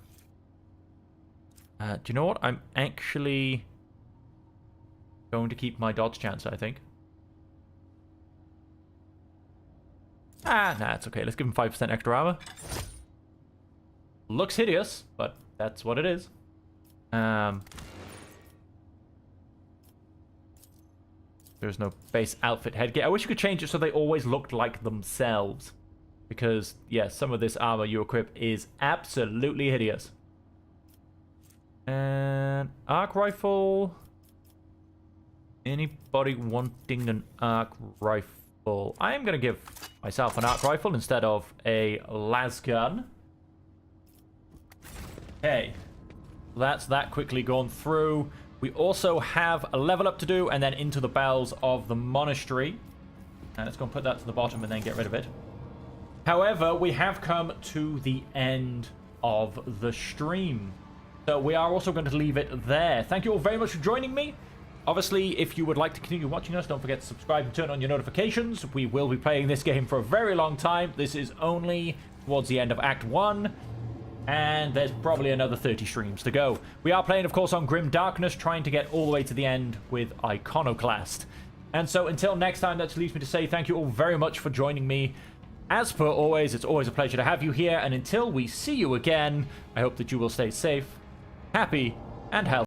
Do you know what? I'm actually going to keep my dodge chance, I think. Nah, it's okay. Let's give him 5% extra armor. Looks hideous, but that's what it is. There's no base outfit headgear. I wish you could change it so they always looked like themselves. Because, yes, some of this armor you equip is absolutely hideous. And arc rifle. Anybody wanting an arc rifle? I am going to give myself an arc rifle instead of a las gun. Okay. That's that quickly gone through. We also have a level up to do and then into the bells of the monastery. And let's go and put that to the bottom and then get rid of it. However, we have come to the end of the stream. So we are also going to leave it there. Thank you all very much for joining me. Obviously, if you would like to continue watching us, don't forget to subscribe and turn on your notifications. We will be playing this game for a very long time. This is only towards the end of Act 1. And there's probably another 30 streams to go. We are playing, of course, on Grim Darkness, trying to get all the way to the end with Iconoclast. And so until next time, that just leaves me to say thank you all very much for joining me. As per always, it's always a pleasure to have you here. And until we see you again, I hope that you will stay safe, happy, and healthy.